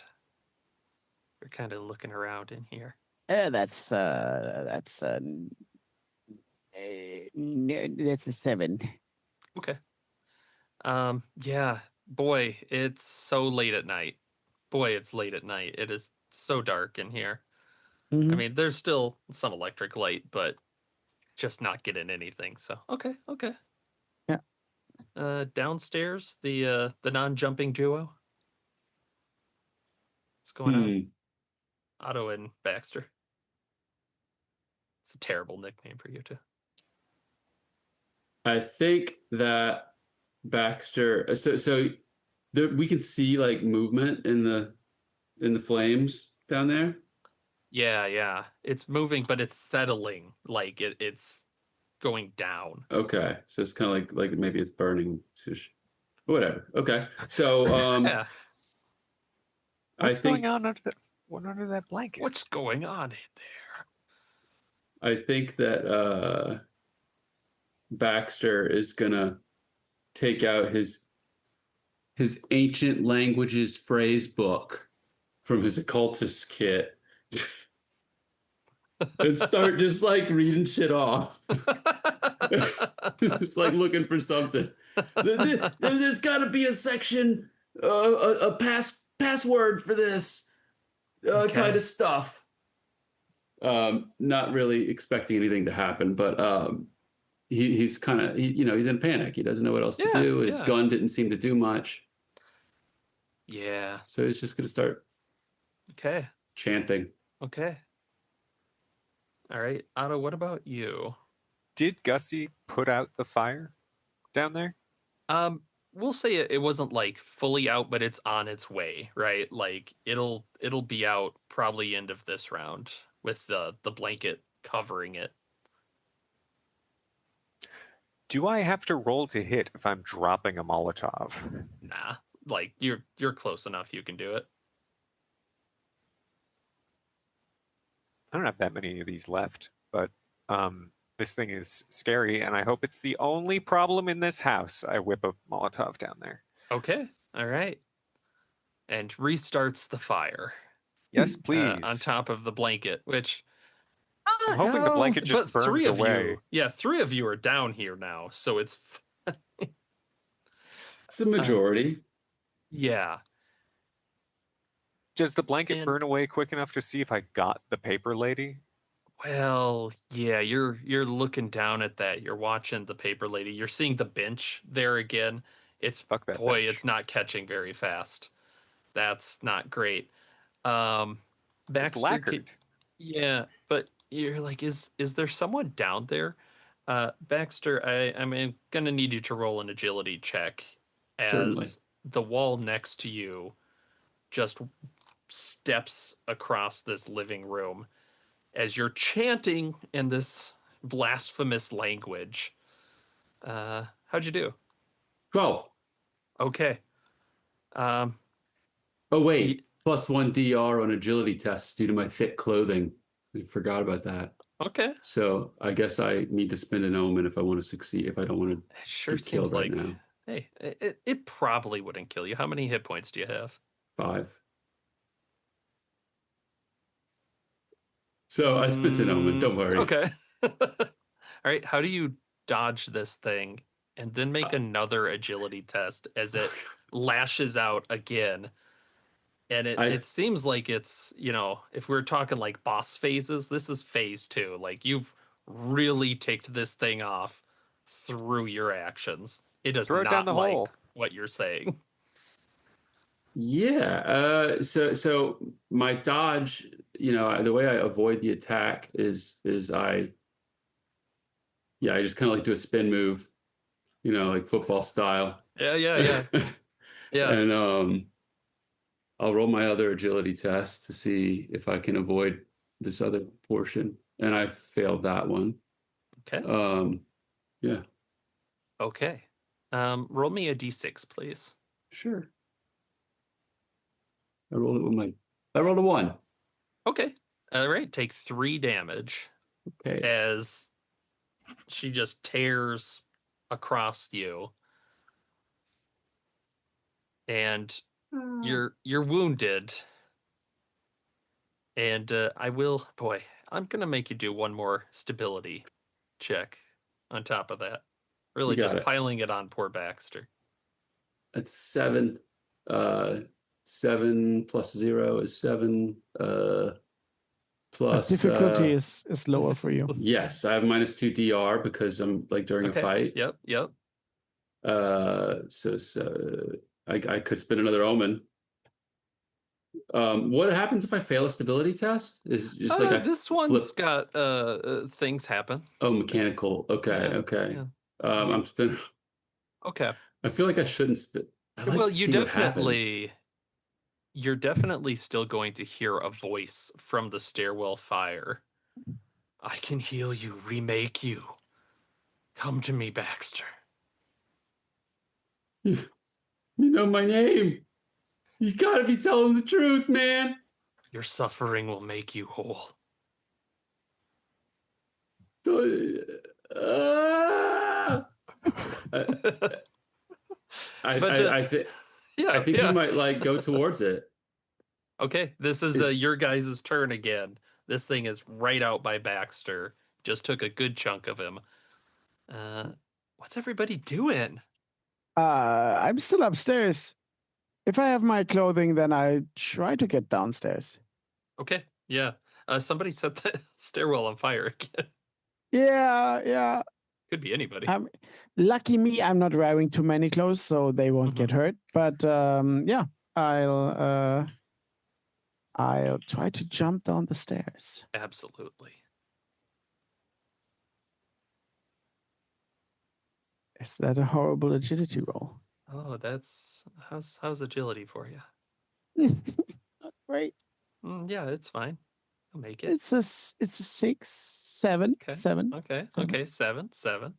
You're kind of looking around in here. That's a 7. Okay. Yeah, boy, it's so late at night. It is so dark in here. I Mhm. mean, there's still some electric light, but just not getting anything. So okay. Yeah. Downstairs, the non-jumping duo. What's going on? Otto and Baxter. It's a terrible nickname for you two. I think that Baxter. So there, we can see like movement in the flames down there. Yeah. It's moving, but it's settling. Like it's going down. Okay, so it's kind of like maybe it's burning. Whatever. Okay, so Yeah. I What's going think on under that blanket? What's going on in there? I think that Baxter is gonna take out his ancient languages phrase book from his occultist kit and start just like reading shit off. It's like looking for something. There's got to be a section, a password for this Okay. kind of stuff. Not really expecting anything to happen, but he's kind of he's in panic. He doesn't know what else to Yeah, do. His yeah. gun didn't seem to do much, Yeah. so he's just gonna start Okay. chanting. Okay. All right. Otto, what about you? Did Gussie put out the fire down there? We'll say it wasn't like fully out, but it's on its way, right? Like it'll be out probably end of this round with the blanket covering it. Do I have to roll to hit if I'm dropping a Molotov? Nah. Like you're close enough, you can do it. I don't have that many of these left, but this thing is scary, and I hope it's the only problem in this house. I whip a Molotov down there. Okay. All right. And restarts the fire. Yes, please. On top of the blanket, which I'm hoping the blanket just but burns three of away. you, yeah, 3 of you are down here now, so it's It's the majority. yeah. Does the blanket And- burn away quick enough to see if I got the paper lady? Well, yeah, you're looking down at that. You're watching the paper lady. You're seeing the bench there again. It's Fuck that boy, bench. it's not catching very fast. That's not great. It's Baxter, lacquered. yeah, but you're like, is there someone down there? Baxter, I'm gonna need you to roll an agility check as Certainly. the wall next to you just steps across this living room as you're chanting in this blasphemous language. How'd you do? 12. Okay. Oh wait, +1 DR on agility tests due to my thick clothing. I forgot about that. Okay. So I guess I need to spend an omen if I want to succeed. If I don't want to It sure get seems killed right like now. hey, it probably wouldn't kill you. How many hit points do you have? 5. So I spent an omen. Don't worry. Okay. All right. How do you dodge this thing and then make another agility test as it lashes out again? And it seems like it's, if we're talking like boss phases, this is phase 2. Like you've really ticked this thing off through your actions. It does Throw it not down the like hole. what you're saying. Yeah. So my dodge, the way I avoid the attack is I just kind of like do a spin move, like football style. Yeah. Yeah. And I'll roll my other agility test to see if I can avoid this other portion, and I failed that one. Okay. Yeah. Okay. Roll me a d6, please. Sure. I rolled a 1. Okay. All right. Take 3 damage Okay. as she just tears across you. And you're wounded. And I'm gonna make you do one more stability check on top of that. Really You got just it. piling it on poor Baxter. That's 7. 7 plus 0 is 7. Plus difficulty is lower for you. Yes, I have -2 DR because I'm like during a fight. Yep. So I could spin another omen. What happens if I fail a stability test? Is just like I this one's got things happen. Oh, mechanical. Okay, Yeah, okay. yeah. I'm spinning. Okay. I feel like I shouldn't spin. I like Well, to see what happens. you're definitely still going to hear a voice from the stairwell fire. I can heal you, remake you. Come to me, Baxter. You know my name. You gotta be telling the truth, man. Your suffering will make you whole. I, But I think he yeah. might like go towards it. Okay, this is your guys' turn again. This thing is right out by Baxter. Just took a good chunk of him. What's everybody doing? I'm still upstairs. If I have my clothing, then I try to get downstairs. Okay, yeah. Somebody set the stairwell on fire again. Yeah. Could be anybody. Lucky me, I'm not wearing too many clothes, so they won't get hurt. But yeah, I'll try to jump down the stairs. Absolutely. Is that a horrible agility roll? Oh, that's how's agility for you? Not great. Yeah, it's fine. I'll make it. It's a 6, 7, Okay. 7. Okay. 7. Okay. 7.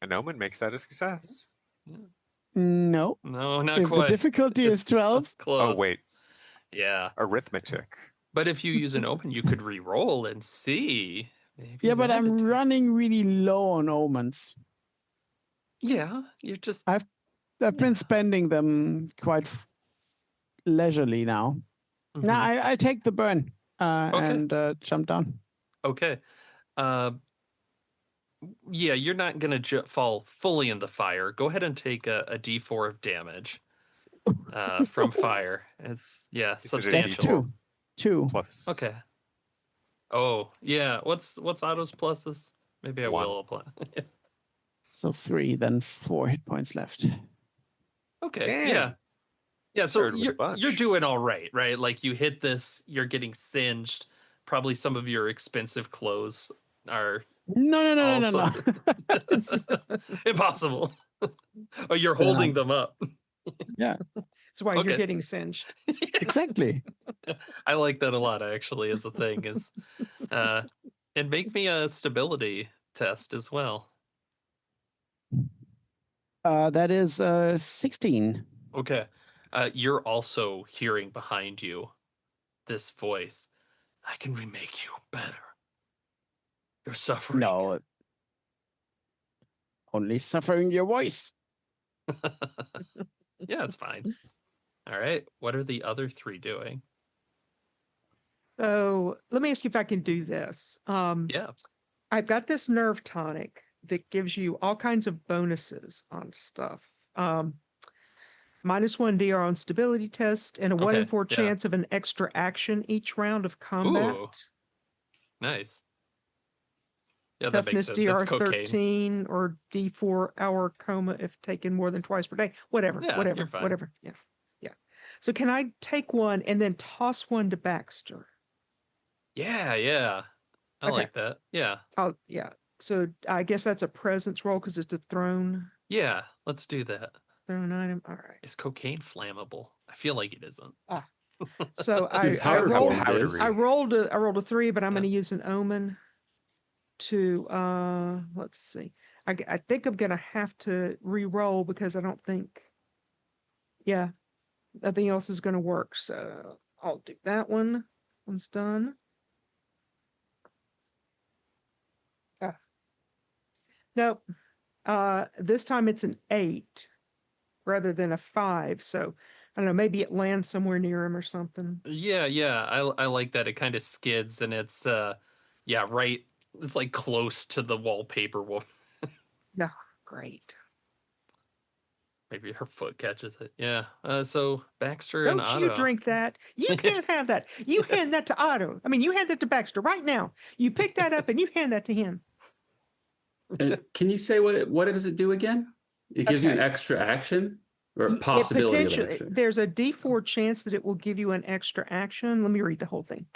An omen makes that a success. Yeah. No. No, not If quite. the difficulty is 12. Close. Oh, wait. Yeah. Arithmetic. But if you use an omen, you could re-roll and see. Maybe Yeah, but I'm that'd- running really low on omens. Yeah, you're just. I've been spending them quite leisurely now. Mhm. Now I take the burn Okay. and jump down. Okay. Yeah, you're not gonna fall fully in the fire. Go ahead and take a D4 of damage from fire. It's Is it a That's substantial. 2. Plus Okay. Oh yeah. What's Otto's pluses? Maybe I 1. will apply. So 3, then 4 hit points left. Okay. Damn. Yeah. Yeah. So Started with a you're bunch. doing all right, right? Like you hit this, you're getting singed. Probably some of your expensive clothes are No. also impossible. Oh, you're holding them up. Yeah, That's why Okay. you're getting singed. exactly. I like that a lot, actually, as a thing. Is and make me a stability test as well. That is 16. Okay. You're also hearing behind you this voice. I can remake you better. You're suffering. No. Only suffering your voice. Yeah, it's fine. All right. What are the other 3 doing? So let me ask you if I can do this. Yeah. I've got this nerve tonic that gives you all kinds of bonuses on stuff. -1 DR on stability test and a 1 in 4 yeah. chance of an extra action each round of combat. Ooh. Nice. Yeah, that makes Toughness sense. DR That's cocaine. 13 or D4 hour coma if taken more than twice per day. Whatever. Yeah, you're fine. Yeah. So can I take one and then toss one to Baxter? Yeah. I Okay. like that. Yeah. Yeah. So I guess that's a presence roll because it's a thrown Yeah, let's do that. item. All right. Is cocaine flammable? I feel like it isn't. So In powder rolled. form, it is. I rolled a 3, but I'm Yeah. going to use an omen to let's see. I think I'm going to have to re-roll because I don't think nothing else is going to work. So I'll do that one. One's done. Nope. This time it's an 8 rather than a 5. So I don't know, maybe it lands somewhere near him or something. Yeah. I like that. It kind of skids and it's right. It's like close to the wallpaper. No, great. Maybe her foot catches it. Yeah. So Baxter and Don't Otto. you drink that. You can't have that. You hand that to Otto. I mean, you hand that to Baxter right now. You pick that up and you hand that to him. And can you say what does it do again? It gives you an Okay. extra action or It possibility of potentially, extra. there's a D4 chance that it will give you an extra action. Let me read the whole thing.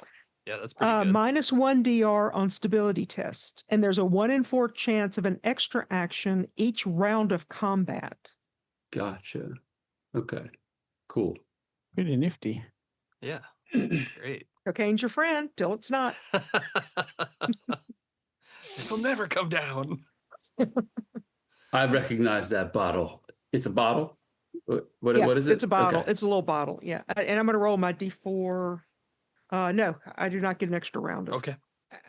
Yeah, that's pretty good. -1 DR on stability test, and there's a 1 in 4 chance of an extra action each round of combat. Gotcha. Okay. Cool. Pretty nifty. Yeah, that's great. Cocaine's your friend till it's not. This'll never come down. I recognize that bottle. It's a bottle? What Yeah, is it? it's a bottle. Okay. It's a little bottle. Yeah. And I'm going to roll my D4. No, I do not get an extra round of Okay.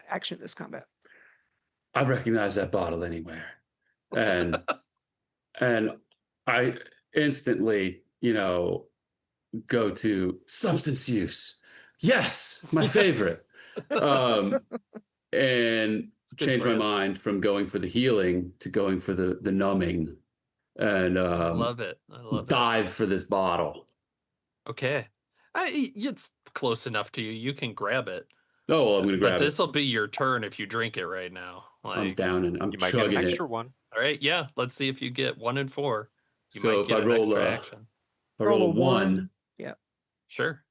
action this combat. I recognize that bottle anywhere. And and I instantly, go to substance use. Yes, my Yes. favorite. And good change for my you. mind from going for the healing to going for the numbing, and I love it. I love it. dive for this bottle. Okay. It's close enough to you. You can grab it. Oh, well, I'm gonna But grab it. this will be your turn if you drink it right now. I'm down and I'm You might get chugging an it. extra one. All right, yeah. Let's see if you get 1 in 4. You So might if get I an roll extra a, action. if I roll a one, Yeah. Sure.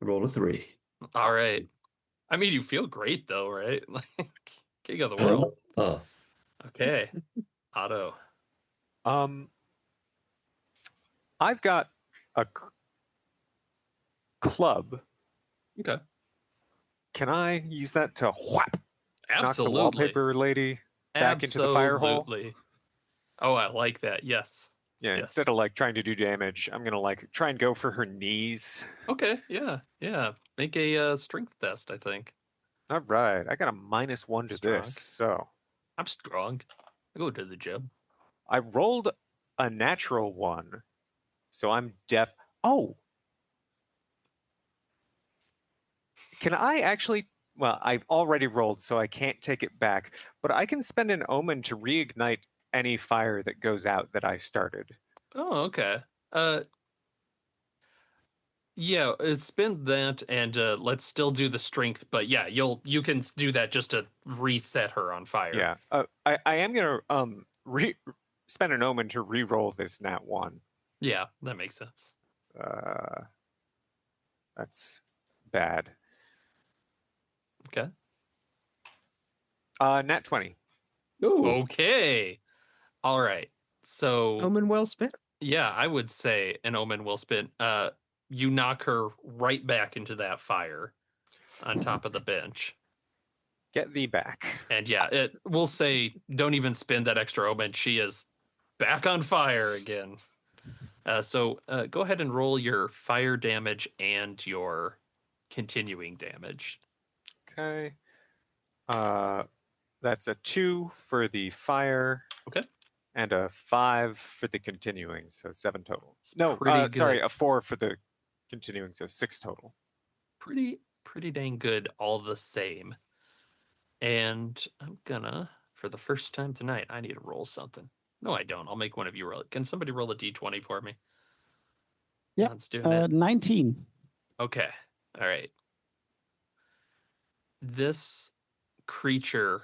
I roll a 3. All right. I mean, you feel great though, right? Like king of the world. Okay. Otto. I've got a club. Okay. Can I use that to whap knock the Absolutely. wallpaper lady back into the fire hole? Absolutely. Oh, I like that. Yes. Yeah, Yes. instead of like trying to do damage, I'm gonna like try and go for her knees. Okay. Yeah. Yeah. Make a strength test, I think. All right, I got a -1 to Strong. this. So I'm strong. I go to the gym. I rolled a natural 1, so I'm deaf. Oh, can I actually? Well, I've already rolled, so I can't take it back. But I can spend an omen to reignite any fire that goes out that I started. Oh, okay. Yeah, spend that and let's still do the strength, but yeah, you can do that just to reset her on fire. Yeah, I am gonna spend an omen to re-roll this nat 1. Yeah, that makes sense. That's bad. Okay. Nat 20. Ooh. Okay. All right. So Omen well spent. yeah, I would say an omen will spin. You knock her right back into that fire on top of the bench. Get thee back. And yeah, it we'll say don't even spin that extra omen. She is back on fire again. So go ahead and roll your fire damage and your continuing damage. Okay. That's a 2 for the fire. Okay. And a 5 for the continuing, so 7 total. No, Pretty sorry, good. a 4 for the continuing, so 6 total. Pretty dang good all the same. And I'm gonna, for the first time tonight, I need to roll something. No, I don't. I'll make one of you roll it. Can somebody roll a d20 for me? Yeah. Let's do it. 19. Okay. All right. This creature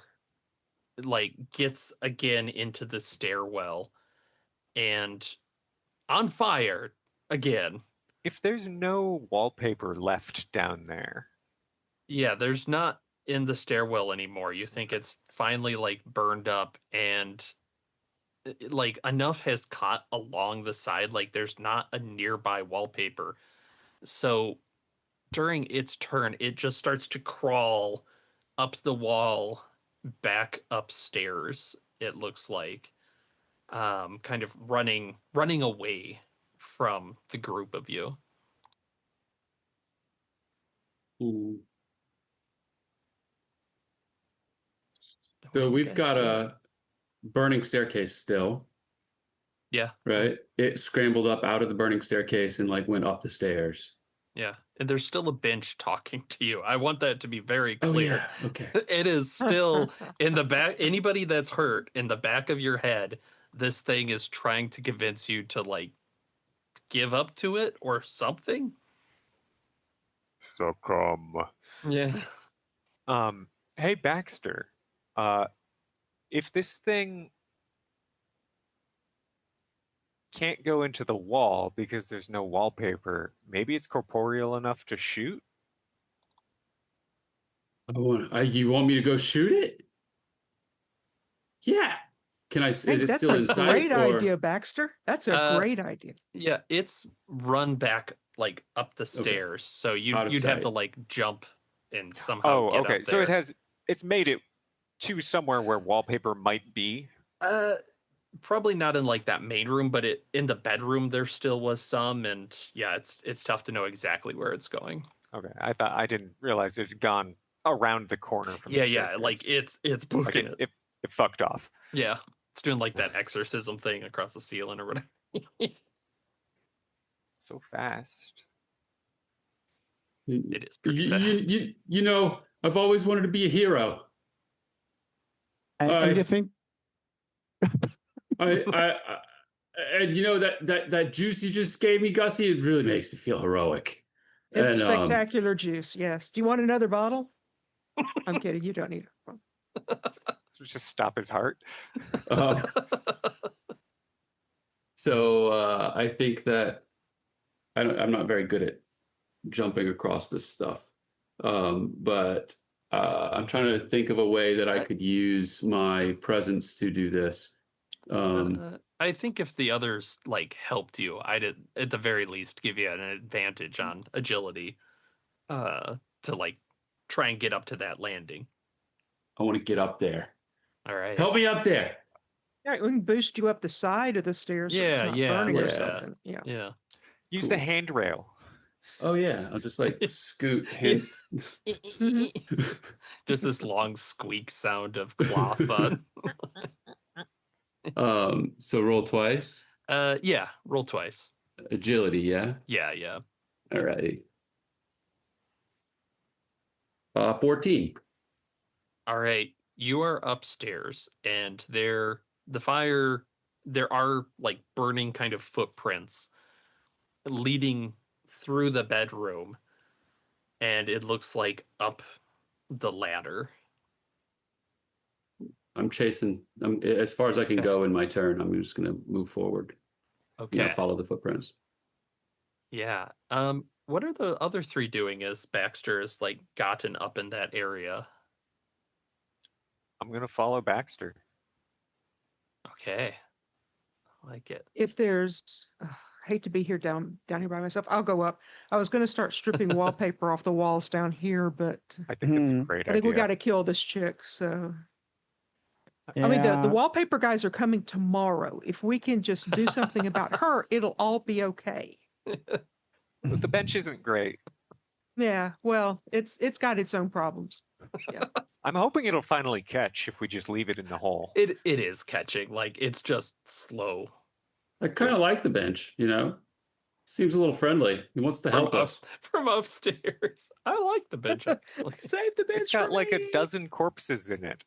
like gets again into the stairwell and on fire again. If there's no wallpaper left down there. Yeah, there's not in the stairwell anymore. You think it's finally like burned up and like enough has caught along the side, like there's not a nearby wallpaper. So during its turn, it just starts to crawl up the wall back upstairs, it looks like. Kind of running away from the group of you. What do So you we've guys got do? a burning staircase still, Yeah. right? It scrambled up out of the burning staircase and like went up the stairs. Yeah. And there's still a bench talking to you. I want that to be very Oh clear. yeah, okay. It is still in the back. Anybody that's hurt, in the back of your head, this thing is trying to convince you to like give up to it or something. Succumb. Yeah. Hey Baxter. If this thing can't go into the wall because there's no wallpaper, maybe it's corporeal enough to shoot? You want me to go shoot it? Yeah. Can I? Is Hey, it that's still a in sight? great Or idea, Baxter. That's a great idea. Yeah, it's run back like up the Okay. stairs, so Out of you'd have sight. to like jump and somehow Oh, get okay. up So there. it's made it to somewhere where wallpaper might be. Probably not in like that main room, but in the bedroom there still was some, and yeah, it's tough to know exactly where it's going. Okay, I didn't realize it had gone around the corner from Yeah, the yeah, staircase. like it's Like booking it. it fucked off. Yeah, it's doing like that exorcism thing across the ceiling or whatever. So fast. It is pretty fast. You know, I've always wanted to be a hero. And you think And you know that juice you just gave me, Gussie, it really makes me feel heroic. It's And spectacular juice. Yes. Do you want another bottle? I'm kidding. You don't need it. Just stop his heart. So I think that I'm not very good at jumping across this stuff, but I'm trying to think of a way that I could use my presence to do this. I think if the others like helped you, I'd at the very least give you an advantage on agility, to like try and get up to that landing. I want to get up there. All right. Help me up there. Yeah, we can boost you up the side of the stairs. So it's not burning or something. Yeah. Yeah. Use the handrail. Oh yeah, I'll just like scoot hand. Just this long squeak sound of cloth on. So roll twice. Yeah, roll twice. Agility, yeah. Yeah. All righty. 14. All right. You are upstairs and there are like burning kind of footprints leading through the bedroom, and it looks like up the ladder. I'm chasing. As far as I can go in my turn. I'm just gonna move forward. Okay. Follow the footprints. Yeah. What are the other three doing as Baxter has like gotten up in that area? I'm gonna follow Baxter. Okay. I like it. If there's, I hate to be here down here by myself. I'll go up. I was going to start stripping wallpaper off the walls down here, but I think it's a great I think idea. we got to kill this chick. So, yeah. I mean, the wallpaper guys are coming tomorrow. If we can just do something about her, it'll all be okay. But the bench isn't great. Yeah. Well, it's got its own problems. Yeah. I'm hoping it'll finally catch if we just leave it in the hole. It is catching. Like it's just slow. I kind of like the bench. Seems a little friendly. He wants to help us. From upstairs. I like the bench. Save the bench. It's got for like me. a dozen corpses in it.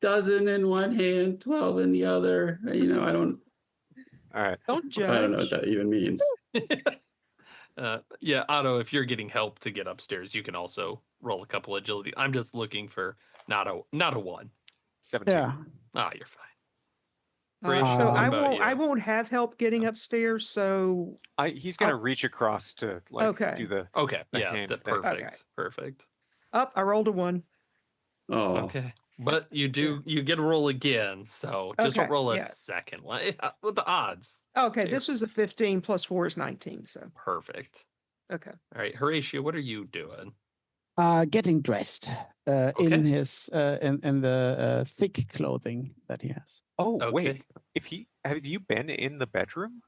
Dozen in one hand, 12 in the other. I don't. All right. Don't judge. I don't know what that even means. Yeah, Otto, if you're getting help to get upstairs, you can also roll a couple agility. I'm just looking for not a 1. 17. Yeah. Ah, you're fine. So What I about won't. you? I won't have help getting upstairs. So He's gonna reach across to do the. Okay, the yeah, hand thing. perfect, Okay. perfect. up. I rolled a 1. Oh, Okay, but you get a roll again, so just Okay, roll a yeah. second one. Yeah, with the odds. Okay, So this was a 15 plus 4 is 19. So Perfect. okay. All right, Horatio, what are you doing? Getting dressed in his in the thick clothing that he has. Oh Okay. wait, have you been in the bedroom?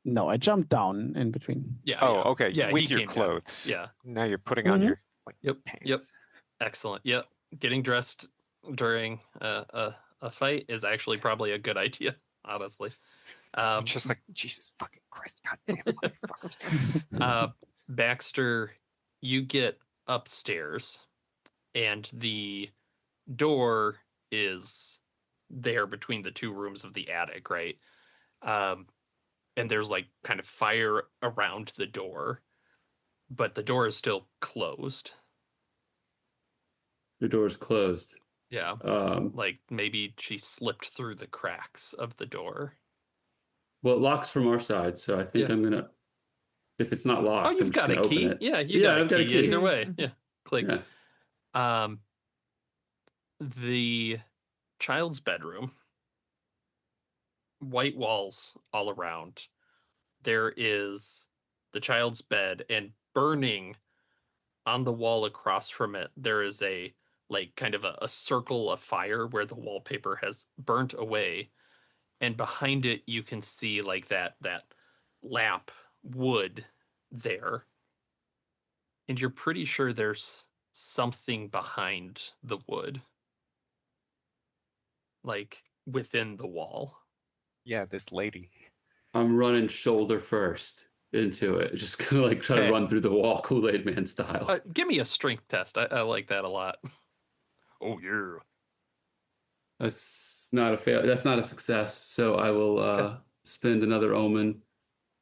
No, I jumped down in between. Yeah. Oh, yeah. okay. Yeah, with he your came down. clothes. Yeah. Now you're putting on your Yep. pants. Yep. Excellent. Yep. Getting dressed during a fight is actually probably a good idea, honestly. Just like Jesus fucking Christ, goddamn motherfuckers. Baxter, you get upstairs, and the door is there between the two rooms of the attic, right? And there's like kind of fire around the door, but the door is still closed. the door's closed. Yeah. Like maybe she slipped through the cracks of the door. Well, it locks from our side, so I think Yeah. I'm gonna If it's not Oh, locked, I'm you've just got a gonna open key. it. Yeah, you Yeah, got a I've got a key. key. Either way. Mhm. Yeah. Click. Yeah. Um, the child's bedroom, white walls all around. There is the child's bed, and burning on the wall across from it, there is a like kind of a circle of fire where the wallpaper has burnt away. And behind it you can see like that lap wood there. And you're pretty sure there's something behind the wood, like within the wall. Yeah, this lady. I'm running shoulder first into it. Just gonna like try to Okay. run through the wall, Kool-Aid Man style. Give me a strength test. I like that a lot. Oh yeah. That's not a fail. That's not a success. So I will Okay. spend another omen.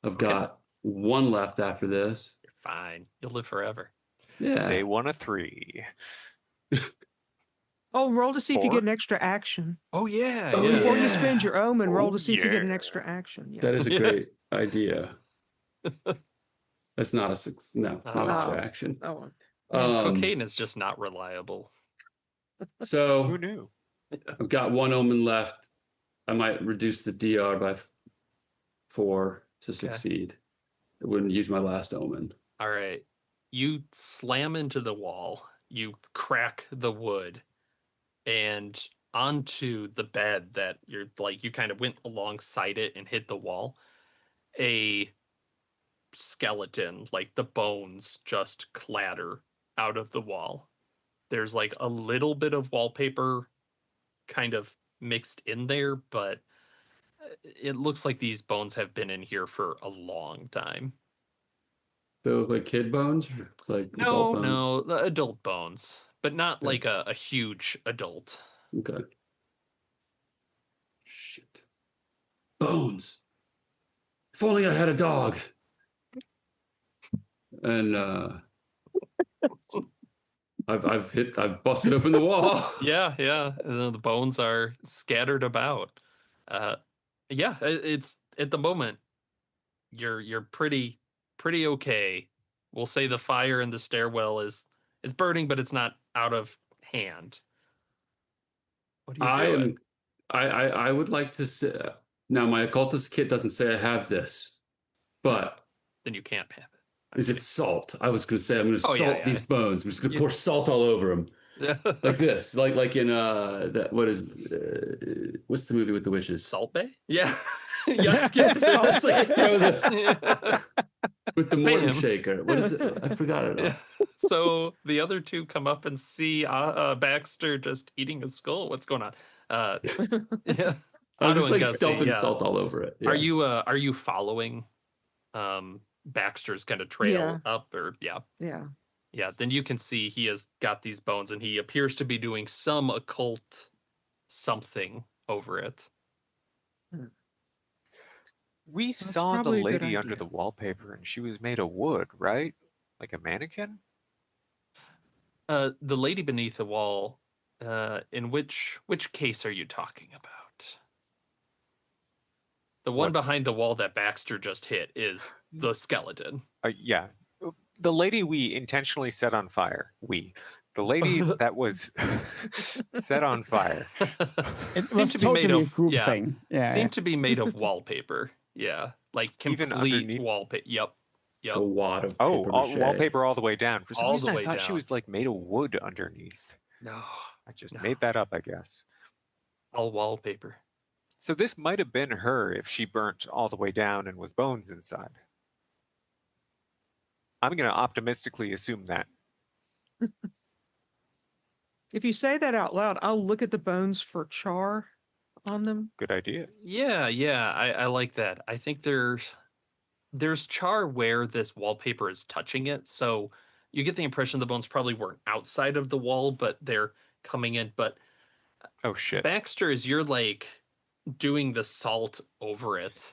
I've Okay. got one left after this. You're fine. You'll live forever. Yeah. Day 1 of 3. Oh, roll to see if you 4. get an extra action. Oh yeah, Oh, yeah. Before you spend yeah. your omen, roll Oh, to see if you get an yeah. extra action. Yeah. That is a Yeah. great idea. That's not a success. No extra Oh. action. Oh, Cocaine is just not reliable. Who So knew? I've got one omen left. I might reduce the DR by 4 to succeed. I wouldn't use my last omen. All right. You slam into the wall, you crack the wood, and onto the bed that you're like, you kind of went alongside it and hit the wall. A skeleton, like the bones just clatter out of the wall. There's like a little bit of wallpaper kind of mixed in there, but it looks like these bones have been in here for a long time. They look like kid bones, or like adult No, bones. no, the adult bones, but not Okay. like a huge adult. Okay. Shit. Bones. If only I had a dog. And I've busted open the wall. Yeah, yeah. The bones are scattered about. Uh, yeah, it's at the moment you're pretty okay. We'll say the fire in the stairwell is burning, but it's not out of hand. What are you I doing? am. I would like to say. Now my occultist kit doesn't say I have this, but Then you can't have it. is it salt? I was gonna say I'm gonna Oh, salt yeah, yeah. these bones. I'm just gonna You- pour salt all over them, Yeah. like this, like in that what is what's the movie with the witches? Salt Bay? Yeah. Yeah. Get Just like throw the Yeah. with the Morton Bam. shaker. What is it? I forgot it. Yeah. So the other two come up and see Baxter just eating a skull. What's going on? Yeah. I'm Otto just and like Gussie, dumping yeah. salt all over it. Yeah. Are you following Baxter's kind of trail Yeah. up, or yeah. yeah. Then you can see he has got these bones and he appears to be doing some occult something over it. We That's saw the probably a good lady under idea. the wallpaper and she was made of wood, right? Like a mannequin? The lady beneath the wall, in which case are you talking about? The one What? behind the wall that Baxter just hit is the skeleton. Yeah. The lady we intentionally set on fire. The lady that was set on fire. It Seemed was to be made totally a of- group yeah. thing. Yeah. Seemed to be made of wallpaper. Yeah, like Even complete underneath? wallpaper. Yep. a wad of Oh, paper all, mache. wallpaper all the way down. For some All reason, the I way thought she down. was like made of wood underneath. No, I just No. made that up, I guess. all wallpaper. So this might have been her if she burnt all the way down and was bones inside. I'm going to optimistically assume that. If you say that out loud, I'll look at the bones for char on them. Good idea. Yeah, I like that. I think there's char where this wallpaper is touching it, so you get the impression the bones probably weren't outside of the wall, but they're coming in. But Oh, shit. Baxter, as you're like doing the salt over it,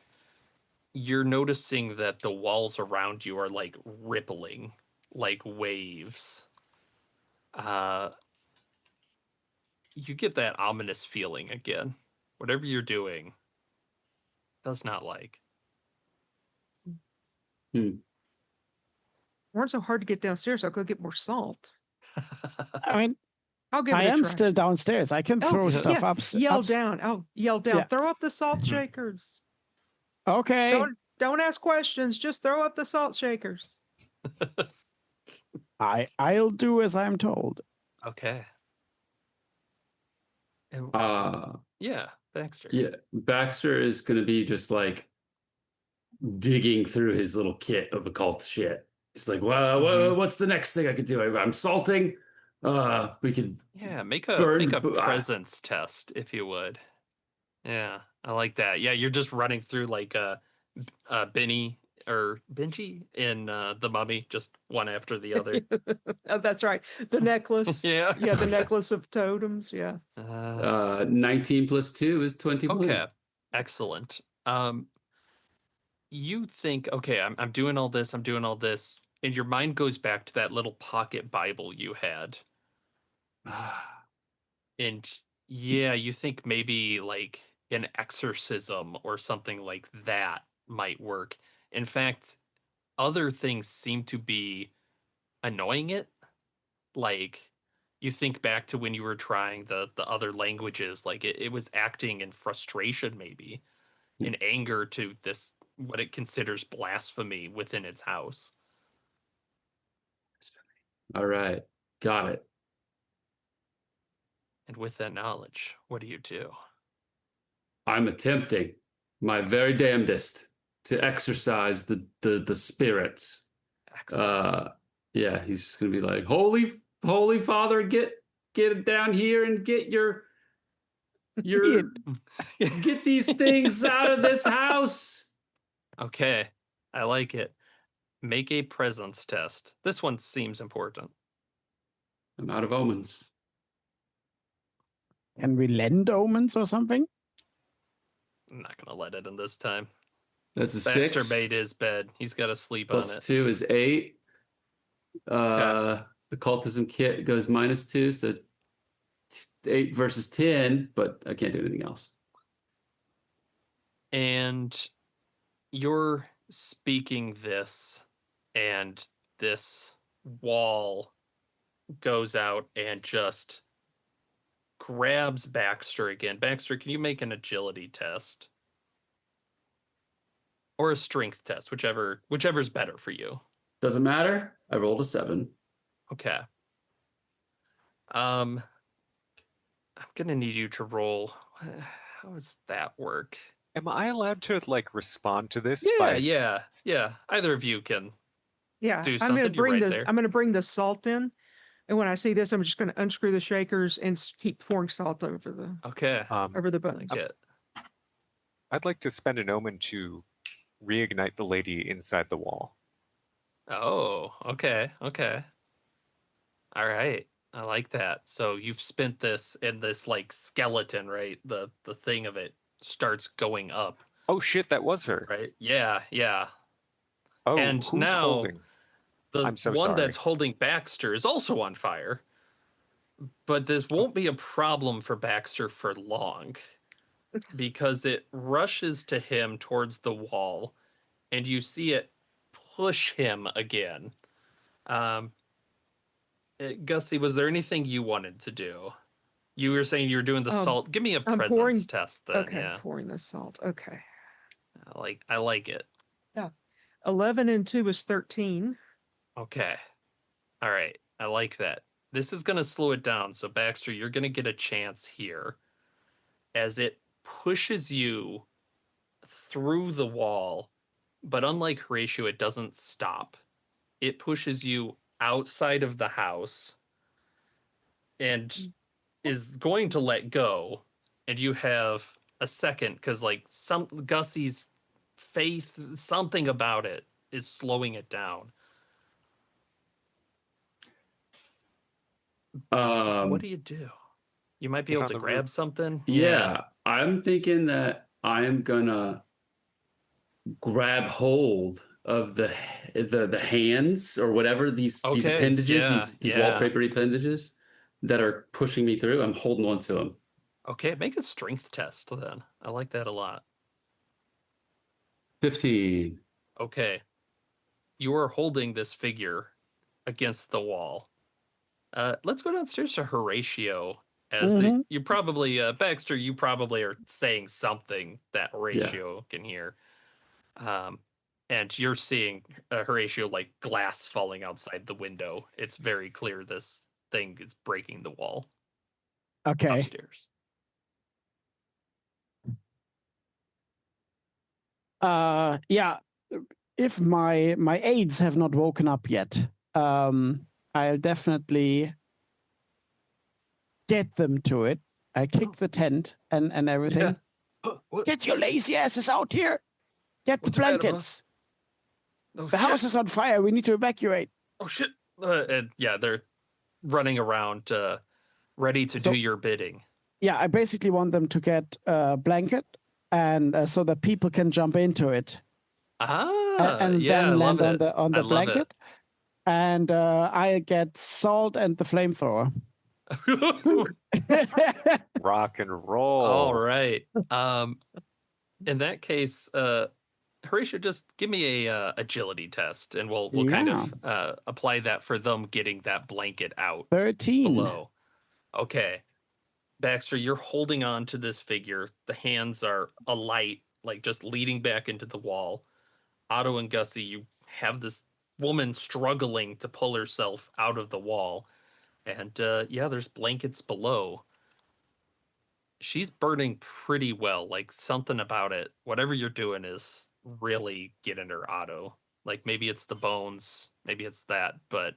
you're noticing that the walls around you are like rippling, like waves. You get that ominous feeling again. Whatever you're doing does not like. Hmm. weren't so hard to get downstairs, I'll go get more salt. I mean, I'll give I it a am try. still downstairs. I can Oh, throw stuff yeah. up. Yell down. Oh, yell down. Yeah. Throw up the salt Mhm. shakers. Okay. Don't ask questions. Just throw up the salt shakers. I'll do as I'm told. Okay. And yeah, Baxter. Yeah, Baxter is going to be just like digging through his little kit of occult shit. He's like, well, Mhm. what's the next thing I could do? I'm salting. We could Yeah, make burn. a presence test if you would. Yeah, I like that. Yeah, you're just running through like Benny or Benji in The Mummy, just one after the other. Oh, that's right. The necklace. Yeah. Yeah, the necklace of totems. Yeah. 19 plus 2 is 21. Okay. Excellent. You think, okay, I'm doing all this, I'm doing all this, and your mind goes back to that little pocket Bible you had. And yeah, you think maybe like an exorcism or something like that might work. In fact, other things seem to be annoying it. Like you think back to when you were trying the other languages, like it was acting in frustration, maybe in anger to this what it considers blasphemy within its house. All right, got it. And with that knowledge, what do you do? I'm attempting my very damnedest to exorcise the spirits. Excellent. Yeah, he's just gonna be like, holy Father, get it down here and get your get these things out of this house. Okay, I like it. Make a presence test. This one seems important. I'm out of omens. Can we lend omens or something? I'm not gonna let it in this time. That's a Baxter 6. made his bed. He's got to sleep Plus on it. 2 is 8. Okay. The cultism kit goes -2, so 8 versus 10, but I can't do anything else. And you're speaking this, and this wall goes out and just grabs Baxter again. Baxter, can you make an agility test? Or a strength test, whichever's better for you. Doesn't matter. I rolled a 7. Okay. I'm gonna need you to roll. How does that work? Am I allowed to like respond to this? Yeah. Either of you can Yeah. do I'm something. gonna You're bring right this. there. I'm gonna bring the salt in. And when I see this, I'm just gonna unscrew the shakers and keep pouring salt over the Okay. over the I bones. like it. I'd like to spend an omen to reignite the lady inside the wall. Oh, okay. All right. I like that. So you've spent this in this like skeleton, right? The thing of it starts going up, Oh shit, that was her. right? Yeah. Oh, And who's now holding? the I'm so one sorry. that's holding Baxter is also on fire. But this won't be a problem for Baxter for long because it rushes to him towards the wall and you see it push him again. Gussie, was there anything you wanted to do? You were saying you were doing the salt. Give me a I'm presence pouring- test then. Okay, Yeah, pouring the salt. Okay. I like it. 11 and 2 is 13. Okay. All right. I like that. This is going to slow it down. So, Baxter, you're going to get a chance here as it pushes you through the wall. But unlike Horatio, it doesn't stop. It pushes you outside of the house and is going to let go. And you have a second because, like, some Gussie's faith, something about it is slowing it down. What do you do? You might be Get able on to the grab roof. something. Yeah, I'm thinking that I am gonna grab hold of the hands or whatever these Okay, appendages, yeah, these yeah. wallpaper appendages that are pushing me through. I'm holding on to them. Okay, make a strength test then. I like that a lot. 15. Okay. you are holding this figure against the wall. Let's go downstairs to Horatio. Mhm. You probably Baxter, you probably are saying something that Yeah. Horatio can hear. And you're seeing Horatio like glass falling outside the window. It's very clear this thing is breaking the wall Okay. upstairs. Yeah. If my aides have not woken up yet, I'll definitely get them to it. I kick the tent and everything. Yeah. What, Get your lazy asses out here. Get the What's the matter, blankets. oh The shit! house is on fire. We need to evacuate. Oh shit! And yeah, they're running around, ready to do So your bidding. yeah, I basically want them to get a blanket and so that people can jump into it and Yeah, I then love land on it. the I love blanket. And I get salt and the flamethrower. it. Rock and roll. All right. In that case, Horatio, just give me a agility test, and we'll kind of apply that for them getting that blanket out 13. below. Okay, Baxter, you're holding on to this figure. The hands are alight, like just leading back into the wall. Otto and Gussie, you have this woman struggling to pull herself out of the wall, and yeah, there's blankets below. She's burning pretty well. Like something about it, whatever you're doing is really getting her, Otto. Like maybe it's the bones, maybe it's that, but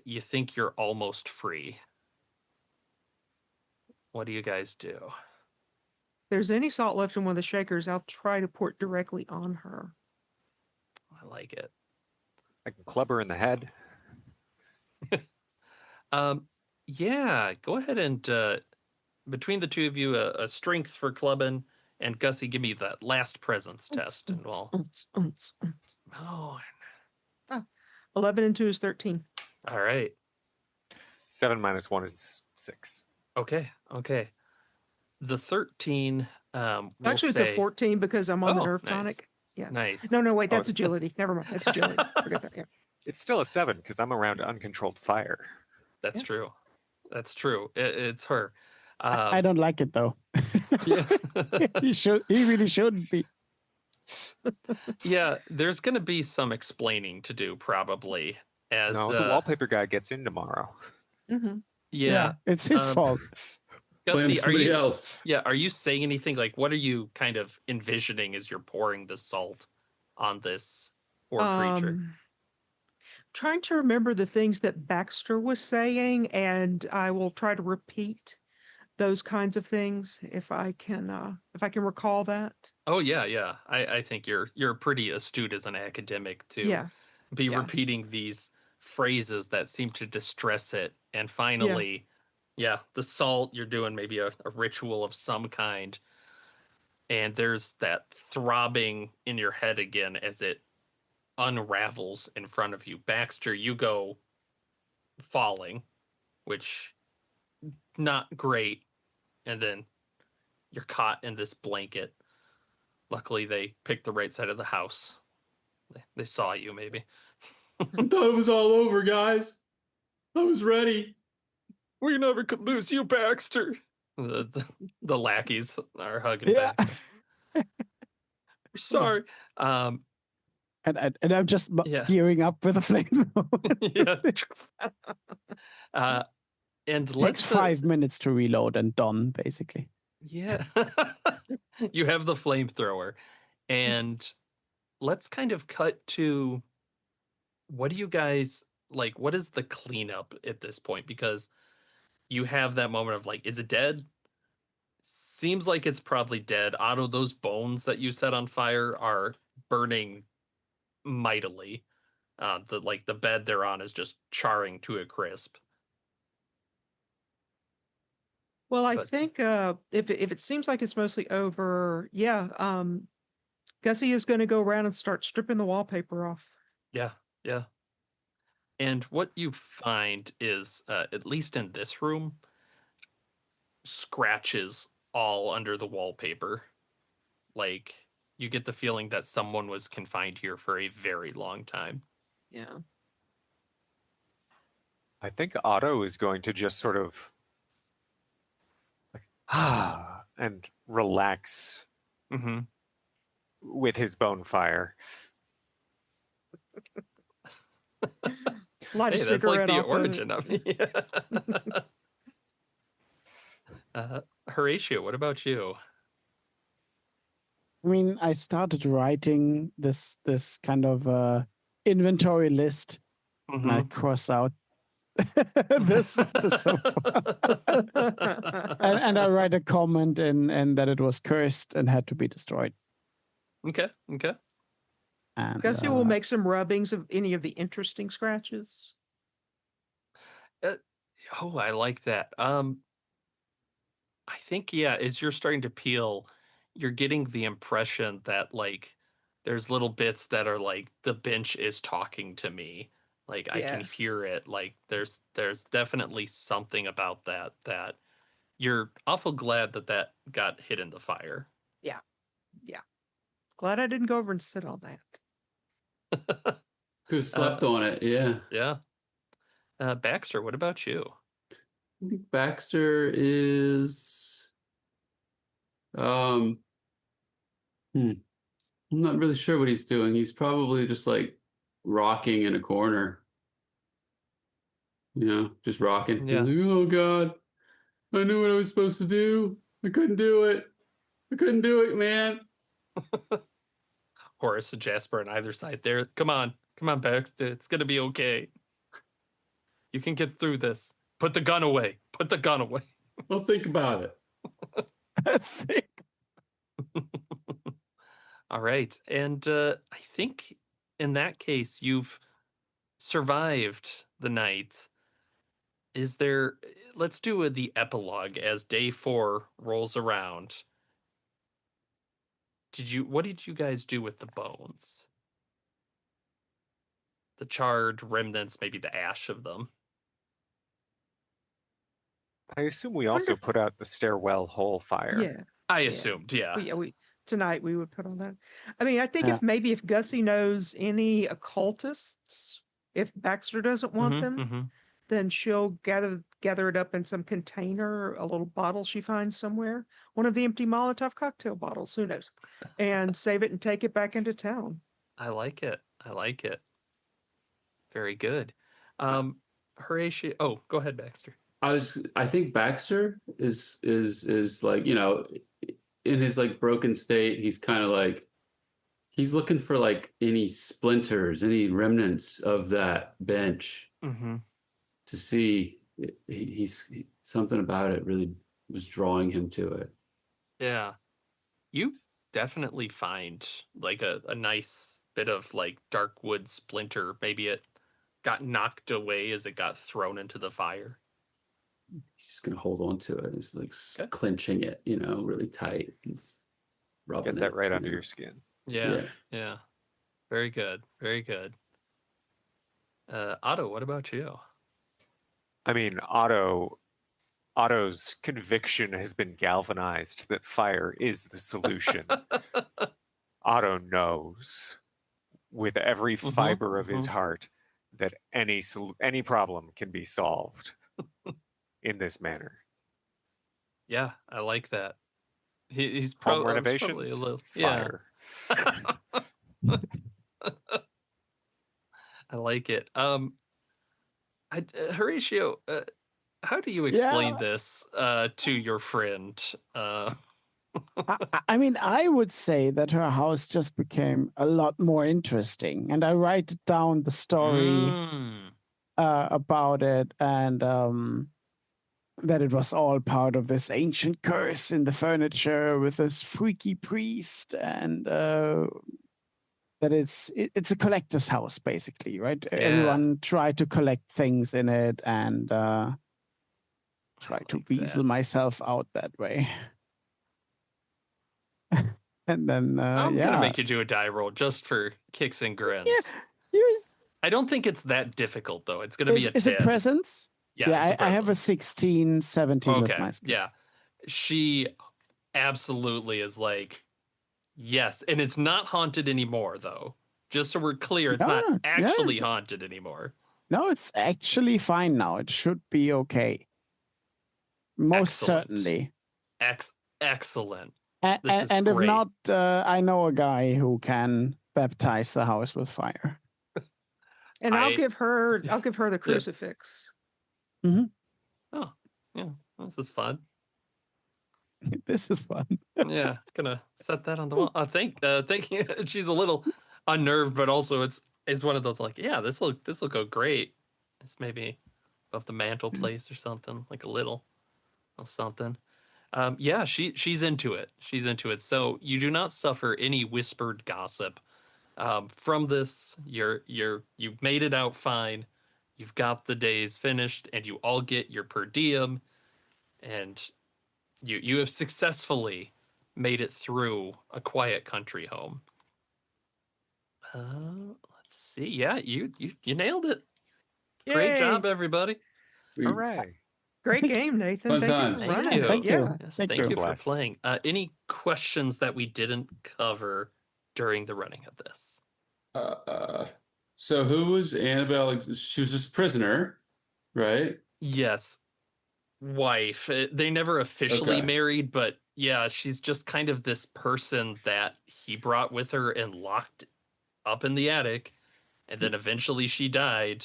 you think you're almost free. What do you guys do? If there's any salt left in one of the shakers, I'll try to pour it directly on her. I like it. I can club her in the head. Yeah, go ahead and between the two of you, a strength for clubbing, and Gussie, give me that last presence test, and we'll. Oh, 11 and 2 is 13. all right. 7 minus 1 is 6. Okay. The 13. We'll Actually, it's say, a 14 because I'm on the Oh, nerve nice. tonic. Yeah. Nice. No, wait, Oh, that's agility. Never mind. That's agility. Forget that. Yeah. It's still a 7 because I'm around uncontrolled fire. That's Yeah. true. That's true. It's her. I don't like it though. Yeah. He really shouldn't be. Yeah, there's going to be some explaining to do, probably. As No, the wallpaper guy gets in tomorrow. Mm-hmm. yeah, It's his fault. Blame Gussie, are somebody you? else. Yeah, are you saying anything? Like, what are you kind of envisioning as you're pouring the salt on this poor creature? Trying to remember the things that Baxter was saying, and I will try to repeat those kinds of things if I can recall that. Oh yeah. I think you're pretty astute as an academic to Yeah. be Yeah. repeating these phrases that seem to distress it. And finally, yeah, the salt, you're doing maybe a ritual of some kind. And there's that throbbing in your head again as it unravels in front of you. Baxter, you go falling, which not great. And then you're caught in this blanket. Luckily, they picked the right side of the house. They saw you, maybe. I thought it was all over, guys. I was ready. We never could lose you, Baxter. The lackeys are hugging Yeah. back. We're sorry. And I'm just Yeah. gearing up with a flamethrower. Yeah. And Takes let's 5 minutes to reload and done, basically. Yeah. You have the flamethrower. And let's kind of cut to what do you guys like? What is the cleanup at this point? Because you have that moment of like, is it dead? Seems like it's probably dead. Otto, those bones that you set on fire are burning mightily. The bed they're on is just charring to a crisp. Well, I But- think if it seems like it's mostly over, Gussie is going to go around and start stripping the wallpaper off. Yeah. And what you find is, at least in this room, scratches all under the wallpaper. Like You get the feeling that someone was confined here for a very long time. Yeah. I think Otto is going to just sort of like and relax Mm-hmm. with his bonfire. Light a Hey, that's like cigarette the off origin of it. of it. Horatio, what about you? I mean, I started writing this kind of inventory list, and I Mm-hmm. cross out this so far. And I write a comment and that it was cursed and had to be destroyed. Okay. And Gussie will make some rubbings of any of the interesting scratches. Oh, I like that. I think, yeah, as you're starting to peel, you're getting the impression that like there's little bits that are like the bench is talking to me. Like I can Yeah. hear it. Like there's definitely something about that you're awful glad that got hit in the fire. Glad I didn't go over and sit on that. Could have slept on it. Yeah. Yeah. Baxter, what about you? I think Baxter is um I'm not really sure what he's doing. He's probably just like rocking in a corner. Just rocking. Yeah. He's like, oh God, I knew what I was supposed to do. I couldn't do it. I couldn't do it, man. Horace and Jasper on either side there. Come on, Baxter. It's gonna be okay. You can get through this. Put the gun away. Put the gun away. Well, think about it. All right. And I think in that case, you've survived the night. Is there, let's do the epilogue as day 4 rolls around. What did you guys do with the bones? The charred remnants, maybe the ash of them. I assume we also put out the stairwell hole fire. Yeah. I Yeah. assumed, yeah. We tonight we would put on that. I mean, I think Yeah. if Gussie knows any occultists, if Baxter doesn't want them, Mhm. then she'll gather it up in some container, a little bottle she finds somewhere, one of the empty Molotov cocktail bottles, who knows, and save it and take it back into town. I like it. Very good. Horatio. Oh, go ahead, Baxter. I think Baxter is like, in his like broken state, he's kind of like he's looking for like any splinters, any remnants of that bench Mm-hmm. to see. He's something about it really was drawing him to it. Yeah. You definitely find like a nice bit of like dark wood splinter. Maybe it got knocked away as it got thrown into the fire. He's just gonna hold on to it. He's like Okay. clenching it, really tight. He's rubbing Get that it, right under your skin. Yeah. Very good. Otto, what about you? I mean, Otto's conviction has been galvanized that fire is the solution. Otto knows with every fiber of his heart that any problem can be solved in this manner. Yeah, I like that. He's Home probably renovations, a little fire. Yeah. I like it. Horatio, how do you explain this to your friend? I mean, I would say that her house just became a lot more interesting, and I write down the story about it, and that it was all part of this ancient curse in the furniture with this freaky priest, and that it's a collector's house basically, right? Yeah. Everyone tried to collect things in it, and try to weasel myself out that way. And then I'm gonna make you do a die roll just for kicks and grins. Yeah, I don't think it's that difficult though. It's gonna be a 10. Is it presence? Yeah, I have a 16, 17 with my skill. Yeah. She absolutely is like, Yes, and it's not haunted anymore, though. Just so we're clear, it's not No, actually haunted anymore. no, it's actually fine now. It should be okay. Most Excellent. certainly. Excellent. And, This is and if great. not, I know a guy who can baptize the house with fire. And I'll I- give her the crucifix. Oh, yeah, this is fun. This is fun. Yeah, gonna set that on the wall. Thank you. She's a little unnerved, but also it's one of those like, yeah, this will go great. It's maybe above the mantelpiece or something, like a little something. Yeah, she's into it. She's into it. So you do not suffer any whispered gossip from this. You've made it out fine. You've got the days finished, and you all get your per diem, and you have successfully made it through a quiet country home. Let's see. Yeah, you nailed it. Great Yay. job, everybody. Hooray. Great game, Nathan. Fun Thank times. you for Thank running. you. Thank you. Yeah. Yes, Thank thank you. you for Blessed. playing. Any questions that we didn't cover during the running of this? So who was Annabelle? She was just prisoner, right? Yes, wife. They never officially Okay. married, but yeah, she's just kind of this person that he brought with her and locked up in the attic, and then eventually she died,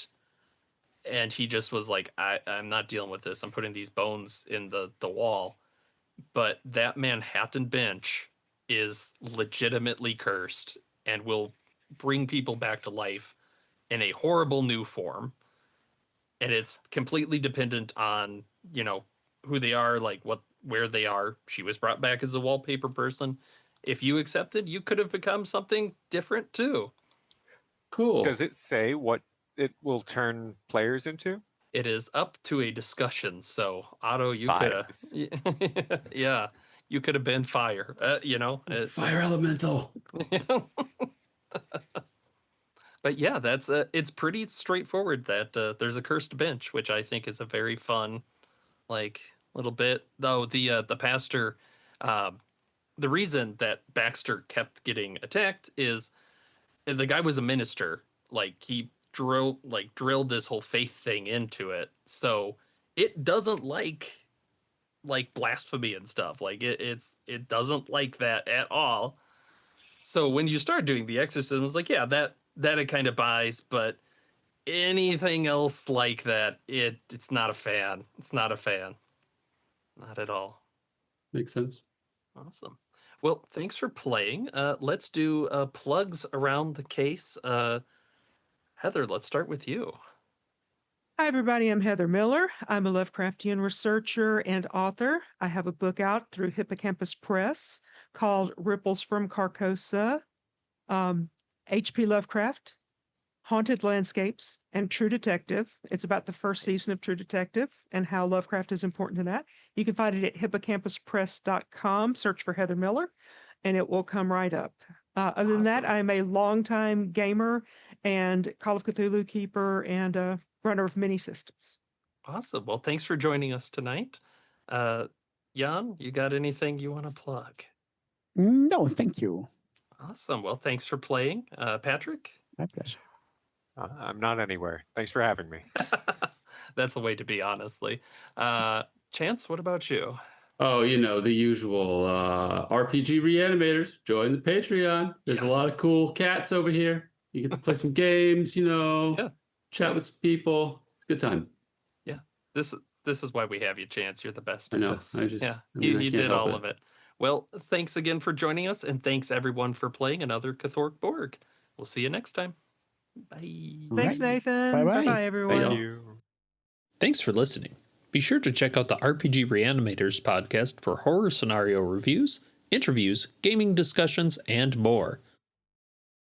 and he just was like, I'm not dealing with this. I'm putting these bones in the wall. But that Manhattan bench is legitimately cursed and will bring people back to life in a horrible new form. And it's completely dependent on, who they are, like where they are. She was brought back as a wallpaper person. If you accepted, you could have become something different too. Cool. Does it say what it will turn players into? It is up to a discussion. So Otto, you Vibes. could have, yeah, you could have been fire. Fire elemental. But yeah, that's it's pretty straightforward. That there's a cursed bench, which I think is a very fun, like little bit. Though the pastor, the reason that Baxter kept getting attacked is the guy was a minister. Like he drilled this whole faith thing into it, so it doesn't like blasphemy and stuff. Like it doesn't like that at all. So when you start doing the exorcism, it's like, yeah, that it kind of buys, but anything else like that, it's not a fan. It's not a fan. Not at all. Makes sense. Awesome. Well, thanks for playing. Let's do plugs around the case. Heather, let's start with you. Hi, everybody. I'm Heather Miller. I'm a Lovecraftian researcher and author. I have a book out through Hippocampus Press called Ripples from Carcosa, H.P. Lovecraft, Haunted Landscapes, and True Detective. It's about the first season of True Detective and how Lovecraft is important to that. You can find it at hippocampuspress.com. Search for Heather Miller, and it will come right up. Other than that, Awesome. I'm a longtime gamer and Call of Cthulhu keeper and runner of many systems. Awesome. Well, thanks for joining us tonight. Jan, you got anything you want to plug? No, thank you. Awesome. Well, thanks for playing. Patrick? My pleasure. I'm not anywhere. Thanks for having me. That's the way to be, honestly. Chance, what about you? Oh, the usual RPG reanimators. Join the Patreon. There's a lot of Yes. cool cats over here. You get to play some games, Yeah. chat with some people. Good time. Yeah. This is why we have you, Chance. You're the best I at know. this. I just, yeah. I mean, you I can't did help all it. of it. Well, thanks again for joining us, and thanks everyone for playing another Cthork Borg. We'll see you next time. Bye. Thanks, Right. Nathan. Bye-bye. Bye-bye, everyone. Thank y'all. you. Thanks for listening. Be sure to check out the RPG Reanimators podcast for horror scenario reviews, interviews, gaming discussions, and more.